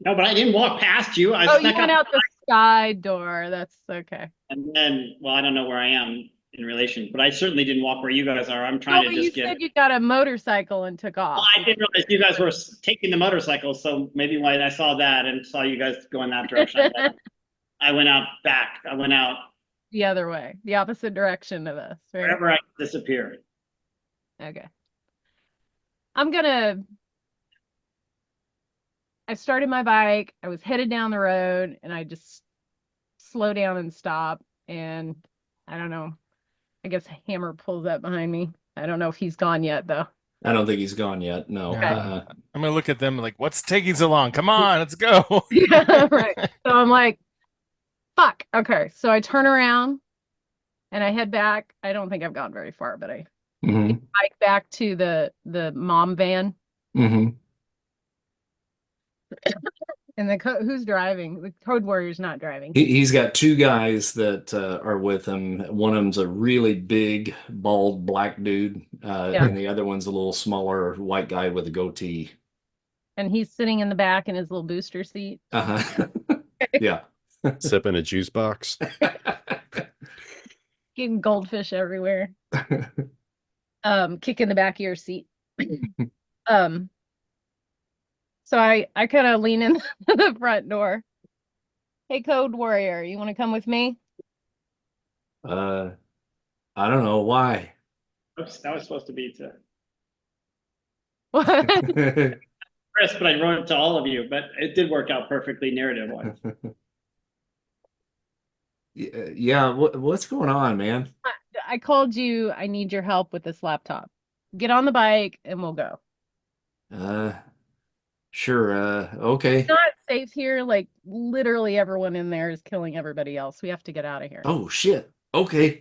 No, but I didn't walk past you. I Oh, you snuck went up out the side door. That's okay. and then, well, I don't know where I am in relation, but I certainly didn't walk where you guys are. I'm trying Oh, to you just get. said you got a motorcycle and took off. Well, I didn't realize you guys were taking the motorcycle, so maybe when I saw that and saw you guys go in that direction, I went out back. I went out The other way, the opposite direction of us. Right? wherever I disappeared. Okay. I started my bike. I was headed down the road and I just slow down and stop. And I don't know. I guess Hammer pulls up behind me. I don't know if he's gone yet, though. I don't think he's gone yet. No. I'm gonna look at them like, what's taking so long? Come on, let's go. Yeah, right. So I'm like, fuck. Okay, so I turn around and I head back. I don't think I've gone very far, but I Mm-hmm. bike back to the mom van. Mm-hmm. And who's driving? The Code Warrior's not driving. He's got two guys that are with him. One of them's a really big, bald black dude, Yeah. and the other one's a little smaller white guy with a goatee. And he's sitting in the back in his little booster seat. Uh-huh. Yeah. Sipping a juice box. Getting goldfish everywhere. Kicking the back of your seat. So I kind of lean in the front door. Hey, Code Warrior, you want to come with me? I don't know why. Oops, that was supposed to be to What? Chris, but I wrote it to all of you, but it did work out perfectly narrative-wise. Yeah, what's going on, man? I called you. I need your help with this laptop. Get on the bike and we'll go. Sure, okay. It's not safe here. Like literally everyone in there is killing everybody else. We have to get out of here. Oh shit. Okay.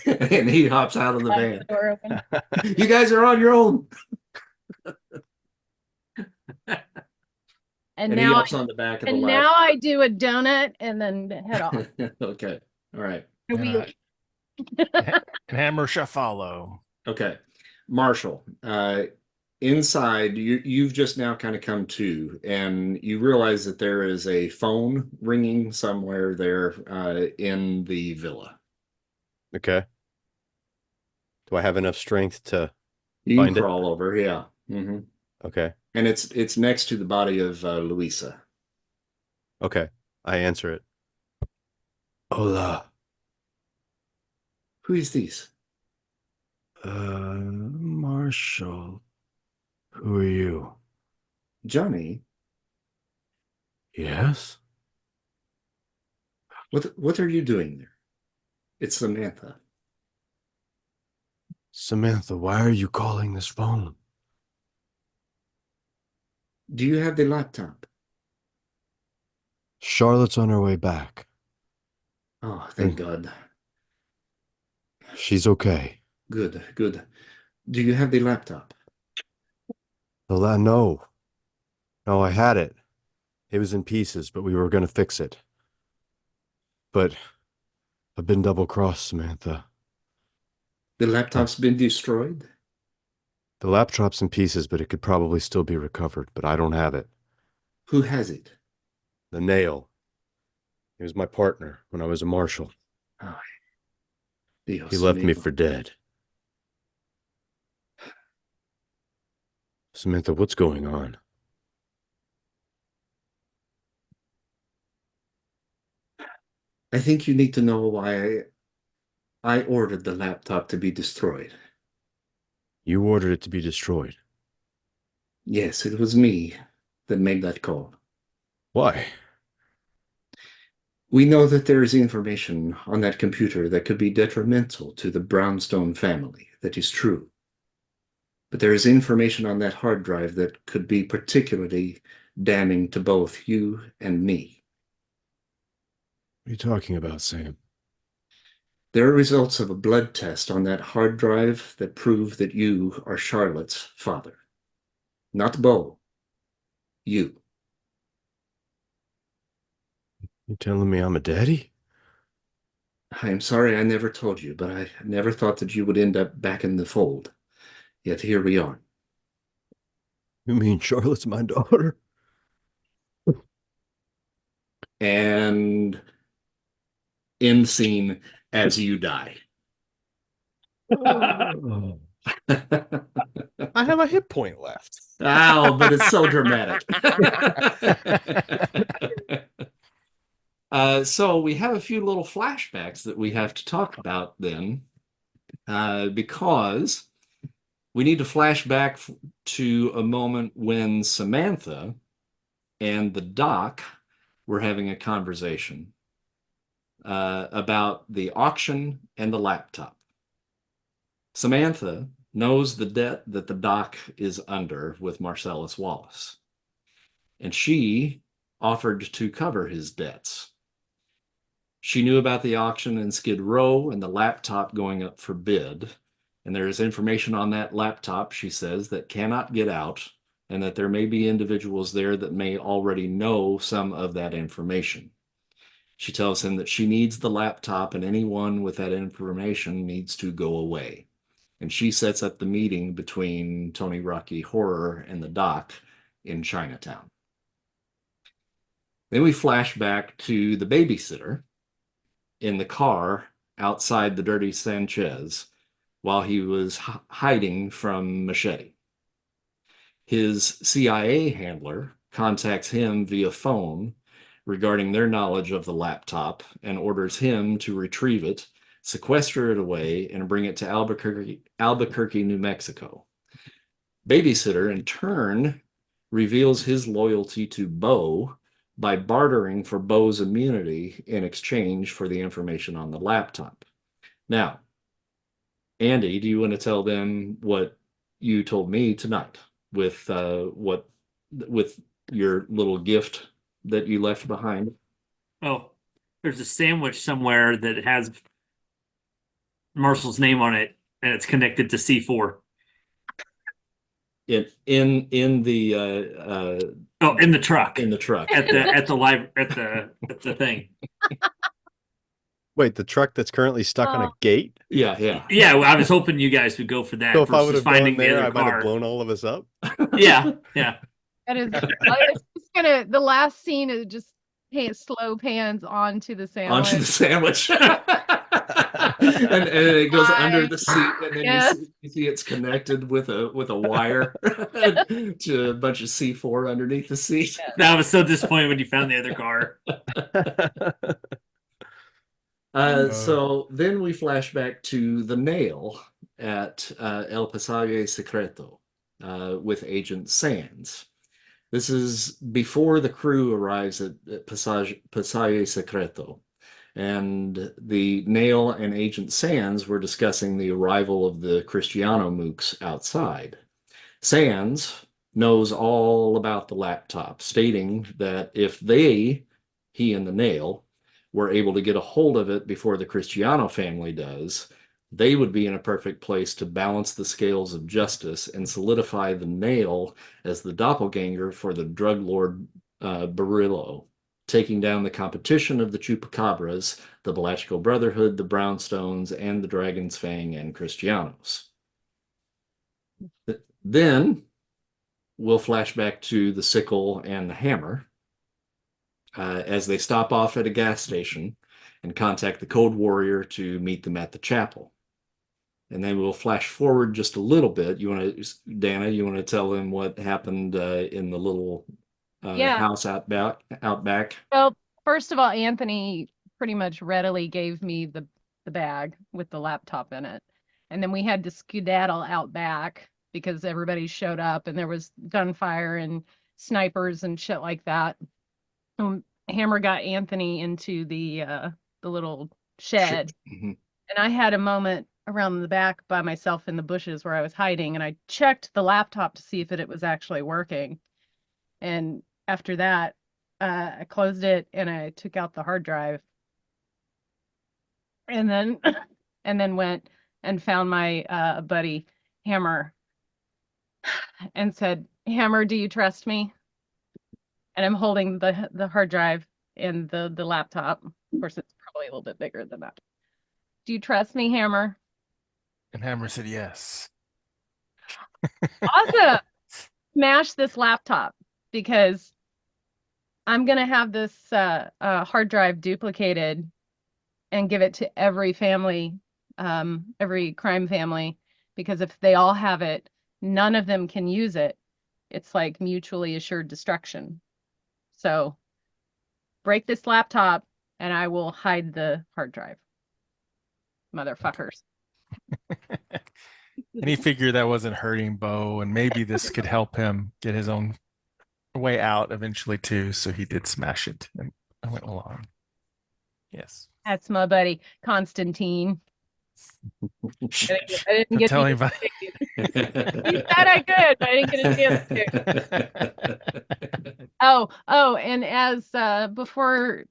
And he hops out of the Slides van. the door open. You guys are on your own. And he now hops on the back of the now I do a donut and then head off. Okay. All right. And we- And Hammer shall follow. Okay. Marshall, inside, you've just now kind of come to, and you realize that there is a phone ringing somewhere there in the villa. Okay. Do I have enough strength to You find can it? crawl over, yeah. Mm-hmm. Okay. And it's next to the body of Louisa. Okay. I answer it. Hola. Who is this? Marshall. Who are you? Johnny. Yes? What are you doing there? It's Samantha. Samantha, why are you calling this phone? Do you have the laptop? Charlotte's on her way back. Oh, thank God. She's okay. Good, good. Do you have the laptop? No. No, I had it. It was in pieces, but we were going to fix it. But I've been double-crossed, Samantha. The laptop's been destroyed? The laptop's in pieces, but it could probably still be recovered, but I don't have it. Who has it? The nail. He was my partner when I was a marshal. Oh, Dios He left me mío. for dead. Samantha, what's going on? I think you need to know why I ordered the laptop to be destroyed. You ordered it to be destroyed. Yes, it was me that made that call. Why? We know that there is information on that computer that could be detrimental to the Brownstone family. That is true. But there is information on that hard drive that could be particularly damning to both you and me. What are you talking about, Sam? There are results of a blood test on that hard drive that prove that you are Charlotte's father. Not Beau. You. You telling me I'm a daddy? I am sorry I never told you, but I never thought that you would end up back in the fold. Yet here we are. You mean Charlotte's my daughter? And end scene as you die. Oh. I have a hit point left. Ow, but it's so dramatic. So we have a few little flashbacks that we have to talk about then, because we need to flash back to a moment when Samantha and the doc were having a conversation about the auction and the laptop. Samantha knows the debt that the doc is under with Marcellus Wallace, and she offered to cover his debts. She knew about the auction in Skid Row and the laptop going up for bid. And there is information on that laptop, she says, that cannot get out, and that there may be individuals there that may already know some of that information. She tells him that she needs the laptop, and anyone with that information needs to go away. And she sets up the meeting between Tony Rocky Horror and the doc in Chinatown. Then we flash back to the babysitter in the car outside the Dirty Sanchez while he was hiding from Machete. His CIA handler contacts him via phone regarding their knowledge of the laptop and orders him to retrieve it, sequester it away, and bring it to Albuquerque, New Mexico. Babysitter, in turn, reveals his loyalty to Beau by bartering for Beau's immunity in exchange for the information on the laptop. Now, Andy, do you want to tell them what you told me tonight with your little gift that you left behind? Oh, there's a sandwich somewhere that has Marshall's name on it, and it's connected to C4. In the in the truck. In the truck. At the thing. Wait, the truck that's currently stuck on a gate? Yeah. Yeah, well, I was hoping you guys would go for that So if I would versus have finding gone there, the I other might have car. blown all of us up. Yeah. That is, it's just gonna, the last scene is just slow pans onto the sandwich. Onto the sandwich. and it goes under the seat, and then you see it's connected with a wire to a bunch of C4 underneath the seat. I was so disappointed when you found the other car. So then we flash back to the nail at El Pasaje Secreto with Agent Sands. This is before the crew arrives at Pasaje Secreto. And the Nail and Agent Sands were discussing the arrival of the Cristiano mooks outside. Sands knows all about the laptop, stating that if he and the Nail, were able to get a hold of it before the Cristiano family does, they would be in a perfect place to balance the scales of justice and solidify the Nail as the doppelganger for the drug lord Barillo, taking down the competition of the Chupacabras, the Blatchko Brotherhood, the Brownstones, and the Dragon's Fang and Cristianos. Then we'll flash back to the sickle and the hammer as they stop off at a gas station and contact the Code Warrior to meet them at the chapel. And then we'll flash forward just a little bit. Dana, you want to tell them what happened in the little house out back? Well, first of all, Anthony pretty much readily gave me the bag with the laptop in it. And then we had to skedaddle out back because everybody showed up and there was gunfire and snipers and shit like that. Hammer got Anthony into the little shed. Mm-hmm. And I had a moment around the back by myself in the bushes where I was hiding, and I checked the laptop to see if it was actually working. And after that, I closed it and I took out the hard drive. And then went and found my buddy Hammer and said, "Hammer, do you trust me?" And I'm holding the hard drive and the laptop. Of course, it's probably a little bit bigger than that. "Do you trust me, Hammer?" And Hammer said yes. Awesome. Smash this laptop because I'm going to have this hard drive duplicated and give it to every family, every crime family, because if they all have it, none of them can use it. It's like mutually assured destruction. So break this laptop and I will hide the hard drive. Motherfuckers. And he figured that wasn't hurting Beau, and maybe this could help him get his own way out eventually too. So he did smash it, and I went along. Yes, that's my buddy Constantine. I didn't get tell anybody. He said I could, but I didn't get a chance to. Oh, and as before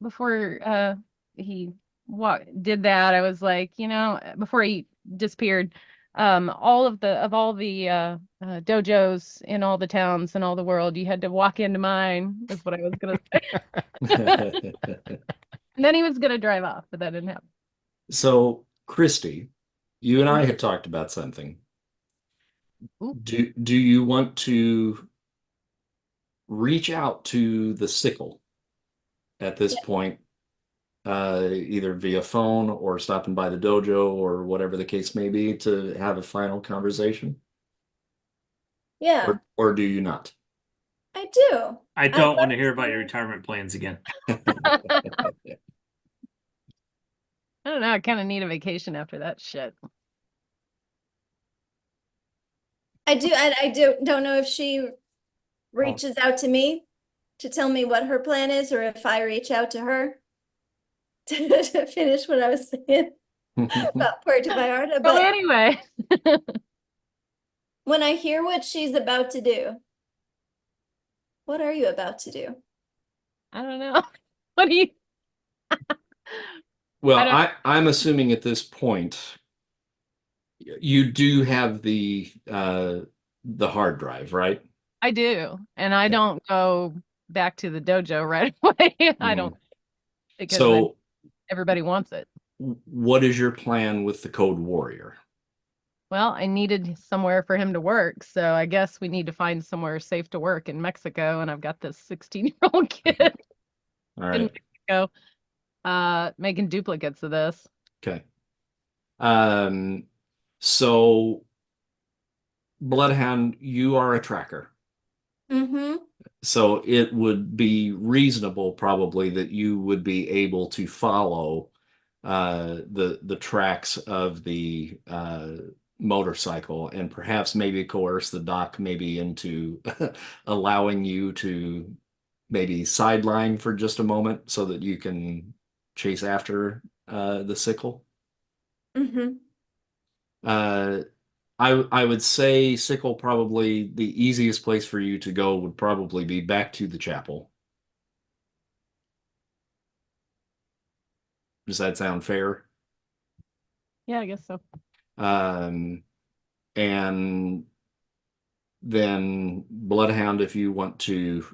did that, I was like, before he disappeared, all the dojos in all the towns in all the world, you had to walk into mine, is what I was gonna say. And then he was gonna drive off, but that didn't happen. So, Christy, you and I have talked about something. Ooh. Do you want to reach out to the sickle at this point, either via phone or stopping by the dojo or whatever the case may be, to have a final conversation? Yeah, Or do you not? I do. I don't want to hear about your retirement plans again. I don't know. I kind of need a vacation after that shit. Don't know if she reaches out to me to tell me what her plan is, or if I reach out to her to finish what I was saying about Puerto Vallarta. So But anyway, when I hear what she's about to do, what are you about to do? I don't know. What do you? Well, I'm assuming at this point you do have the hard drive, right? I do, and I don't go back to the dojo right away. I don't, because So, everybody wants it. what is your plan with the Code Warrior? Well, I needed somewhere for him to work, so I guess we need to find somewhere safe to work in Mexico, and I've got this 16-year-old kid All in right. Mexico, making duplicates of this. Okay. So Bloodhound, you are a tracker. Mm-hmm. So it would be reasonable probably that you would be able to follow the tracks of the motorcycle and perhaps maybe coerce the doc maybe into allowing you to maybe sideline for just a moment so that you can chase after the sickle. Mm-hmm. I would say sickle, probably the easiest place for you to go would probably be back to the chapel. Does that sound fair? Yeah, I guess so. Um, and then Bloodhound, if you want to,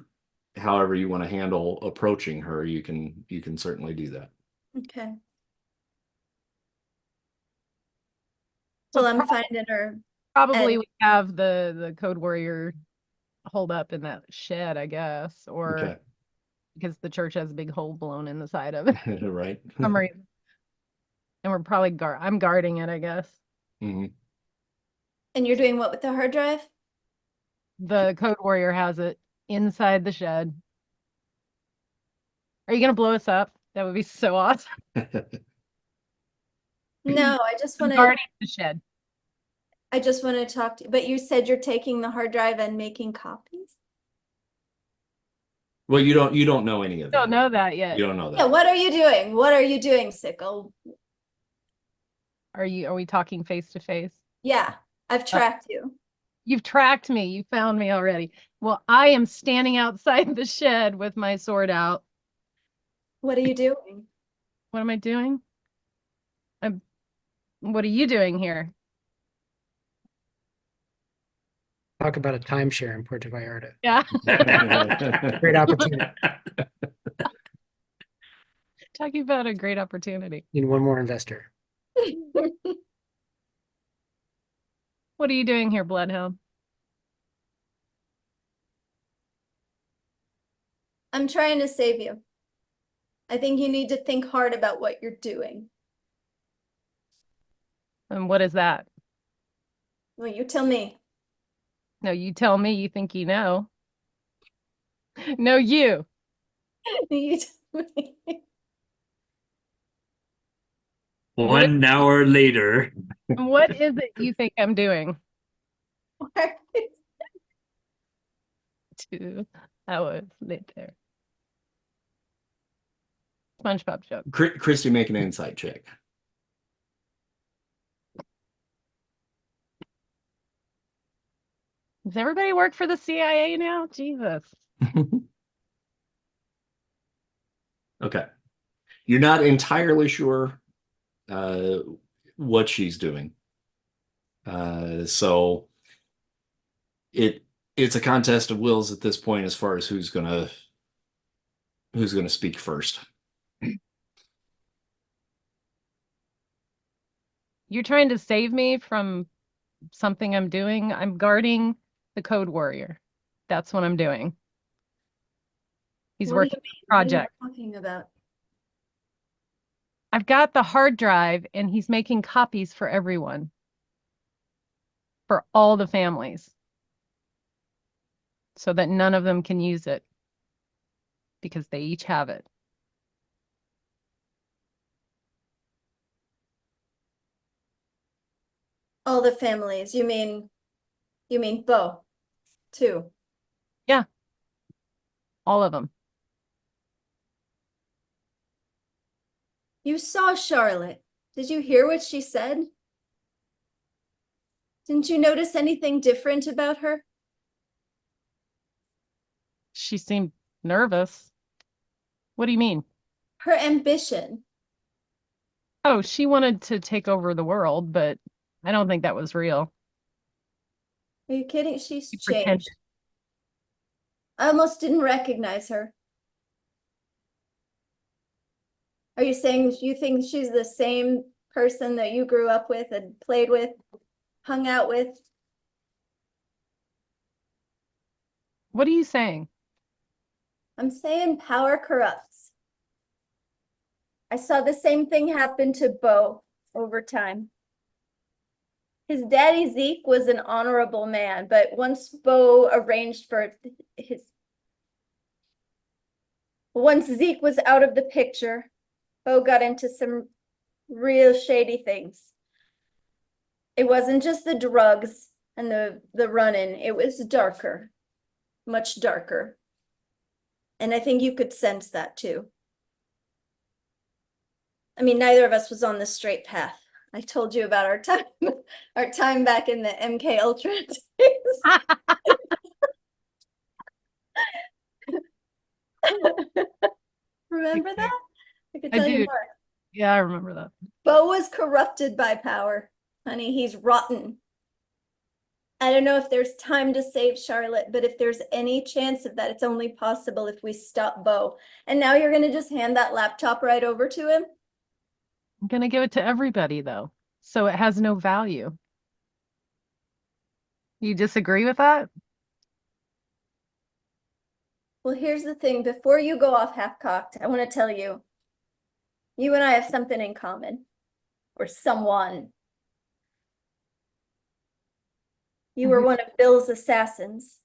however you want to handle approaching her, you can certainly do that. Okay. So Well, I'm finding her. probably and- we have the Code Warrior hold up in that shed, I guess, or Okay. because the church has a big hole blown in the side of it. Right. For some reason. And we're probably I'm guarding it, I guess. Mhm. And you're doing what with the hard drive? The Code Warrior has it inside the shed. Are you gonna blow us up? That would be so awesome. No, I just I'm want to. guarding the shed. I just want to talk to you. But you said you're taking the hard drive and making copies. Well, you don't know any of that. Don't know that yet. You don't know that. Yeah. What are you doing? What are you doing, Sickle? Are we talking face to face? Yeah, I've tracked you. You've tracked me. You found me already. Well, I am standing outside the shed with my sword out. What are you doing? What am I doing? What are you doing here? Talk about a timeshare in Puerto Vallarta. Yeah. Great opportunity. Talking about a great opportunity. Need one more investor. What are you doing here, Bloodhound? I'm trying to save you. I think you need to think hard about what you're doing. And what is that? Well, you tell me. No, you tell me you think you know. No, you. You tell me. 1 hour later. What is it you think I'm doing? 2 hours later. SpongeBob joke. Christy, make an insight check. Does everybody work for the CIA now? Jesus. Okay. You're not entirely sure what she's doing. So it's a contest of wills at this point as far as who's gonna speak first. You're trying to save me from something I'm doing. I'm guarding the code warrior. That's what I'm doing. He's What do working you mean? on a What are you project. talking about? I've got the hard drive and he's making copies for everyone. For all the families. So that none of them can use it. Because they each have it. All the families. You mean Beau, too. Yeah. All of them. You saw Charlotte. Did you hear what she said? Didn't you notice anything different about her? She seemed nervous. What do you mean? Her ambition. Oh, she wanted to take over the world, but I don't think that was real. Are you kidding? She's She pretended. changed. I almost didn't recognize her. Are you saying you think she's the same person that you grew up with and played with, hung out with? What are you saying? I'm saying power corrupts. I saw the same thing happen to Beau over time. His daddy Zeke was an honorable man, but once Beau arranged for once Zeke was out of the picture, Beau got into some real shady things. It wasn't just the drugs and the run-in, it was darker, much darker. And I think you could sense that too. I mean, neither of us was on the straight path. I told you about our time back in the MK Ultra days. Remember that? I could tell you do. more. Yeah, I remember that. Beau was corrupted by power. Honey, he's rotten. I don't know if there's time to save Charlotte, but if there's any chance of that, it's only possible if we stop Beau. And now you're gonna just hand that laptop right over to him? I'm gonna give it to everybody though, so it has no value. You disagree with that? Well, here's the thing. Before you go off half-cocked, I want to tell you, you and I have something in common. Or someone. You were one of Bill's assassins.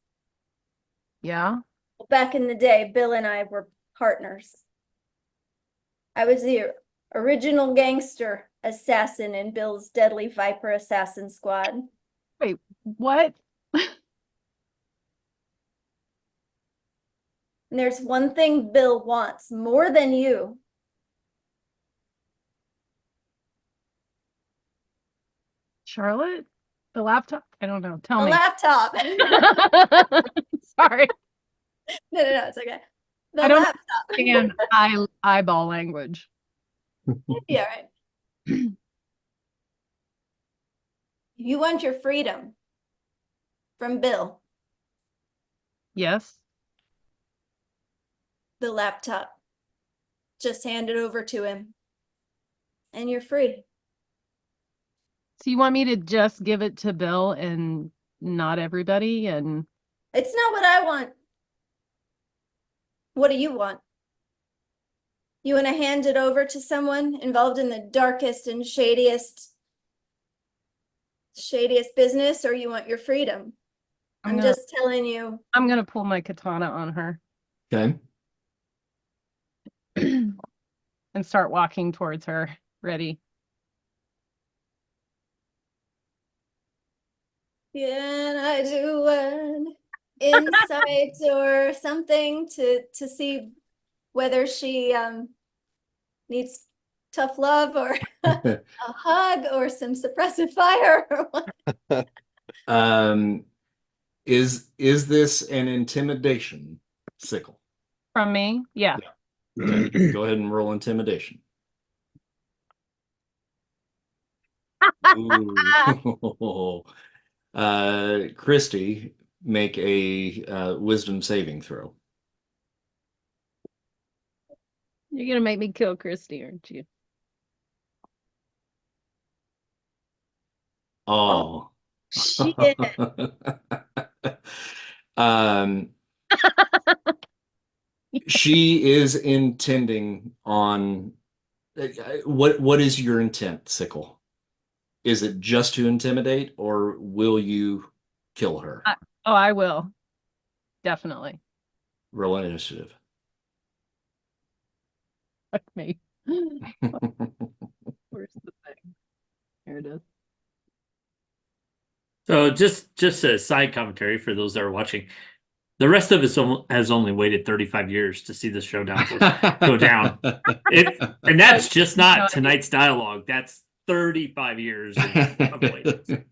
Yeah. Back in the day, Bill and I were partners. I was the original gangster assassin in Bill's Deadly Viper assassin squad. Wait, what? And there's one thing Bill wants more than you. Charlotte? The laptop? I don't know. Tell The me. laptop. Sorry. No, it's okay. The I don't laptop. understand eyeball language. Yeah, right. You want your freedom from Bill. Yes. The laptop. Just hand it over to him. And you're free. So you want me to just give it to Bill and not everybody? And It's not what I want. What do you want? You want to hand it over to someone involved in the darkest and shadiest business, or you want your freedom? I'm just telling you. I'm gonna pull my katana on her. Okay. And start walking towards her. Ready. Can I do an insight or something to see whether she needs tough love or a hug or some suppressive fire or what? Is this an intimidation sickle? From me? Yeah. Okay, go ahead and roll intimidation. Ooh. Christy, make a wisdom saving throw. You're gonna make me kill Christy, aren't you? Oh. Shit. um, she is intending on what is your intent, Sickle? Is it just to intimidate, or will you kill her? Oh, I will. Definitely. Roll initiative. Fuck me. Where's the thing? Here it is. So just a side commentary for those that are watching. The rest of us has only waited 35 years to see this showdown go down. And that's just not tonight's dialogue. That's 35 years of waiting.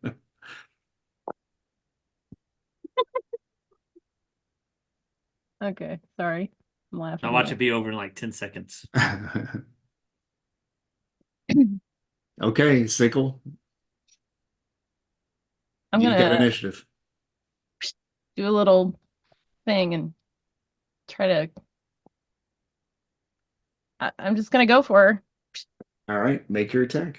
Okay, sorry. I'm laughing. I'll watch it be over in like 10 seconds. Okay, Sickle. I'm You got gonna initiative. do a little thing and try to. I'm just gonna go for her. All right, make your attack.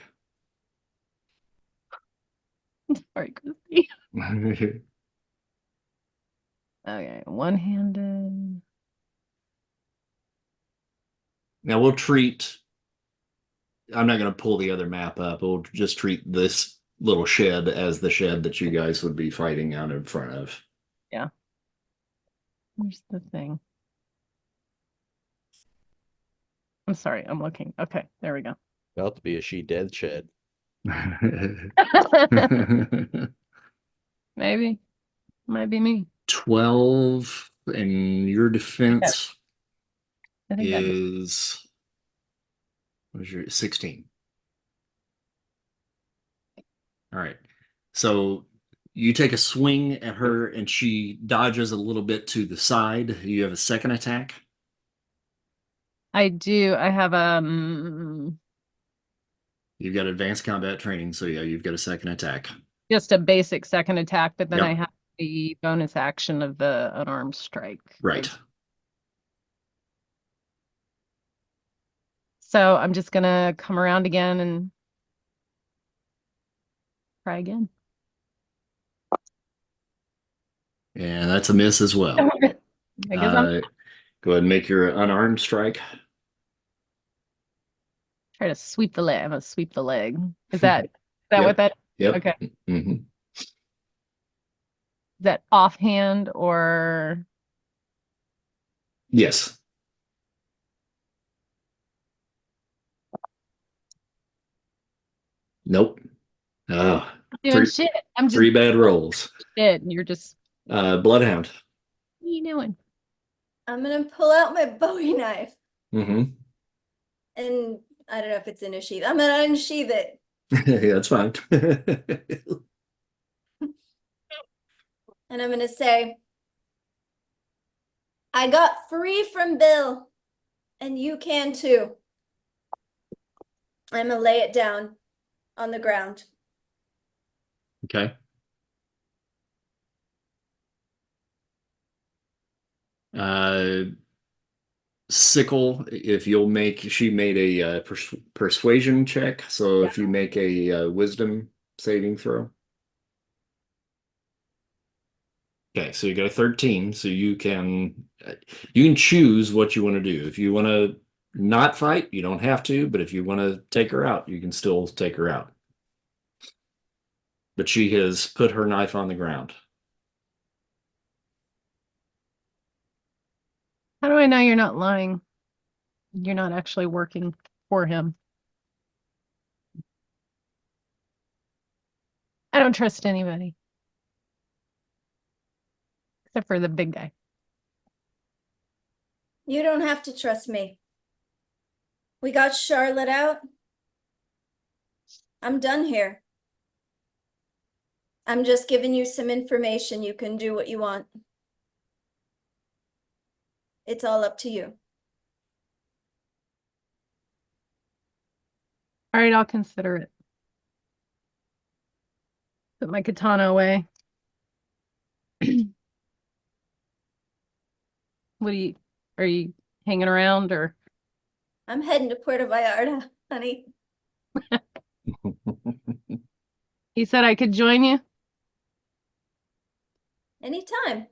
Sorry, Christy. Okay, one-handed. Now we'll treat. I'm not going to pull the other map up. We'll just treat this little shed as the shed that you guys would be fighting out in front of. Yeah. Where's the thing? I'm sorry, I'm looking. Okay, there we go. About to be a she dead shed. Maybe. Might be me. 12, and your defense I think that is what was your 16. All right. So you take a swing at her and she dodges a little bit to the side. You have a second attack. I do. I have You've got advanced combat training, so yeah, you've got a second attack. just a basic second attack, but then Yep. I have the bonus action of the unarmed strike. Right. So I'm just gonna come around again and try again. And that's a miss as well. I guess I'm Go ahead and make your unarmed strike. try to sweep the leg. I'm gonna sweep the leg. Is that Yep. what that? Yep. Okay. Mm-hmm. Is that offhand or? Yes. Nope. Oh, Doing shit. I'm three just bad rolls. shit. And you're just. Bloodhound. What are you doing? I'm gonna pull out my Bowie knife Mm-hmm. and I don't know if it's in a sheath. I'm gonna unsheath it. Yeah, that's fine. And I'm gonna say, I got free from Bill, and you can too. I'm gonna lay it down on the ground. Okay. Sickle, if you'll make, she made a persuasion check. So if you make a wisdom saving throw. Okay, so you got a 13, so you can choose what you want to do. If you want to not fight, you don't have to, but if you want to take her out, you can still take her out. But she has put her knife on the ground. How do I know you're not lying? You're not actually working for him. I don't trust anybody. Except for the big guy. You don't have to trust me. We got Charlotte out. I'm done here. I'm just giving you some information. You can do what you want. It's all up to you. All right, I'll consider it. Put my katana away. Are you hanging around or? I'm heading to Puerto Vallarta, honey. He said I could join you. Anytime.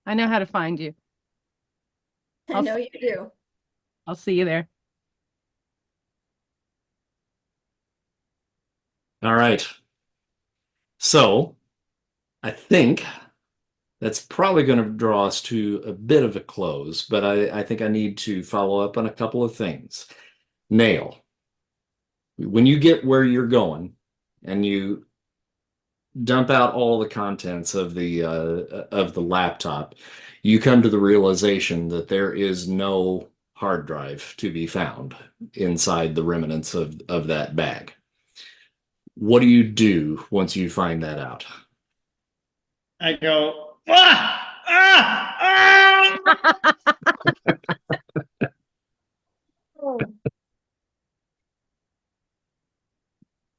I know how to find you. I know you do. I'll see you there. All right. So I think that's probably going to draw us to a bit of a close, but I think I need to follow up on a couple of things. Nail, when you get where you're going and you dump out all the contents of the laptop, you come to the realization that there is no hard drive to be found inside the remnants of that bag. What do you do once you find that out? I go, ah,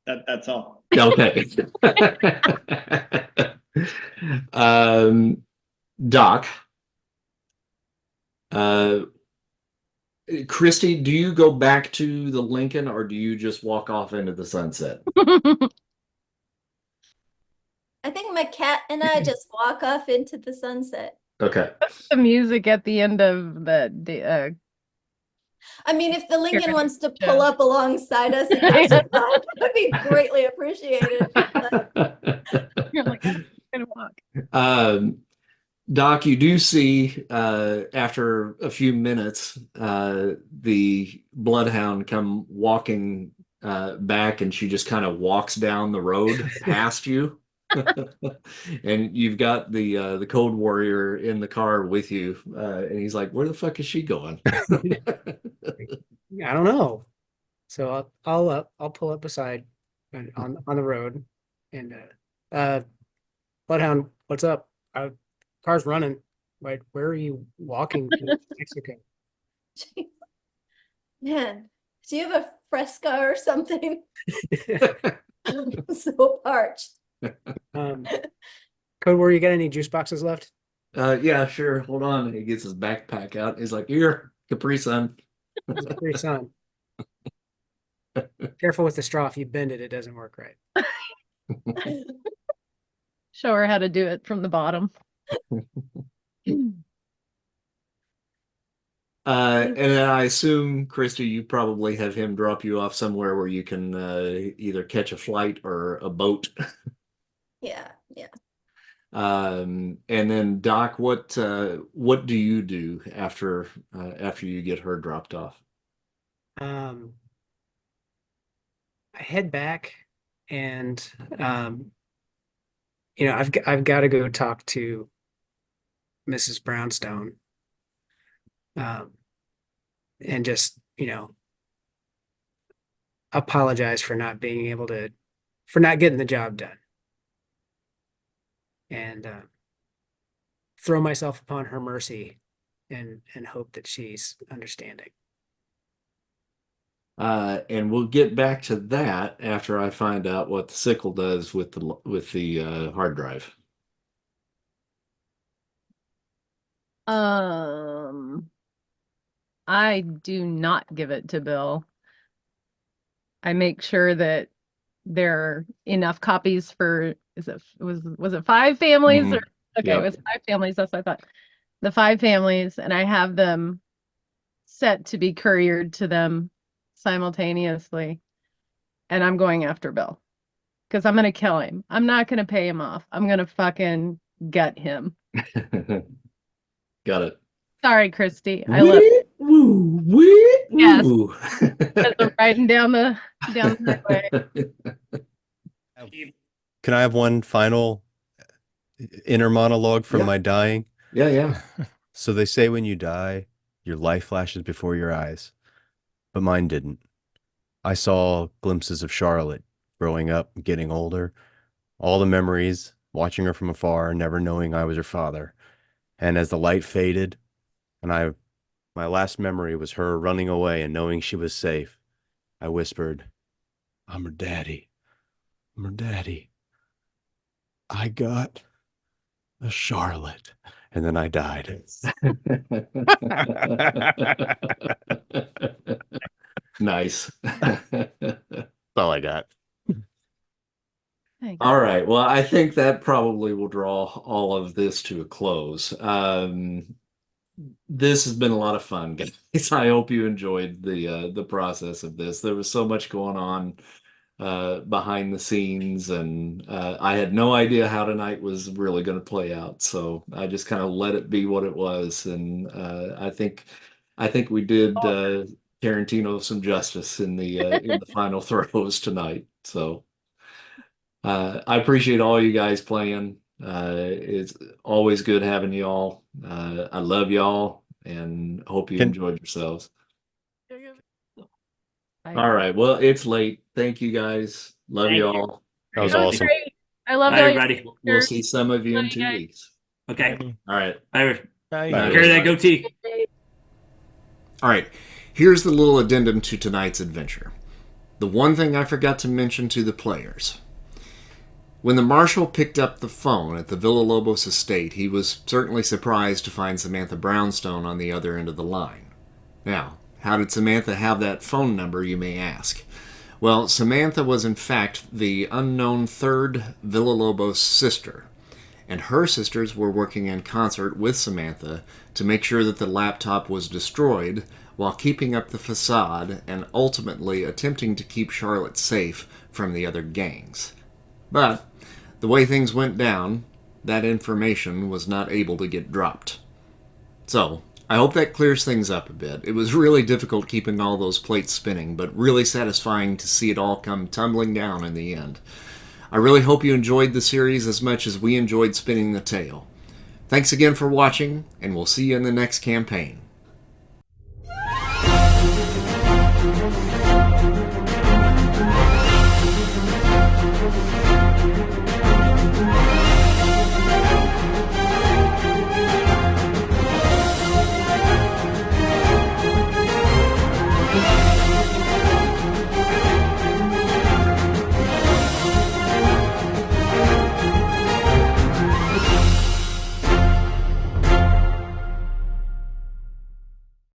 that's all. Okay. Doc, Christy, do you go back to the Lincoln or do you just walk off into the sunset? I think my cat and I just walk off into the sunset. Okay. The music at the end of the I mean, if the Lincoln Here. wants to pull up alongside us and give us a ride, that would be greatly appreciated. you're like, I'm gonna walk. Doc, you do see after a few minutes the bloodhound come walking back, and she just kind of walks down the road past you. And you've got the code warrior in the car with you, and he's like, "Where the fuck is she going?" I don't know. So I'll pull up beside on the road and Bloodhound, what's up? Car's running. Wait, where are you walking to Mexico? Man, do you have a Fresca or something? I'm so parched. Code Warrior, you got any juice boxes left? Yeah, sure. Hold on. He gets his backpack out. He's like, "Here, Capri Sun." Capri Sun. Careful with the straw. If you bend it, it doesn't work right. Show her how to do it from the bottom. And then I assume, Christy, you probably have him drop you off somewhere where you can either catch a flight or a boat. Yeah. And then Doc, what do you do after you get her dropped off? I head back and I've got to go talk to Mrs. Brownstone. And just, apologize for not getting the job done. And throw myself upon her mercy and hope that she's understanding. And we'll get back to that after I find out what the sickle does with the hard drive. I do not give it to Bill. I make sure that there are enough copies for, was it 5 families? Mhm. Or okay, Yep. it was 5 families, that's what I thought. The 5 families, and I have them set to be couriered to them simultaneously. And I'm going after Bill. Because I'm gonna kill him. I'm not gonna pay him off. I'm gonna fucking gut him. Got it. Sorry, Christy. I love you. Woo, woo, Yes. woo. As I'm riding down the highway. Can I have one final inner monologue from Yeah. my dying? Yeah. So they say when you die, your life flashes before your eyes, but mine didn't. I saw glimpses of Charlotte growing up, getting older, all the memories, watching her from afar, never knowing I was her father. And as the light faded and I My last memory was her running away and knowing she was safe. I whispered, I'm her daddy. I'm her daddy. I got a Charlotte. And then I died. Nice. That's all I got. Thanks. All right. Well, I think that probably will draw all of this to a close. This has been a lot of fun, guys. I hope you enjoyed the process of this. There was so much going on behind the scenes, and I had no idea how tonight was really going to play out. So I just kind of let it be what it was, and I think we did Tarantino some justice in the final throws tonight. So I appreciate all you guys playing. It's always good having y'all. I love y'all and hope you enjoyed yourselves. All right. Well, it's late. Thank you guys. Love Thank you you. all. That was That was awesome. great. I loved Bye, all your everybody. We'll see some of you in 2 weeks. Okay. All right. Bye. Bye. Bye. Carry that goatee. All right. Here's the little addendum to tonight's adventure. The one thing I forgot to mention to the players. When the marshal picked up the phone at the Villalobos estate, he was certainly surprised to find Samantha Brownstone on the other end of the line. Now, how did Samantha have that phone number, you may ask? Well, Samantha was in fact the unknown third Villalobos sister, and her sisters were working in concert with Samantha to make sure that the laptop was destroyed while keeping up the facade and ultimately attempting to keep Charlotte safe from the other gangs. But the way things went down, that information was not able to get dropped. So, I hope that clears things up a bit. It was really difficult keeping all those plates spinning, but really satisfying to see it all come tumbling down in the end. I really hope you enjoyed the series as much as we enjoyed spinning the tale. Thanks again for watching, and we'll see you in the next campaign.